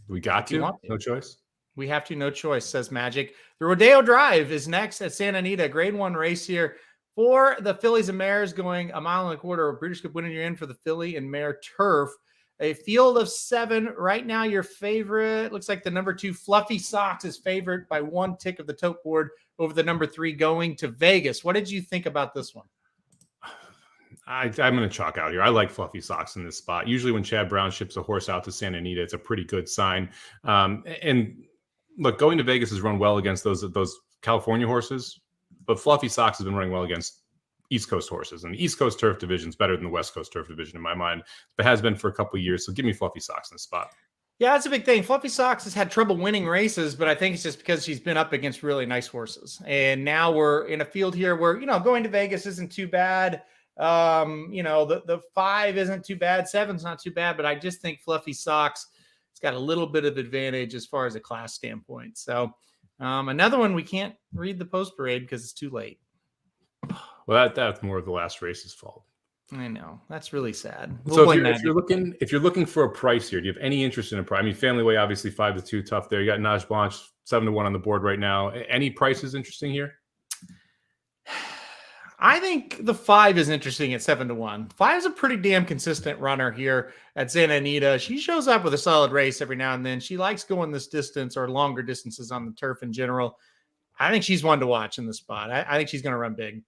We got to. No choice. We have to, no choice, says Magic. The Rodeo Drive is next at Santa Anita, grade 1 race here for the fillies and mares going 1.25 miles. Breeders' Cup winner, you're in for the filly and mare turf. A field of 7. Right now, your favorite looks like the number 2, Fluffy Socks, is favored by 1 tick of the tote board over the number 3 going to Vegas. What did you think about this one? I'm going to chalk out here. I like Fluffy Socks in this spot. Usually when Chad Brown ships a horse out to Santa Anita, it's a pretty good sign. And look, going to Vegas has run well against those California horses, but Fluffy Socks has been running well against East Coast horses. And the East Coast turf division is better than the West Coast turf division in my mind, but has been for a couple of years. So give me Fluffy Socks in this spot. Yeah, that's a big thing. Fluffy Socks has had trouble winning races, but I think it's just because she's been up against really nice horses. And now we're in a field here where, going to Vegas isn't too bad. The 5 isn't too bad. 7's not too bad, but I just think Fluffy Socks, it's got a little bit of advantage as far as a class standpoint. So another one we can't read the post parade because it's too late. Well, that's more of the last race's fault. I know, that's really sad. So if you're looking for a price here, do you have any interest in a price? I mean, Family Way obviously 5-2 tough there. You got Nage Blanche 7-1 on the board right now. Any prices interesting here? I think the 5 is interesting at 7-1. 5 is a pretty damn consistent runner here at Santa Anita. She shows up with a solid race every now and then. She likes going this distance or longer distances on the turf in general. I think she's one to watch in the spot. I think she's going to run big.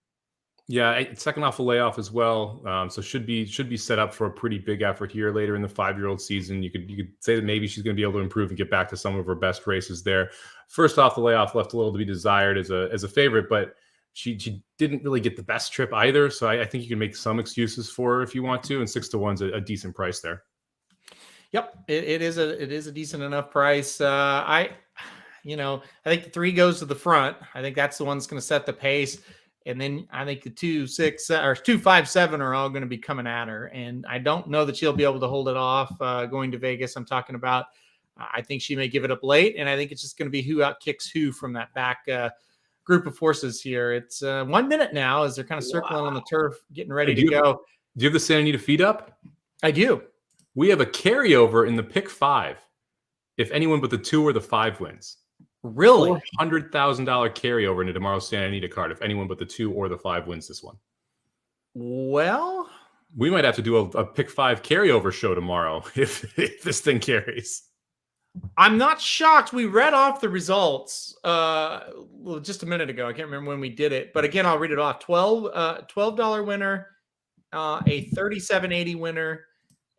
Yeah, second off a layoff as well, so should be set up for a pretty big effort here later in the 5-year-old season. You could say that maybe she's going to be able to improve and get back to some of her best races there. First off the layoff left a little to be desired as a favorite, but she didn't really get the best trip either. So I think you can make some excuses for her if you want to, and 6-1's a decent price there. Yep, it is a decent enough price. I think the 3 goes to the front. I think that's the one that's going to set the pace. And then I think the 2, 6, or 2, 5, 7 are all going to be coming at her. And I don't know that she'll be able to hold it off going to Vegas. I'm talking about, I think she may give it up late. And I think it's just going to be who out kicks who from that back group of horses here. It's 1 minute now as they're kind of circling on the turf, getting ready to go. Do you have the Santa Anita feed up? I do. We have a carryover in the pick 5. If anyone but the 2 or the 5 wins. Really? $400,000 carryover into tomorrow's Santa Anita card if anyone but the 2 or the 5 wins this one. Well, we might have to do a pick 5 carryover show tomorrow if this thing carries. I'm not shocked. We read off the results just a minute ago. I can't remember when we did it, but again, I'll read it off. $12 winner, a $37.80 winner,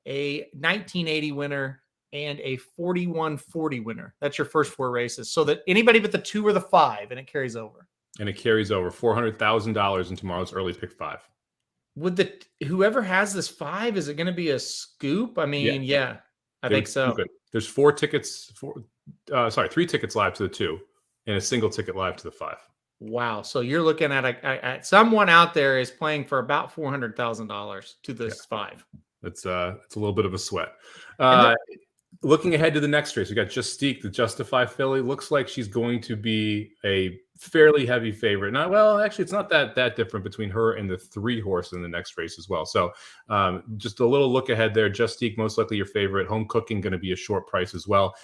a $19.80 winner, and a $41.40 winner. That's your first 4 races. So that anybody but the 2 or the 5, and it carries over. And it carries over $400,000 in tomorrow's early pick 5. Would whoever has this 5, is it going to be a scoop? I mean, yeah I think so. Good. There's 3 tickets live to the 2 and a single ticket live to the 5. Wow. So you're looking at someone out there is playing for about $400,000 to this 5. It's a little bit of a sweat. Looking ahead to the next race, we got Justique, the Justify filly. Looks like she's going to be a fairly heavy favorite. Actually, it's not that different between her and the 3 horse in the next race as well. So just a little look ahead there. Justique, most likely your favorite. Home Cooking, going to be a short price as well.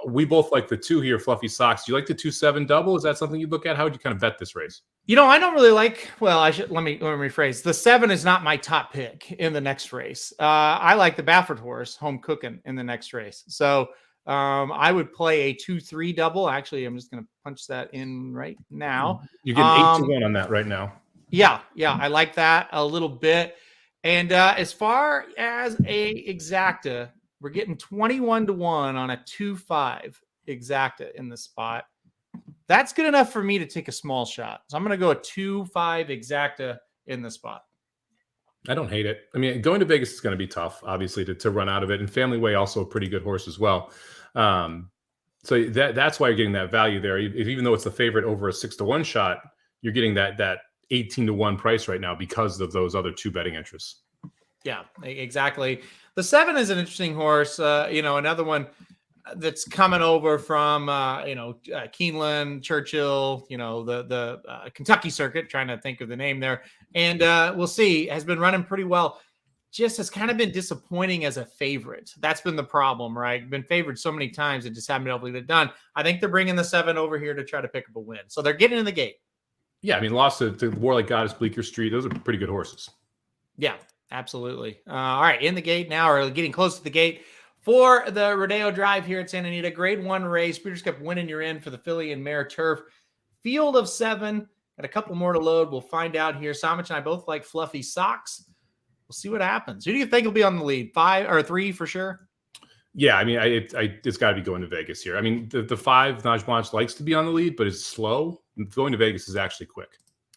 We both like the 2 here, Fluffy Socks. Do you like the 2-7 double? Is that something you look at? How would you kind of bet this race? I don't really like. Well, let me rephrase. The 7 is not my top pick in the next race. I like the Baffert horse, Home Cooking, in the next race. So I would play a 2-3 double. Actually, I'm just going to punch that in right now. You're getting 8-1 on that right now. Yeah, I like that a little bit. And as far as a exacta, we're getting 21-1 on a 2-5 exacta in the spot. That's good enough for me to take a small shot. So I'm going to go a 2-5 exacta in the spot. I don't hate it. I mean, going to Vegas is going to be tough, obviously, to run out of it. And Family Way also a pretty good horse as well. Um, so that's why you're getting that value there. Even though it's the favorite over a 6-1 shot, you're getting that 18-1 price right now because of those other two betting interests. Yeah, exactly. The 7 is an interesting horse. Another one that's coming over from Keeneland, Churchill, the Kentucky circuit, trying to think of the name there. And we'll see, has been running pretty well. Just has kind of been disappointing as a favorite. That's been the problem, right? Been favored so many times and just haven't been able to get it done. I think they're bringing the 7 over here to try to pick up a win. So they're getting in the gate. Yeah, I mean, lost to Warlike Goddess, Bleecker Street. Those are pretty good horses. Yeah, absolutely. All right, in the gate now, or getting close to the gate for the Rodeo Drive here at Santa Anita. Grade 1 race. Breeders' Cup winning you're in for the filly and mare turf. Field of 7. Got a couple more to load. We'll find out here. Somich and I both like Fluffy Socks. We'll see what happens. Who do you think will be on the lead? 5 or 3 for sure? Yeah, I mean, it's got to be going to Vegas here. I mean, the 5, Naj Blanche, likes to be on the lead, but is slow. Going to Vegas is actually quick.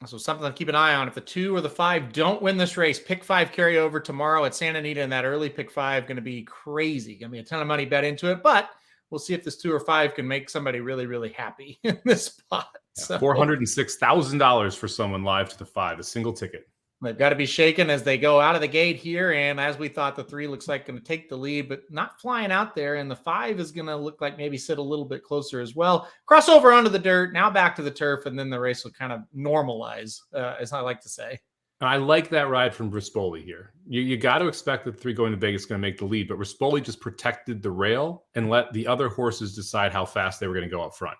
So something to keep an eye on. If the 2 or the 5 don't win this race, pick 5 carryover tomorrow at Santa Anita, and that early pick 5 going to be crazy. Going to be a ton of money bet into it, but we'll see if this 2 or 5 can make somebody really, really happy in this spot. Yeah, so, $406,000 for someone live to the 5, a single ticket. They've got to be shaken as they go out of the gate here. And as we thought, the 3 looks like going to take the lead, but not flying out there. And the 5 is going to look like maybe sit a little bit closer as well. Crossover onto the dirt, now back to the turf, and then the race will kind of normalize, as I like to say. I like that ride from Rispoli here. You got to expect that the 3 going to Vegas is going to make the lead, but Rispoli just protected the rail and let the other horses decide how fast they were going to go up front.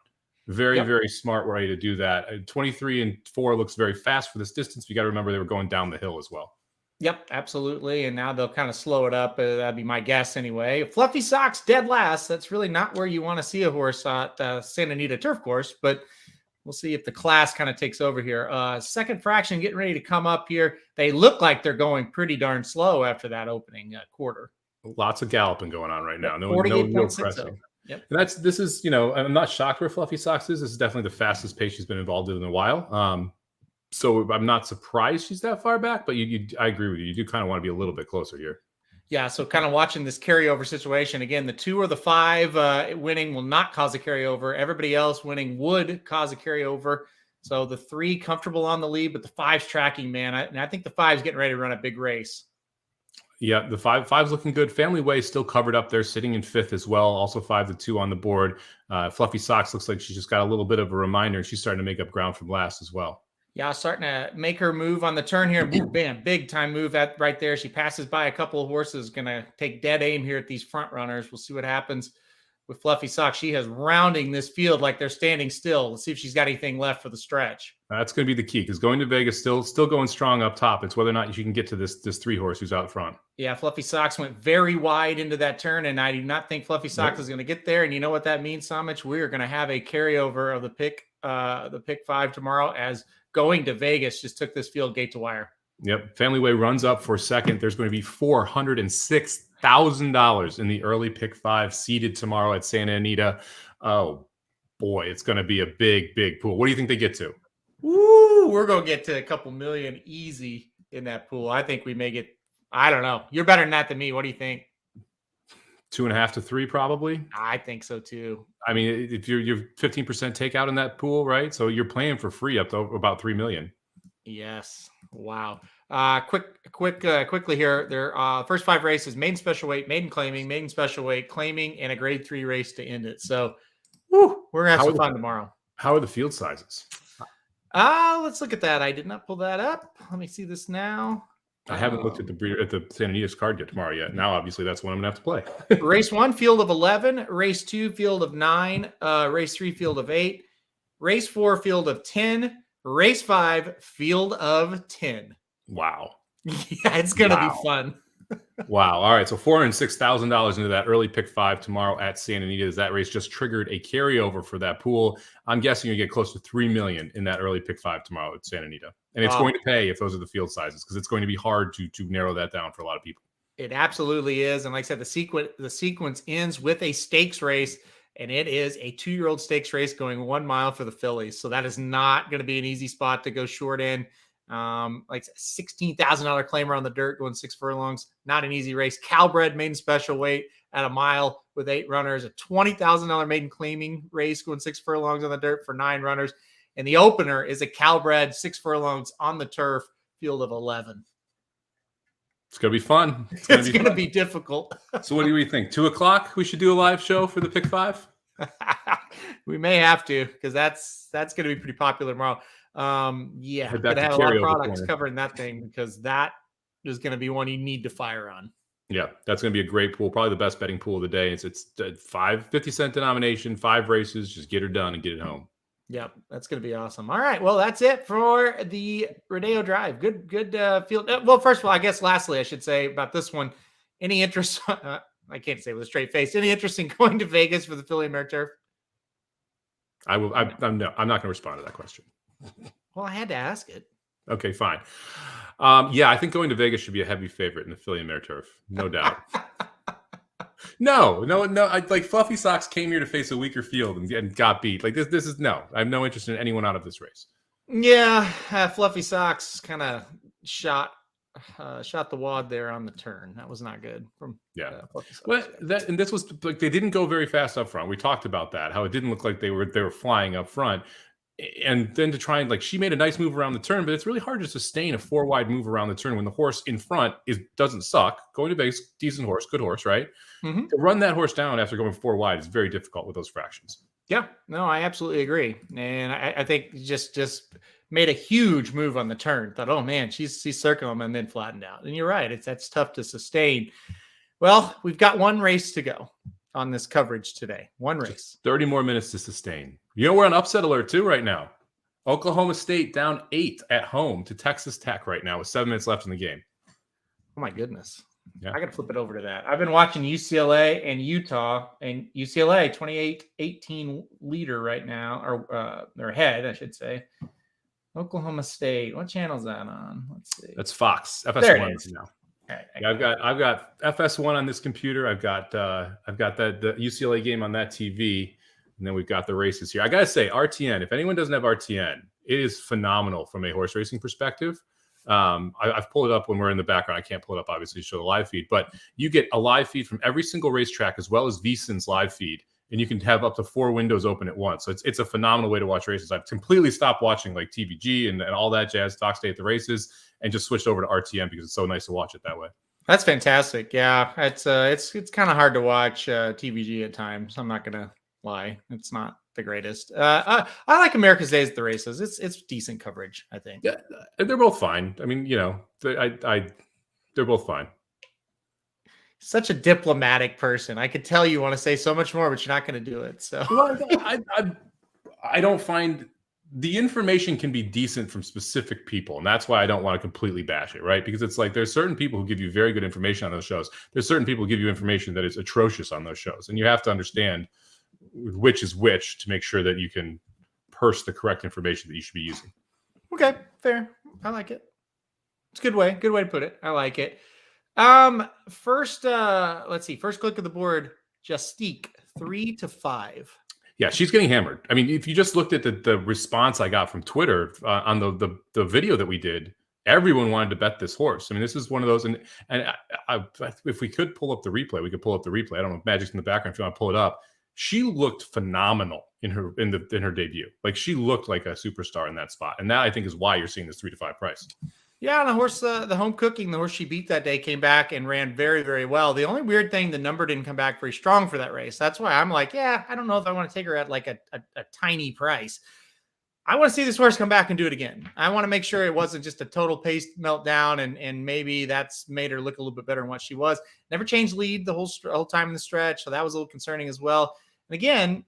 Very smart way to do that. 23 and 4 looks very fast for this distance. You got to remember they were going down the hill as well. Yep, absolutely. And now they'll kind of slow it up. That'd be my guess anyway. Fluffy Socks, dead last. That's really not where you want to see a horse at Santa Anita turf course, but we'll see if the class kind of takes over here. Second fraction getting ready to come up here. They look like they're going pretty darn slow after that opening quarter. Lots of galloping going on right now. No pressing. Yep. And this is, I'm not shocked where Fluffy Socks is. This is definitely the fastest pace she's been involved in a while. So I'm not surprised she's that far back, but I agree with you. You do kind of want to be a little bit closer here. Yeah, so kind of watching this carryover situation. Again, the 2 or the 5 winning will not cause a carryover. Everybody else winning would cause a carryover. So the 3 comfortable on the lead, but the 5's tracking, man. I think the 5's getting ready to run a big race. Yeah, the 5's looking good. Family Way still covered up there, sitting in 5th as well. Also 5-2 on the board. Fluffy Socks looks like she just got a little bit of a reminder. She's starting to make up ground from last as well. Yeah, starting to make her move on the turn here. Bam, big time move right there. She passes by a couple of horses, going to take dead aim here at these front runners. We'll see what happens with Fluffy Socks. She has rounding this field like they're standing still. Let's see if she's got anything left for the stretch. That's going to be the key, because going to Vegas still going strong up top. It's whether or not you can get to this 3 horse who's out front. Yeah, Fluffy Socks went very wide into that turn, and I do not think Fluffy Socks is going to get there. And you know what that means, Somich? We are going to have a carryover of the pick 5 tomorrow, as going to Vegas just took this field gate to wire. Yep. Family Way runs up for second. There's going to be $406,000 in the early pick 5 seeded tomorrow at Santa Anita. Oh boy, it's going to be a big pool. What do you think they get to? Woo, we're going to get to a couple million easy in that pool. I think we may get, I don't know. You're better than that than me. What do you think? 2.5 to 3, probably. I think so too. I mean, if you're 15% takeout in that pool, right? So you're playing for free up to about 3 million. Yes. Wow. Quickly here. Their first 5 races: maiden special weight, maiden claiming, maiden special weight, claiming, and a grade 3 race to end it. So, we're gonna have some fun tomorrow. How are the field sizes? Let's look at that. I did not pull that up. Let me see this now. I haven't looked at the Santa Anita's card yet tomorrow yet. Now, obviously, that's one I'm gonna have to play. Race 1, field of 11. Race 2, field of 9. Race 3, field of 8. Race 4, field of 10. Race 5, field of 10. Wow. Yeah, it's gonna be fun. Wow. All right. So $406,000 into that early pick 5 tomorrow at Santa Anita, as that race just triggered a carryover for that pool. I'm guessing you get close to 3 million in that early pick 5 tomorrow at Santa Anita. And it's going to pay if those are the field sizes, because it's going to be hard to narrow that down for a lot of people. It absolutely is. And like I said, the sequence ends with a stakes race, and it is a 2-year-old stakes race going 1 mile for the fillies. So that is not going to be an easy spot to go short in. Like $16,000 claimer on the dirt going 6 furlongs. Not an easy race. Calbred maiden special weight at a mile with 8 runners. A $20,000 maiden claiming race going 6 furlongs on the dirt for 9 runners. And the opener is a Calbred 6 furlongs on the turf, field of 11. It's going to be fun. It's going to be difficult. So what do we think? 2:00? We should do a live show for the Pick 5? We may have to, because that's going to be pretty popular tomorrow. Yeah, we're going to have a lot of products covering that thing, because that is going to be one you need to fire on. Yeah, that's going to be a great pool. Probably the best betting pool of the day. It's 50-cent denomination, 5 races. Just get her done and get it home. Yep, that's going to be awesome. All right, well, that's it for the Rodeo Drive. Good field. Well, first of all, I guess lastly, I should say about this one, any interest, I can't say with a straight face, any interest in going to Vegas for the Philly Mare Turf? I'm not going to respond to that question. Well, I had to ask it. Okay, fine. Yeah, I think going to Vegas should be a heavy favorite in the Philly Mare Turf, no doubt. No. Like Fluffy Socks came here to face a weaker field and got beat. Like this is no. I have no interest in anyone out of this race. Yeah, Fluffy Socks kind of shot the wad there on the turn. That was not good from Fluffy Socks. Well, and this was like they didn't go very fast up front. We talked about that. How it didn't look like they were flying up front. And then to try and she made a nice move around the turn, but it's really hard to sustain a 4-wide move around the turn when the horse in front doesn't suck. Going to Vegas, decent horse, good horse, right? Mm-hmm. To run that horse down after going 4 wide is very difficult with those fractions. Yeah, no, I absolutely agree. And I think just made a huge move on the turn. Thought, oh man, she's circling them and then flattened out. And you're right, that's tough to sustain. Well, we've got one race to go on this coverage today. One race. Just 30 more minutes to sustain. You know, we're on upset alert too right now. Oklahoma State down 8 at home to Texas Tech right now with 7 minutes left in the game. Oh my goodness. Yeah. I got to flip it over to that. I've been watching UCLA and Utah, and UCLA 28-18 leader right now, or they're ahead, I should say. Oklahoma State. What channel is that on? Let's see. That's Fox. FS1 there it is. now. Okay, I've got FS1 on this computer. I've got the UCLA game on that TV, and then we've got the races here. I gotta say, RTN. If anyone doesn't have RTN, it is phenomenal from a horse racing perspective. I've pulled it up when we're in the background. I can't pull it up obviously to show the live feed, but you get a live feed from every single racetrack as well as VSiN's live feed, and you can have up to 4 windows open at once. So it's a phenomenal way to watch races. I've completely stopped watching like TVG and all that jazz, Fox Day at the races, and just switched over to RTN because it's so nice to watch it that way. That's fantastic. Yeah, it's kind of hard to watch TVG at times. I'm not gonna lie, it's not the greatest. I like America's Days at the races. It's decent coverage, I think. Yeah, they're both fine. I mean, you know, they're both fine. Such a diplomatic person. I could tell you want to say so much more, but you're not going to do it. So well, I don't find the information can be decent from specific people, and that's why I don't want to completely bash it, right? Because it's like there's certain people who give you very good information on those shows. There's certain people who give you information that is atrocious on those shows, and you have to understand which is which to make sure that you can purse the correct information that you should be using. Okay, fair. I like it. It's a good way to put it. I like it. First, let's see. First click of the board, Justique 3-5. Yeah, she's getting hammered. I mean, if you just looked at the response I got from Twitter on the video that we did, everyone wanted to bet this horse. I mean, this is one of those, and if we could pull up the replay, we could pull up the replay. I don't know if Magic's in the background if you want to pull it up. She looked phenomenal in her debut. Like she looked like a superstar in that spot, and that I think is why you're seeing this 3-5 price. Yeah, the horse, the home cooking, the horse she beat that day came back and ran very, very well. The only weird thing, the number didn't come back very strong for that race. That's why I'm like, yeah, I don't know if I want to take her at like a tiny price. I want to see this horse come back and do it again. I want to make sure it wasn't just a total pace meltdown, and maybe that's made her look a little bit better than what she was. Never changed lead the whole time in the stretch, so that was a little concerning as well. And again,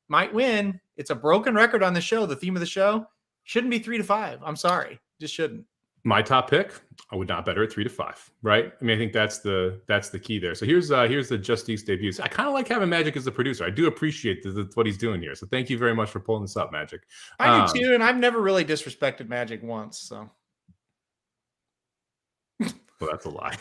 might win. It's a broken record on the show. The theme of the show shouldn't be 3-5. I'm sorry, just shouldn't. My top pick, I would not bet her at 3-5, right? I mean, I think that's the key there. So here's the Justice's debut. I kind of like having Magic as the producer. I do appreciate what he's doing here. So thank you very much for pulling this up, Magic. I do too, and I've never really disrespected Magic once. So, well, that's a lie.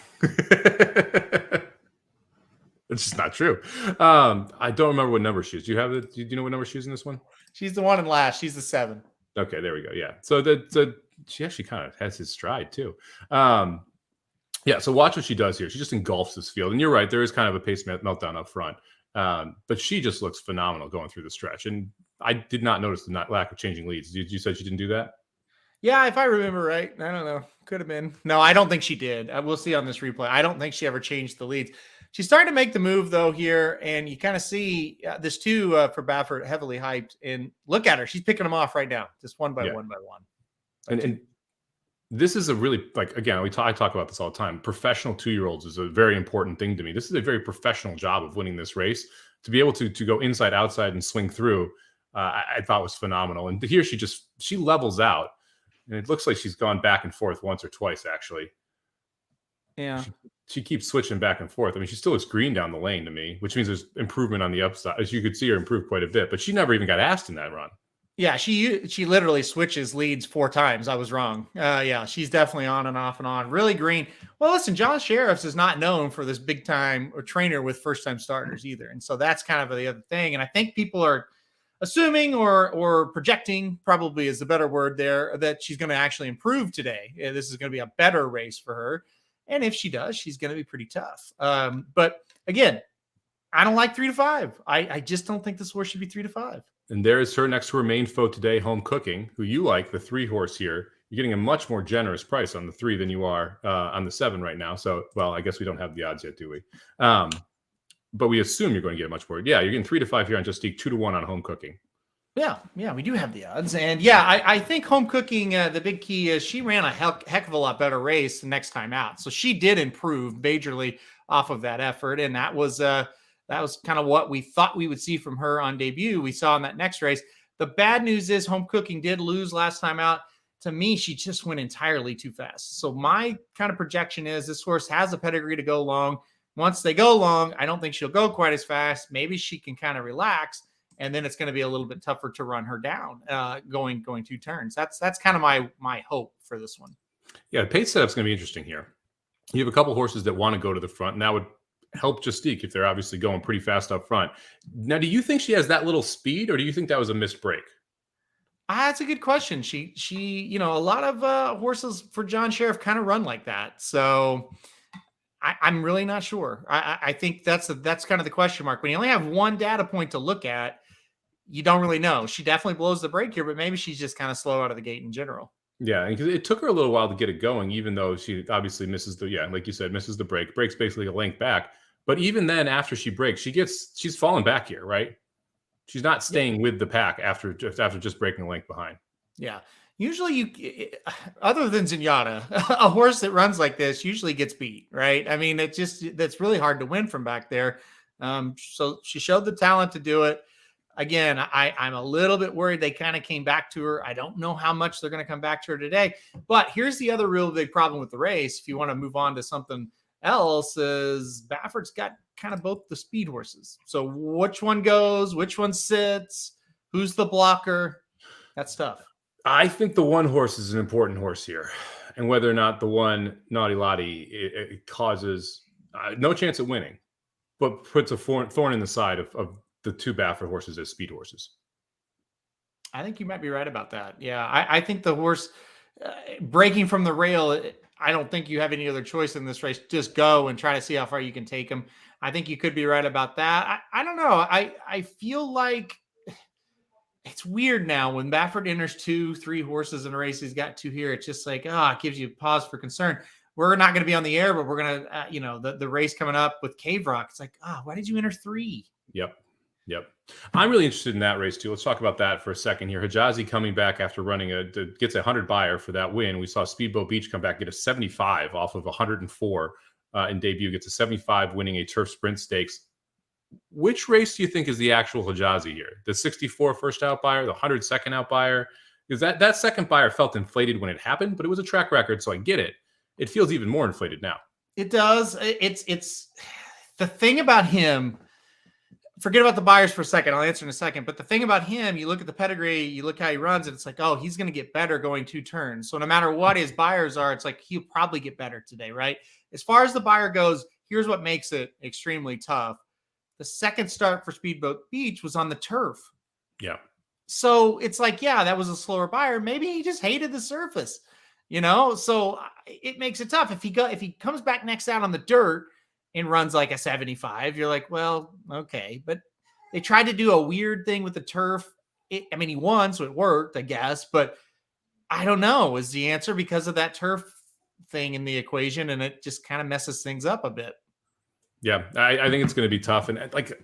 It's just not true. I don't remember what number she is. Do you know what number she is in this one? She's the one in last. She's the 7. Okay, there we go. Yeah. So the she actually kind of has his stride too. Yeah, so watch what she does here. She just engulfs this field. And you're right, there is kind of a pace meltdown up front. But she just looks phenomenal going through the stretch. And I did not notice the lack of changing leads. You said she didn't do that? Yeah, if I remember right. I don't know. Could have been. No, I don't think she did. We'll see on this replay. I don't think she ever changed the leads. She's starting to make the move, though, here. And you kind of see this, too, for Baffert, heavily hyped. And look at her. She's picking them off right now, just one by one by one. And this is a really, like, again, I talk about this all the time. Professional 2-year-olds is a very important thing to me. This is a very professional job of winning this race. To be able to go inside, outside, and swing through, I thought was phenomenal. And here she levels out. And it looks like she's gone back and forth once or twice, actually. Yeah. She keeps switching back and forth. I mean, she still looks green down the lane to me, which means there's improvement on the upside. As you could see her improve quite a bit, but she never even got asked in that run. Yeah, she literally switches leads 4 times. I was wrong. Yeah, she's definitely on and off and on. Really green. Well, listen, John Sheriffs is not known for this big time or trainer with first time starters either, and so that's kind of the other thing. And I think people are assuming or projecting, probably is the better word there, that she's going to actually improve today. This is going to be a better race for her, and if she does, she's going to be pretty tough. But again, I don't like 3 to 5. I just don't think this horse should be 3 to 5. And there is her next to her main foe today, Home Cooking, who you like, the 3 horse here. You're getting a much more generous price on the 3 than you are on the 7 right now. So, well, I guess we don't have the odds yet, do we? But we assume you're going to get much more. Yeah, you're getting 3 to 5 here on Justique, 2 to 1 on Home Cooking. Yeah, we do have the odds. And yeah, I think Home Cooking, the big key is she ran a heck of a lot better race the next time out. So she did improve majorly off of that effort. And that was kind of what we thought we would see from her on debut. We saw in that next race. The bad news is Home Cooking did lose last time out. To me, she just went entirely too fast. So my kind of projection is this horse has a pedigree to go long. Once they go long, I don't think she'll go quite as fast. Maybe she can kind of relax, and then it's going to be a little bit tougher to run her down going 2 turns. That's kind of my hope for this one. Yeah, the pace setup's going to be interesting here. You have a couple horses that want to go to the front, and that would help Justique if they're obviously going pretty fast up front. Now, do you think she has that little speed, or do you think that was a missed break? That's a good question. She, a lot of horses for John Sheriff kind of run like that. So I'm really not sure. I think that's kind of the question mark. When you only have one data point to look at, you don't really know. She definitely blows the break here, but maybe she's just kind of slow out of the gate in general. Yeah, because it took her a little while to get it going, even though she obviously misses like you said, misses the break. Breaks basically a length back. But even then, after she breaks, she's falling back here, right? She's not staying with the pack after just breaking a length behind. Yeah. Usually other than Zenyatta, a horse that runs like this usually gets beat, right? I mean, that's really hard to win from back there. So she showed the talent to do it. Again, I'm a little bit worried they kind of came back to her. I don't know how much they're going to come back to her today. But here's the other real big problem with the race. If you want to move on to something else, is Baffert's got kind of both the speed horses. So which one goes, which one sits, who's the blocker? That's tough. I think the 1 horse is an important horse here. And whether or not the 1 Naughty Lottie it causes no chance at winning, but puts a thorn in the side of the 2 Baffert horses as speed horses. I think you might be right about that. Yeah, I think the horse breaking from the rail, I don't think you have any other choice in this race. Just go and try to see how far you can take him. I think you could be right about that. I don't know. I feel like it's weird now when Baffert enters 2, 3 horses in a race. He's got 2 here. It's just like, it gives you pause for concern. We're not going to be on the air, but we're going to, the race coming up with Cave Rock. It's like, why did you enter 3? Yep. I'm really interested in that race too. Let's talk about that for a second here. Hijazi coming back after running gets a 100 buyer for that win. We saw Speedboat Beach come back, get a 75 off of 104 in debut, gets a 75 winning a turf sprint stakes. Which race do you think is the actual Hijazi here? The 64 first out buyer, the 100 second out buyer? Because that second buyer felt inflated when it happened, but it was a track record, so I get it. It feels even more inflated now. It does. It's the thing about him. Forget about the buyers for a second. I'll answer in a second. But the thing about him, you look at the pedigree, you look how he runs, and it's like, he's going to get better going 2 turns. So no matter what his buyers are, it's like he'll probably get better today, right? As far as the buyer goes, here's what makes it extremely tough. The second start for Speedboat Beach was on the turf. Yeah. So it's like, that was a slower buyer. Maybe he just hated the surface. So it makes it tough. If he comes back next out on the dirt and runs like a 75, you're like, well, okay. But they tried to do a weird thing with the turf. He won, so it worked, I guess. But I don't know is the answer because of that turf thing in the equation, and it just kind of messes things up a bit. Yeah, I think it's going to be tough. And like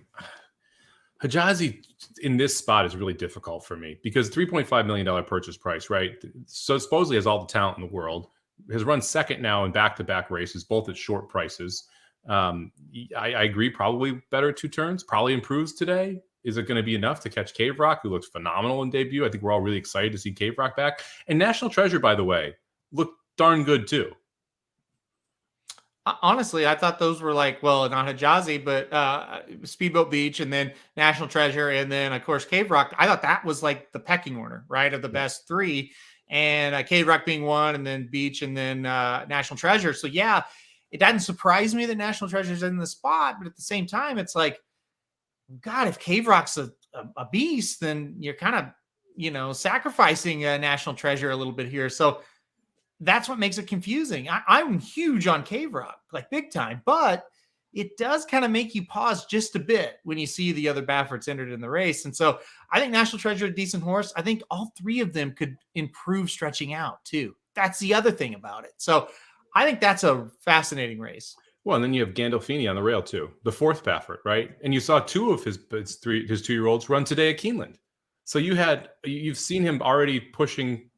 Hijazi in this spot is really difficult for me because $3.5 million purchase price, right? So supposedly has all the talent in the world, has run second now in back-to-back races, both at short prices. I agree, probably better 2 turns, probably improves today. Is it going to be enough to catch Cave Rock, who looks phenomenal in debut? I think we're all really excited to see Cave Rock back. And National Treasure, by the way, looked darn good too. Honestly, I thought those were like, well, not Hijazi, but Speedboat Beach, and then National Treasure, and then of course Cave Rock. I thought that was like the pecking order, right, of the best 3, and Cave Rock being 1, and then Beach, and then National Treasure. So yeah, it doesn't surprise me that National Treasure's in the spot, but at the same time, it's like, God, if Cave Rock's a beast, then you're kind of sacrificing National Treasure a little bit here. So that's what makes it confusing. I'm huge on Cave Rock, like big time, but it does kind of make you pause just a bit when you see the other Bafferts entered in the race. And so I think National Treasure, a decent horse. I think all 3 of them could improve stretching out too. That's the other thing about it. So I think that's a fascinating race. Well, and then you have Gandolfini on the rail too, the 4th Baffert, right? And you saw 2 of his 2-year-olds run today at Keeneland. So you've seen him already pushing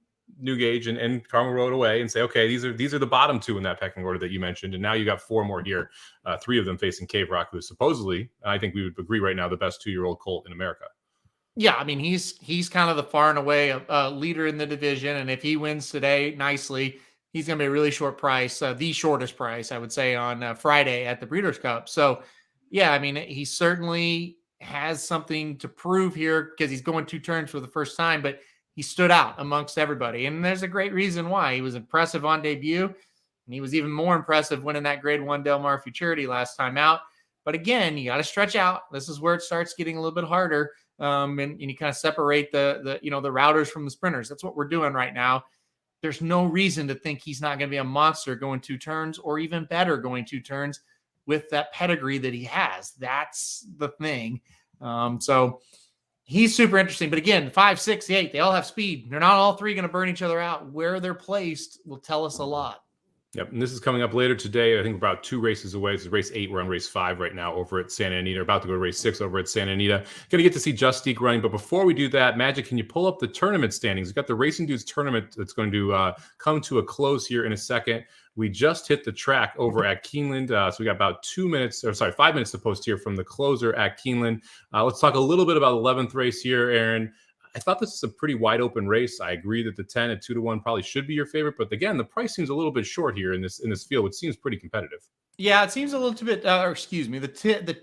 Newgage and Carmel Road away and say, okay, these are the bottom 2 in that pecking order that you mentioned. And now you got 4 more here, 3 of them facing Cave Rock, who is supposedly, I think we would agree right now, the best 2-year-old colt in America. Yeah, he's kind of the far and away leader in the division. And if he wins today nicely, he's going to be a really short price, the shortest price, I would say, on Friday at the Breeders' Cup. So, yeah, he certainly has something to prove here because he's going 2 turns for the first time, but he stood out amongst everybody. And there's a great reason why. He was impressive on debut, and he was even more impressive winning that Grade 1 Del Mar Futurity last time out. But again, you got to stretch out. This is where it starts getting a little bit harder. And you kind of separate the routers from the sprinters. That's what we're doing right now. There's no reason to think he's not going to be a monster going 2 turns, or even better going 2 turns with that pedigree that he has. That's the thing. So he's super interesting. But again, 5, 6, 8, they all have speed. They're not all 3 going to burn each other out. Where they're placed will tell us a lot. Yep, and this is coming up later today. I think about 2 races away. This is race 8. We're on race 5 right now over at Santa Anita. About to go to race 6 over at Santa Anita. Going to get to see Justique running. But before we do that, Magic, can you pull up the tournament standings? We've got the Racing Dudes tournament that's going to come to a close here in a second. We just hit the track over at Keeneland. So we got about 5 minutes to post here from the closer at Keeneland. Let's talk a little bit about the 11th race here, Aaron. I thought this is a pretty wide open race. I agree that the 10 at 2-1 probably should be your favorite, but again, the price seems a little bit short here in this field, which seems pretty competitive. Yeah, it seems a little bit. The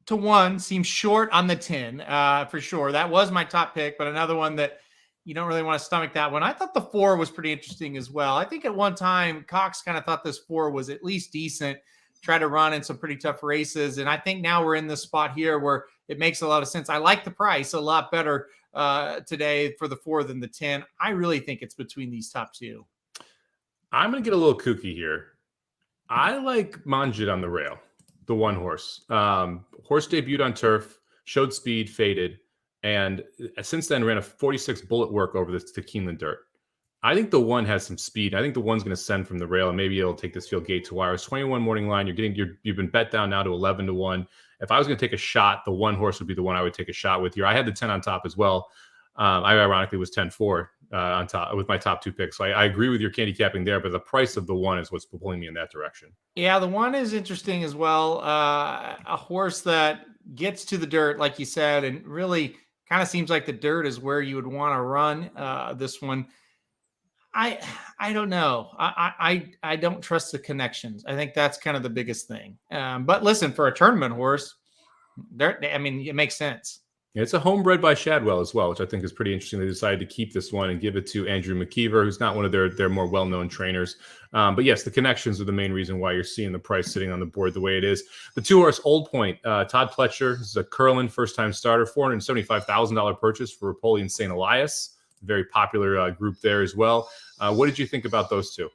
2-1 seems short on the 10 for sure. That was my top pick, but another one that you don't really want to stomach that one. I thought the 4 was pretty interesting as well. I think at one time Cox kind of thought this 4 was at least decent. Try to run in some pretty tough races, and I think now we're in this spot here where it makes a lot of sense. I like the price a lot better today for the 4 than the 10. I really think it's between these top 2. I'm going to get a little kooky here. I like Manjit on the rail, the 1 horse. Horse debuted on turf, showed speed, faded, and since then ran a 46 bullet work over this to Keeneland dirt. I think the 1 has some speed. I think the 1's going to send from the rail, and maybe it'll take this field gate to wire. It's 21 morning line. You've been bet down now to 11-1. If I was going to take a shot, the 1 horse would be the one I would take a shot with here. I had the 10 on top as well. I ironically was 10-4 on top with my top 2 picks. So I agree with your handicapping there, but the price of the 1 is what's pulling me in that direction. Yeah, the 1 is interesting as well. A horse that gets to the dirt, like you said, and really kind of seems like the dirt is where you would want to run this one. I don't know. I don't trust the connections. I think that's kind of the biggest thing. But listen, for a tournament horse, it makes sense. It's a homebred by Shadwell as well, which I think is pretty interesting. They decided to keep this one and give it to Andrew McKeever, who's not one of their more well-known trainers. But yes, the connections are the main reason why you're seeing the price sitting on the board the way it is. The 2-horse Old Point, Todd Pletcher, this is a Curlin first-time starter, $475,000 purchase for Napoleon St. Elias. very popular group there as well. What did you think about those two?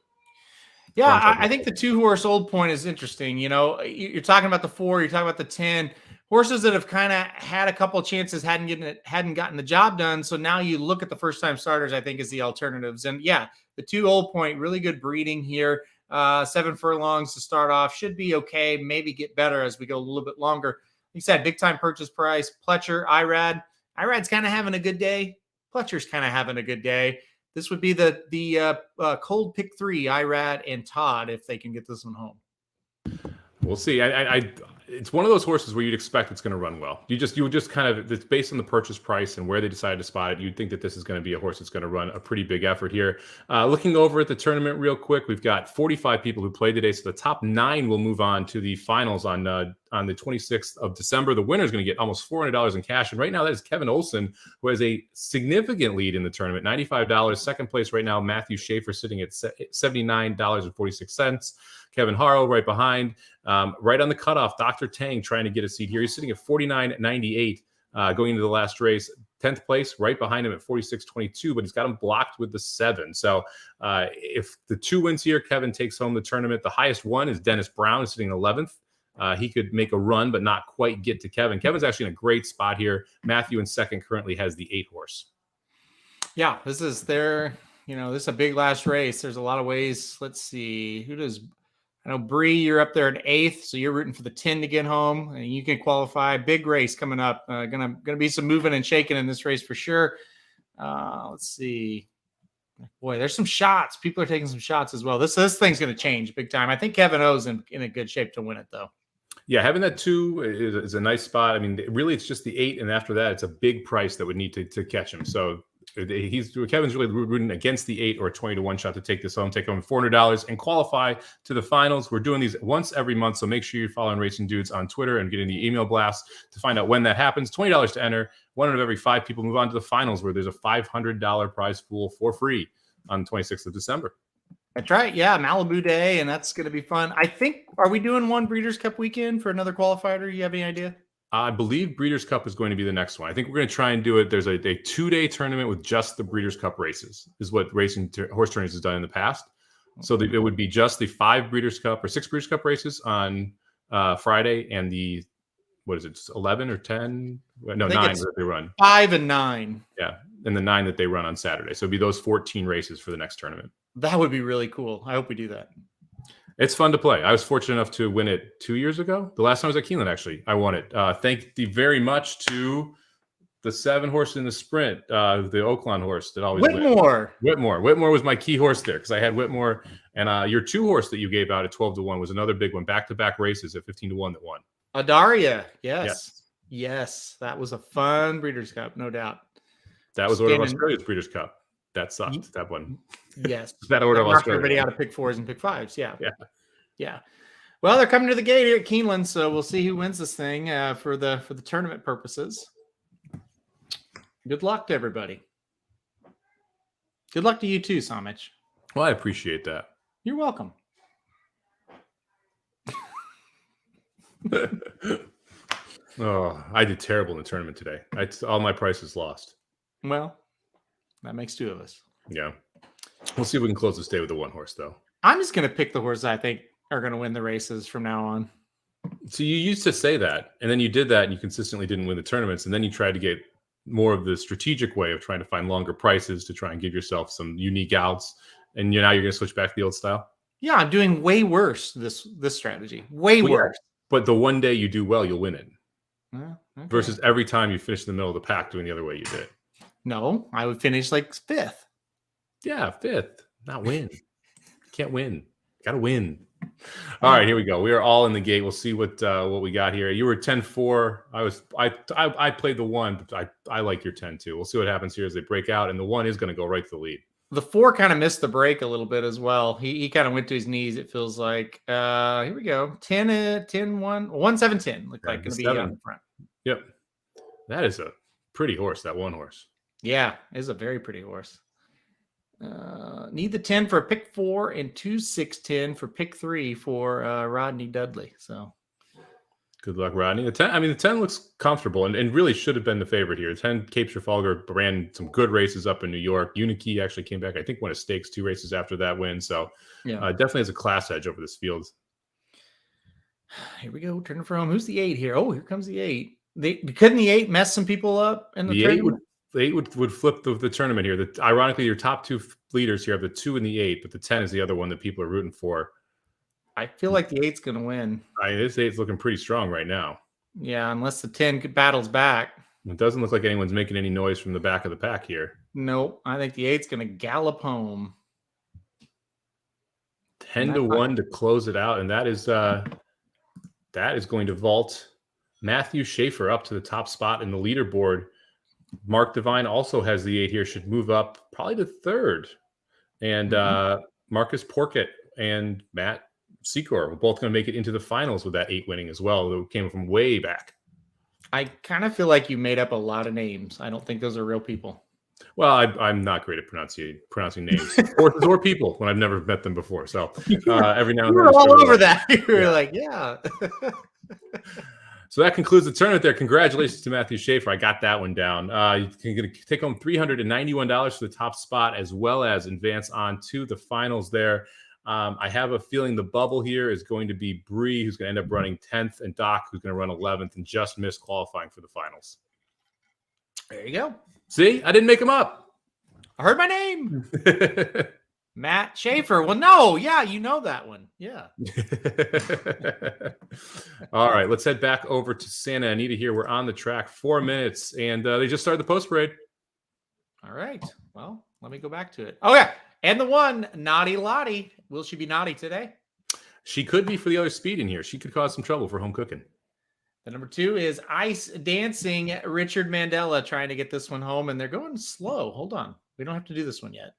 Yeah, I think the 2-horse Old Point is interesting. You know, you're talking about the 4, you're talking about the 10 horses that have kind of had a couple of chances, hadn't gotten the job done. So now you look at the first time starters, I think, is the alternatives. And yeah, the 2 Old Point, really good breeding here. 7 furlongs to start off, should be okay. Maybe get better as we go a little bit longer. Like you said, big time purchase price. Pletcher, Irad. Irad's kind of having a good day. Pletcher's kind of having a good day. This would be the cold pick 3, Irad and Todd, if they can get this one home. We'll see. It's one of those horses where you'd expect it's going to run well. You would just kind of, it's based on the purchase price and where they decided to spot it. You'd think that this is going to be a horse that's going to run a pretty big effort here. Looking over at the tournament real quick, we've got 45 people who played today. So the top 9 will move on to the finals on the 26th of December. The winner is going to get almost $400 in cash. And right now that is Kevin Olson, who has a significant lead in the tournament, $95. Second place right now, Matthew Schaefer sitting at $79.46. Kevin Harrell right behind. Right on the cutoff, Dr. Tang trying to get a seat here. He's sitting at $49.98 going into the last race. 10th place right behind him at $46.22, but he's got him blocked with the 7. So if the 2 wins here, Kevin takes home the tournament. The highest one is Dennis Brown, sitting 11th. He could make a run, but not quite get to Kevin. Kevin's actually in a great spot here. Matthew in second currently has the 8 horse. Yeah, this is this is a big last race. There's a lot of ways. Let's see. I know Bree, you're up there in 8th, so you're rooting for the 10 to get home, and you can qualify. Big race coming up. Gonna be some moving and shaking in this race for sure. Let's see. Boy, there's some shots. People are taking some shots as well. This thing's going to change big time. I think Kevin O's in a good shape to win it, though. Yeah, having that 2 is a nice spot. I mean, really, it's just the 8, and after that, it's a big price that would need to catch him. So Kevin's really rooting against the 8 or a 20-to-1 shot to take this home, take home $400 and qualify to the finals. We're doing these once every month, so make sure you're following Racing Dudes on Twitter and getting the email blast to find out when that happens. $20 to enter. 1 out of every 5 people move on to the finals, where there's a $500 prize pool for free on the 26th of December. That's right. Yeah, Malibu Day, and that's going to be fun. I think, are we doing one Breeders' Cup weekend for another qualifier? You have any idea? I believe Breeders' Cup is going to be the next one. I think we're going to try and do it. There's a 2-day tournament with just the Breeders' Cup races, is what Horse Tourneys has done in the past. So it would be just the 5 Breeders' Cup or 6 Breeders' Cup races on Friday, and the, what is it, 11 or 10? No, 9 that they run. 5 and 9. Yeah, and the 9 that they run on Saturday. So it'd be those 14 races for the next tournament. That would be really cool. I hope we do that. It's fun to play. I was fortunate enough to win it 2 years ago. The last time I was at Keeneland, actually, I won it. Thank you very much to the 7 horse in the sprint, the Oaklawn horse that always Whitmore. Whitmore was my key horse there, because I had Whitmore, and your 2 horse that you gave out at 12-to-1 was another big one. Back-to-back races at 15-to-1 that won. Adaria, yes, that was a fun Breeders' Cup, no doubt. That was Order of Australia's Breeders' Cup. That sucked. That one. Yes. That Order of Australia. Everybody out of pick 4s and pick 5s. Yeah. Well, they're coming to the gate here at Keeneland, so we'll see who wins this thing for the tournament purposes. Good luck to everybody. Good luck to you too, Somich. Well, I appreciate that. You're welcome. Oh, I did terrible in the tournament today. All my prices lost. Well, that makes 2 of us. Yeah. We'll see if we can close this day with the 1 horse, though. I'm just going to pick the horses I think are going to win the races from now on. So you used to say that, and then you did that, and you consistently didn't win the tournaments, and then you tried to get more of the strategic way of trying to find longer prices to try and give yourself some unique outs, and now you're going to switch back to the old style? Yeah, I'm doing way worse this strategy. Way worse. Yeah, but the one day you do well, you'll win it. Okay. Versus every time you finish in the middle of the pack doing the other way you did. No, I would finish like 5th. Yeah, 5th. Not win. Can't win. Got to win. All right, here we go. We are all in the gate. We'll see what we got here. You were 10-4. I played the 1, but I like your 10 too. We'll see what happens here as they break out, and the 1 is going to go right to the lead. The 4 kind of missed the break a little bit as well. He kind of went to his knees, it feels like. Here we go. 10-1. 1-7-10. Looked like going to be on the front. Yep. That is a pretty horse, that 1 horse. Yeah, it is a very pretty horse. Need the 10 for pick 4 and 2-6-10 for pick 3 for Rodney Dudley. So Good luck, Rodney. The 10 looks comfortable and really should have been the favorite here. 10 Cape Trafalgar ran some good races up in New York. Unikey actually came back, I think, won a stakes 2 races after that win. So definitely has a class edge over this field. Here we go. Turning for home. Who's the 8 here? Oh, here comes the 8. Couldn't the 8 mess some people up in the tournament? The 8 would flip the tournament here. Ironically, your top 2 leaders here have the 2 and the 8, but the 10 is the other one that people are rooting for. I feel like the 8's going to win. This 8's looking pretty strong right now. Yeah, unless the 10 battles back. It doesn't look like anyone's making any noise from the back of the pack here. Nope. I think the 8's going to gallop home. 10-1 to close it out, and that is going to vault Matthew Schaefer up to the top spot in the leaderboard. Mark Devine also has the 8 here, should move up probably to 3rd. And Marcus Porkett and Matt Secor were both going to make it into the finals with that 8 winning as well. That came from way back. I kind of feel like you made up a lot of names. I don't think those are real people. Well, I'm not great at pronouncing names or people when I've never met them before. So every now and then, you're all over that. You're like, yeah. So that concludes the tournament there. Congratulations to Matthew Schaefer. I got that one down. You can take home $391 for the top spot, as well as advance on to the finals there. I have a feeling the bubble here is going to be Bree, who's going to end up running 10th, and Doc, who's going to run 11th and just miss qualifying for the finals. There you go. See, I didn't make them up. I heard my name. Matt Schaefer. Well, no. Yeah, you know that one. Yeah. All right, let's head back over to Santa Anita here. We're on the track, 4 minutes, and they just started the post parade. All right. Well, let me go back to it. Oh, yeah. And the 1, Naughty Lottie. Will she be naughty today? She could be for the other speed in here. She could cause some trouble for home cooking. The number 2 is Ice Dancing Richard Mandela, trying to get this one home, and they're going slow. Hold on. We don't have to do this one yet.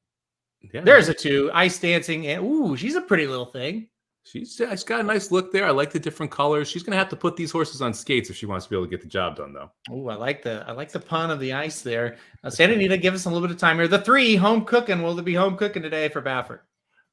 Yeah. There's a 2, Ice Dancing. And ooh, she's a pretty little thing. She's got a nice look there. I like the different colors. She's going to have to put these horses on skates if she wants to be able to get the job done, though. Oh, I like the pun of the ice there. Santa Anita, give us a little bit of time here. The 3, Home Cooking. Will there be home cooking today for Baffert?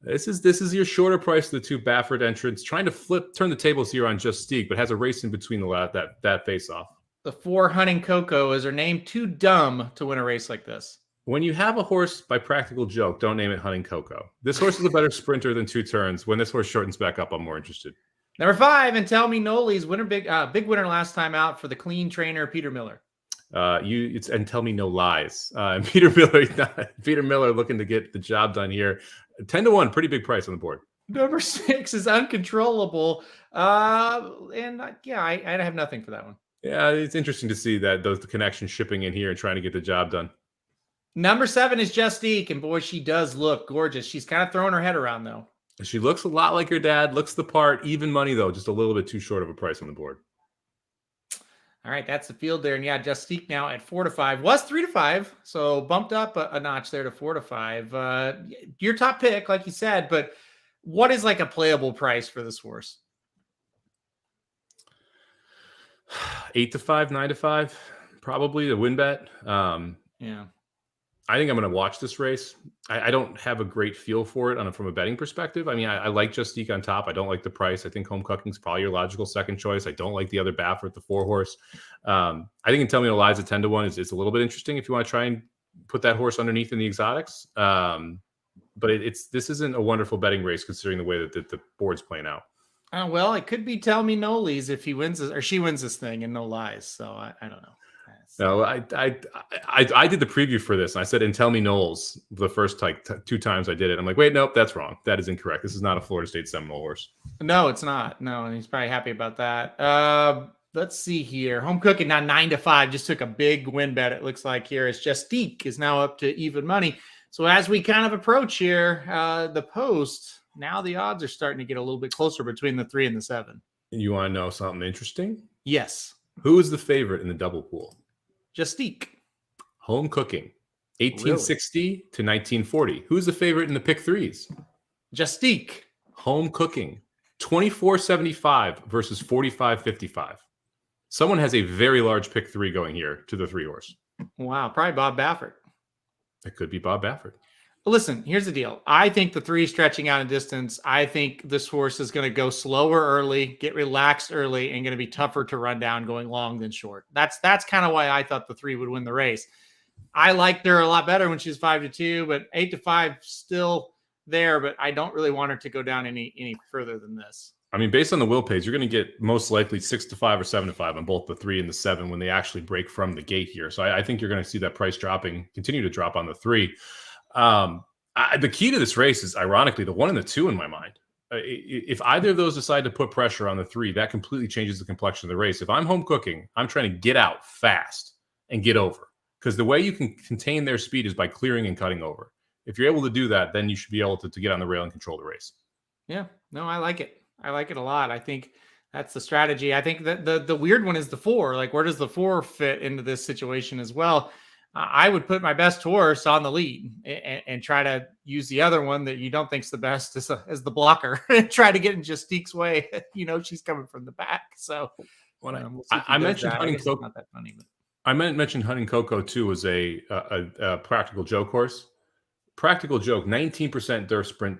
This is your shorter price of the 2 Baffert entrants, trying to turn the tables here on Justique, but has a race in between that face off. The 4, Hunting Coco. Is her name too dumb to win a race like this? When you have a horse, by practical joke, don't name it Hunting Coco. This horse is a better sprinter than 2 turns. When this horse shortens back up, I'm more interested. Number 5, and Tell Me Noli's winner, big winner last time out for the clean trainer, Peter Miller. And Tell Me No Lies. Peter Miller looking to get the job done here. 10-1, pretty big price on the board. Number 6 is Uncontrollable. I have nothing for that one. Yeah, it's interesting to see that the connection shipping in here and trying to get the job done. Number 7 is Justique, and boy, she does look gorgeous. She's kind of throwing her head around, though. She looks a lot like her dad, looks the part, even money, though, just a little bit too short of a price on the board. All right, that's the field there. And yeah, Justique now at 4-5. Was 3-5, so bumped up a notch there to 4-5. Your top pick, like you said, but what is like a playable price for this horse? 8-5, 9-5, probably the win bet. Yeah. I think I'm going to watch this race. I don't have a great feel for it from a betting perspective. I mean, I like Justique on top. I don't like the price. I think Home Cooking is probably your logical second choice. I don't like the other Baffert, the 4 horse. I think Tell Me No Lies at 10-1 is a little bit interesting if you want to try and put that horse underneath in the exotics. But this isn't a wonderful betting race considering the way that the board's playing out. Well, it could be Tell Me Noli's if he wins this, or she wins this thing and No Lies. So I don't know. No, I did the preview for this, and I said, and Tell Me Knowles the first 2 times I did it. I'm like, wait, nope, that's wrong. That is incorrect. This is not a Florida State Seminole horse. No, it's not. No, and he's probably happy about that. Let's see here. Home Cooking now 9-5. Just took a big win bet, it looks like here. It's Justique is now up to even money. So as we kind of approach here, the post, now the odds are starting to get a little bit closer between the 3 and the 7. You want to know something interesting? Yes. Who is the favorite in the double pool? Justique. Home Cooking, 1860 to 1940. Who's the favorite in the pick 3s? Justique. Home Cooking, 24.75 versus 45.55. Someone has a very large pick 3 going here to the 3 horse. Wow, probably Bob Baffert. It could be Bob Baffert. Listen, here's the deal. I think the 3 stretching out in distance. I think this horse is going to go slower early, get relaxed early, and going to be tougher to run down going long than short. That's kind of why I thought the 3 would win the race. I liked her a lot better when she was 5-2, but 8-5 still there. But I don't really want her to go down any further than this. I mean, based on the will pays, you're going to get most likely 6-5 or 7-5 on both the 3 and the 7 when they actually break from the gate here. So I think you're going to see that price continue to drop on the 3. The key to this race is, ironically, the 1 and the 2 in my mind. If either of those decide to put pressure on the 3, that completely changes the complexion of the race. If I'm home cooking, I'm trying to get out fast and get over, because the way you can contain their speed is by clearing and cutting over. If you're able to do that, then you should be able to get on the rail and control the race. Yeah, no, I like it. I like it a lot. I think that's the strategy. I think that the weird one is the 4. Like, where does the 4 fit into this situation as well? I would put my best horse on the lead and try to use the other one that you don't think's the best as the blocker and try to get in Justique's way. She's coming from the back. So we'll I mentioned hunting cocoa. Not that funny, but I mentioned hunting cocoa too as a practical joke horse. Practical joke: 19%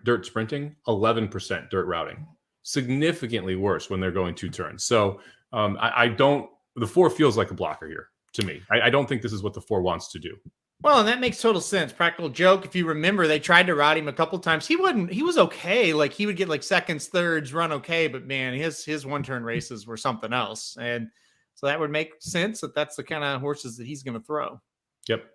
dirt sprinting, 11% dirt routing. Significantly worse when they're going 2 turns. So the 4 feels like a blocker here to me. I don't think this is what the 4 wants to do. Well, and that makes total sense. Practical joke. If you remember, they tried to route him a couple times. He was okay. Like, he would get like seconds, thirds, run okay. But man, his 1-turn races were something else. And so that would make sense that that's the kind of horses that he's going to throw. Yep.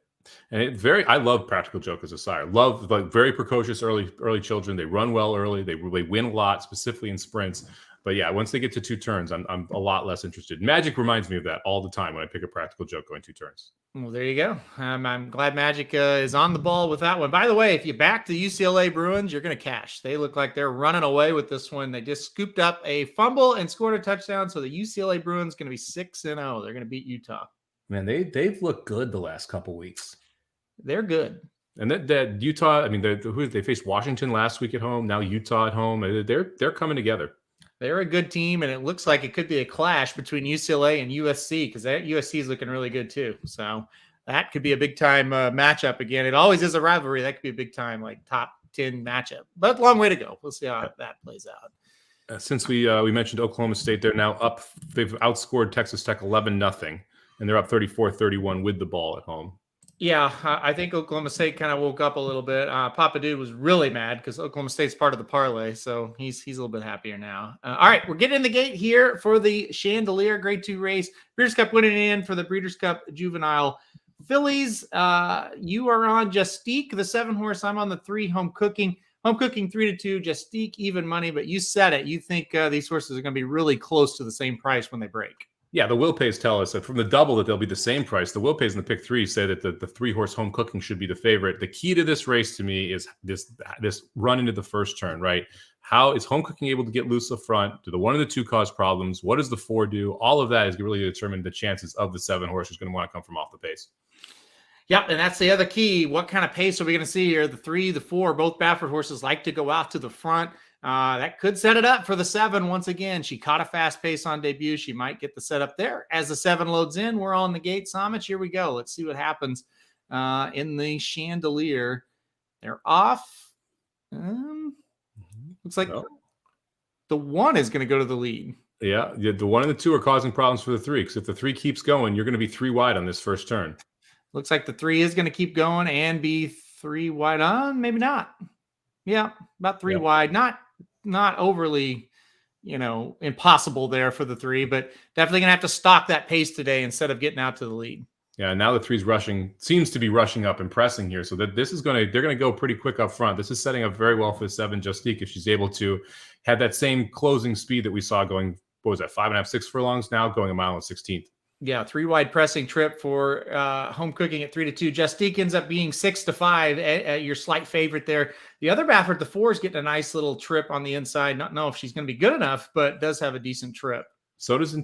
And I love Practical Joke as a sire. Love, like, very precocious early children. They run well early. They win a lot, specifically in sprints. But yeah, once they get to 2 turns, I'm a lot less interested. Magic reminds me of that all the time when I pick a Practical Joke going 2 turns. Well, there you go. I'm glad Magic is on the ball with that one. By the way, if you back the UCLA Bruins, you're going to cash. They look like they're running away with this one. They just scooped up a fumble and scored a touchdown. So the UCLA Bruins going to be 6-0. They're going to beat Utah. Man, they've looked good the last couple weeks. They're good. And that Utah, I mean, they faced Washington last week at home. Now Utah at home. They're coming together. They're a good team, and it looks like it could be a clash between UCLA and USC, because USC is looking really good too. So that could be a big time matchup again. It always is a rivalry. That could be a big time, like top 10 matchup. But long way to go. We'll see how that plays out. Since we mentioned Oklahoma State, they're now up. They've outscored Texas Tech 11-0, and they're up 34-31 with the ball at home. Yeah, I think Oklahoma State kind of woke up a little bit. Papa Dude was really mad because Oklahoma State's part of the parlay, so he's a little bit happier now. All right, we're getting in the gate here for the Chandelier Grade 2 race. Breeders' Cup winning in for the Breeders' Cup Juvenile Fillies. You are on Justique, the 7 horse. I'm on the 3 home cooking. Home cooking 3-2, Justique even money, but you said it. You think these horses are going to be really close to the same price when they break. Yeah, the will pays tell us that from the double that they'll be the same price. The will pays in the pick 3 say that the 3-horse home cooking should be the favorite. The key to this race to me is this run into the first turn, right? How is home cooking able to get loose up front? Do the 1 and the 2 cause problems? What does the 4 do? All of that is really determine the chances of the 7 horse who's going to want to come from off the pace. Yep, and that's the other key. What kind of pace are we going to see here? The 3, the 4, both Baffert horses like to go out to the front. That could set it up for the 7 once again. She caught a fast pace on debut. She might get the setup there. As the 7 loads in, we're on the gate. Somich, here we go. Let's see what happens in the Chandelier. They're off. Looks like the 1 is going to go to the lead. Yeah, the 1 and the 2 are causing problems for the 3, because if the 3 keeps going, you're going to be 3 wide on this first turn. Looks like the 3 is going to keep going and be 3 wide on. Maybe not. Yeah, about 3 wide. Not overly, impossible there for the 3, but definitely going to have to stalk that pace today instead of getting out to the lead. Yeah, now the 3's seems to be rushing up and pressing here. So that they're going to go pretty quick up front. This is setting up very well for the 7 Justique if she's able to have that same closing speed that we saw going, 5.5, 6 furlongs now, going a mile and 16th. Yeah, 3 wide pressing trip for home cooking at 3-2. Justique ends up being 6-5, your slight favorite there. The other Baffert, the 4, is getting a nice little trip on the inside. Not know if she's going to be good enough, but does have a decent trip. So does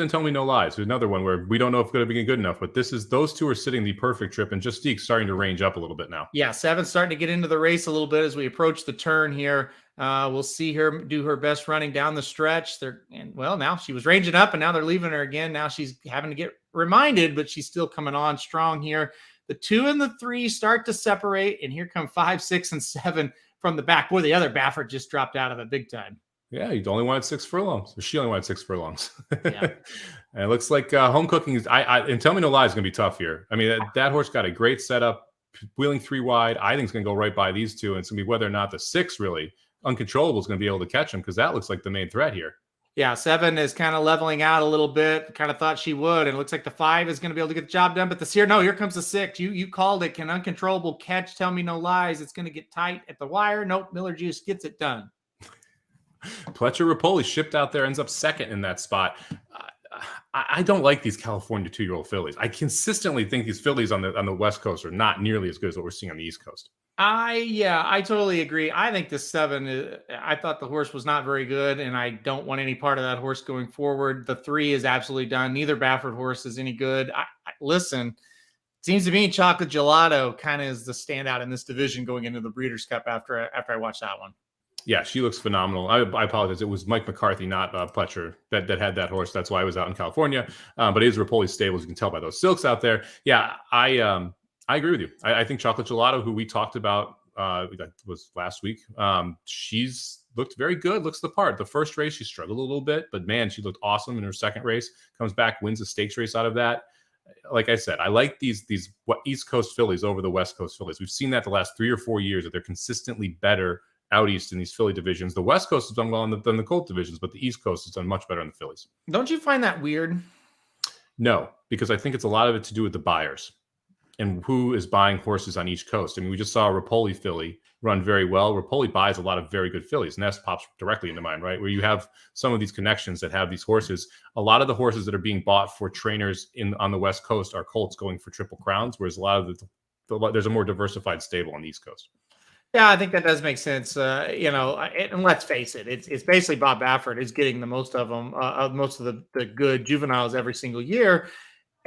Tell Me No Lies. There's another one where we don't know if it's going to be good enough, but those 2 are sitting the perfect trip, and Justique's starting to range up a little bit now. Yeah, 7's starting to get into the race a little bit as we approach the turn here. We'll see her do her best running down the stretch. Now she was ranging up, and now they're leaving her again. Now she's having to get reminded, but she's still coming on strong here. The 2 and the 3 start to separate, and here come 5, 6, and 7 from the back. Boy, the other Baffert just dropped out of it big time. Yeah, he only wanted 6 furlongs. Or she only wanted 6 furlongs. Yeah. And it looks like home cooking is. And Tell Me No Lie is going to be tough here. I mean, that horse got a great setup, wheeling 3 wide. I think it's going to go right by these two, and it's going to be whether or not the 6 really uncontrollable is going to be able to catch him, because that looks like the main threat here. Yeah, 7 is kind of leveling out a little bit. Kind of thought she would, and it looks like the 5 is going to be able to get the job done. But here comes the 6. You called it. Can uncontrollable catch? Tell Me No Lies. It's going to get tight at the wire. Nope, Miller Juice gets it done. Pletcher Rapoli shipped out there, ends up second in that spot. I don't like these California 2-year-old fillies. I consistently think these fillies on the West Coast are not nearly as good as what we're seeing on the East Coast. I totally agree. I think the 7, I thought the horse was not very good, and I don't want any part of that horse going forward. The 3 is absolutely done. Neither Baffert horse is any good. Listen, it seems to me Chocolate Gelato kind of is the standout in this division going into the Breeders' Cup after I watched that one. Yeah, she looks phenomenal. I apologize. It was Mike McCarthy, not Pletcher, that had that horse. That's why I was out in California. But it is Rapoli's stable, as you can tell by those silks out there. Yeah, I agree with you. I think Chocolate Gelato, who we talked about, that was last week, she's looked very good, looks the part. The first race, she struggled a little bit, but man, she looked awesome in her second race. Comes back, wins a stakes race out of that. Like I said, I like these East Coast fillies over the West Coast fillies. We've seen that the last 3 or 4 years, that they're consistently better out east in these filly divisions. The West Coast has done well in the colt divisions, but the East Coast has done much better in the fillies. Don't you find that weird? No, because I think it's a lot of it to do with the buyers and who is buying horses on each coast. I mean, we just saw a Rapoli filly run very well. Rapoli buys a lot of very good fillies. Nest pops directly into mind, right? Where you have some of these connections that have these horses. A lot of the horses that are being bought for trainers on the West Coast are colts going for Triple Crowns, whereas a lot of there's a more diversified stable on the East Coast. Yeah, I think that does make sense. And let's face it, it's basically Bob Baffert is getting the most of them, most of the good juveniles every single year,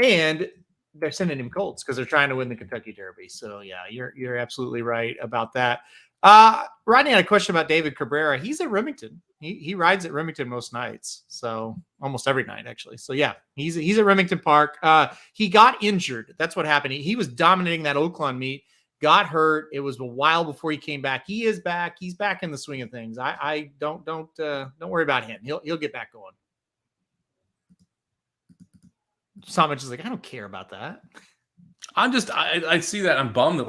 and they're sending him colts because they're trying to win the Kentucky Derby. So yeah, you're absolutely right about that. Rodney had a question about David Cabrera. He's at Remington. He rides at Remington most nights, so almost every night actually. So yeah, he's at Remington Park. He got injured. That's what happened. He was dominating that Oaklawn meet. Got hurt. It was a while before he came back. He is back. He's back in the swing of things. I don't worry about him. He'll get back going. Somich is like, I don't care about that. I see that. I'm bummed that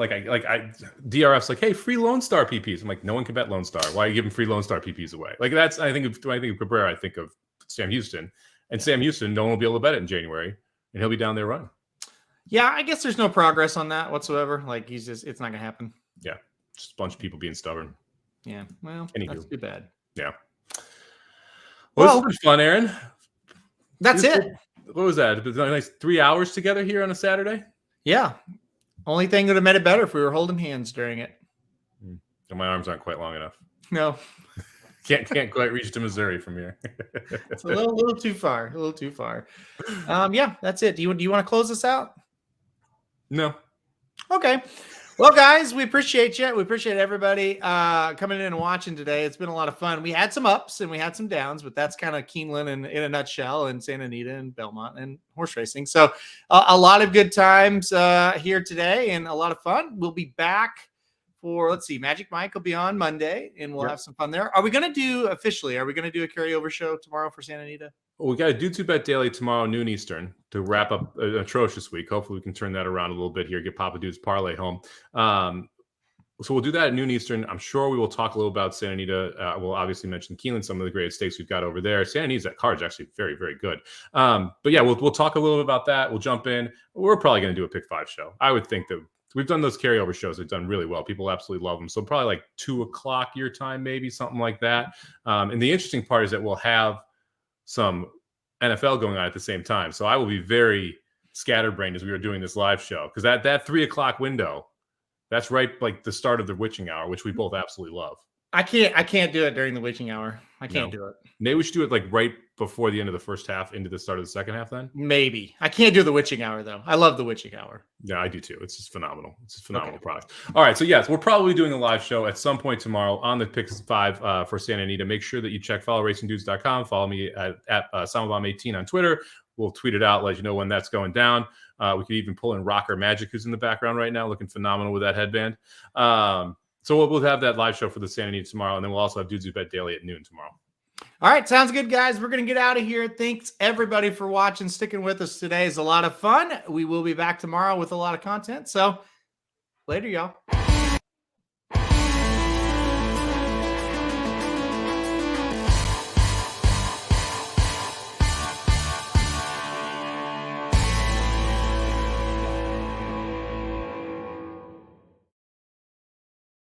DRF's like, hey, free Lone Star PPs. I'm like, no one can bet Lone Star. Why are you giving free Lone Star PPs away? Like that's I think of Cabrera. I think of Sam Houston, and Sam Houston. No one will be able to bet it in January, and he'll be down there running. Yeah, I guess there's no progress on that whatsoever. Like it's not going to happen. Yeah, just a bunch of people being stubborn. Yeah, well, that's too bad. Yeah. Well, this was fun, Aaron. That's it. What was that? It was a nice 3 hours together here on a Saturday. Yeah. Only thing that would have made it better if we were holding hands during it. And my arms aren't quite long enough. No. Can't quite reach to Missouri from here. It's a little too far. A little too far. Yeah, that's it. Do you want to close this out? No. Okay. Well, guys, we appreciate you. We appreciate everybody coming in and watching today. It's been a lot of fun. We had some ups and we had some downs, but that's kind of Keeneland in a nutshell, and Santa Anita and Belmont and horse racing. So a lot of good times here today and a lot of fun. We'll be back for, Magic Mike will be on Monday, and we'll have some fun there. Are we going to do a carryover show tomorrow for Santa Anita? Well, we got to do 2Bet Daily tomorrow, noon Eastern, to wrap up an atrocious week. Hopefully we can turn that around a little bit here, get Papa Dude's parlay home. So we'll do that at noon Eastern. I'm sure we will talk a little about Santa Anita. We'll obviously mention Keeneland, some of the great stakes we've got over there. Santa Anita's that card's actually very, very good. But yeah, we'll talk a little bit about that. We'll jump in. We're probably going to do a Pick 5 show. I would think that we've done those carryover shows. They've done really well. People absolutely love them. So probably like 2:00 your time, maybe something like that. And the interesting part is that we'll have some NFL going on at the same time. So I will be very scatterbrained as we were doing this live show, because that 3:00 window, that's right, like the start of the witching hour, which we both absolutely love. I can't do it during the witching hour. I can't do it. Maybe we should do it like right before the end of the first half into the start of the second half then? Maybe. I can't do the witching hour though. I love the witching hour. Yeah, I do too. It's just phenomenal. It's a phenomenal product. All right. So yes, we're probably doing a live show at some point tomorrow on the Pick 5 for Santa Anita. Make sure that you check followracingdudes.com. Follow me at Somobomb18 on Twitter. We'll tweet it out, let you know when that's going down. We could even pull in Rocker Magic, who's in the background right now, looking phenomenal with that headband. So we'll have that live show for the Santa Anita tomorrow, and then we'll also have Dudes Who Bet Daily at noon tomorrow. All right, sounds good, guys. We're going to get out of here. Thanks, everybody, for watching, sticking with us today. Is a lot of fun. We will be back tomorrow with a lot of content. So later, y'all.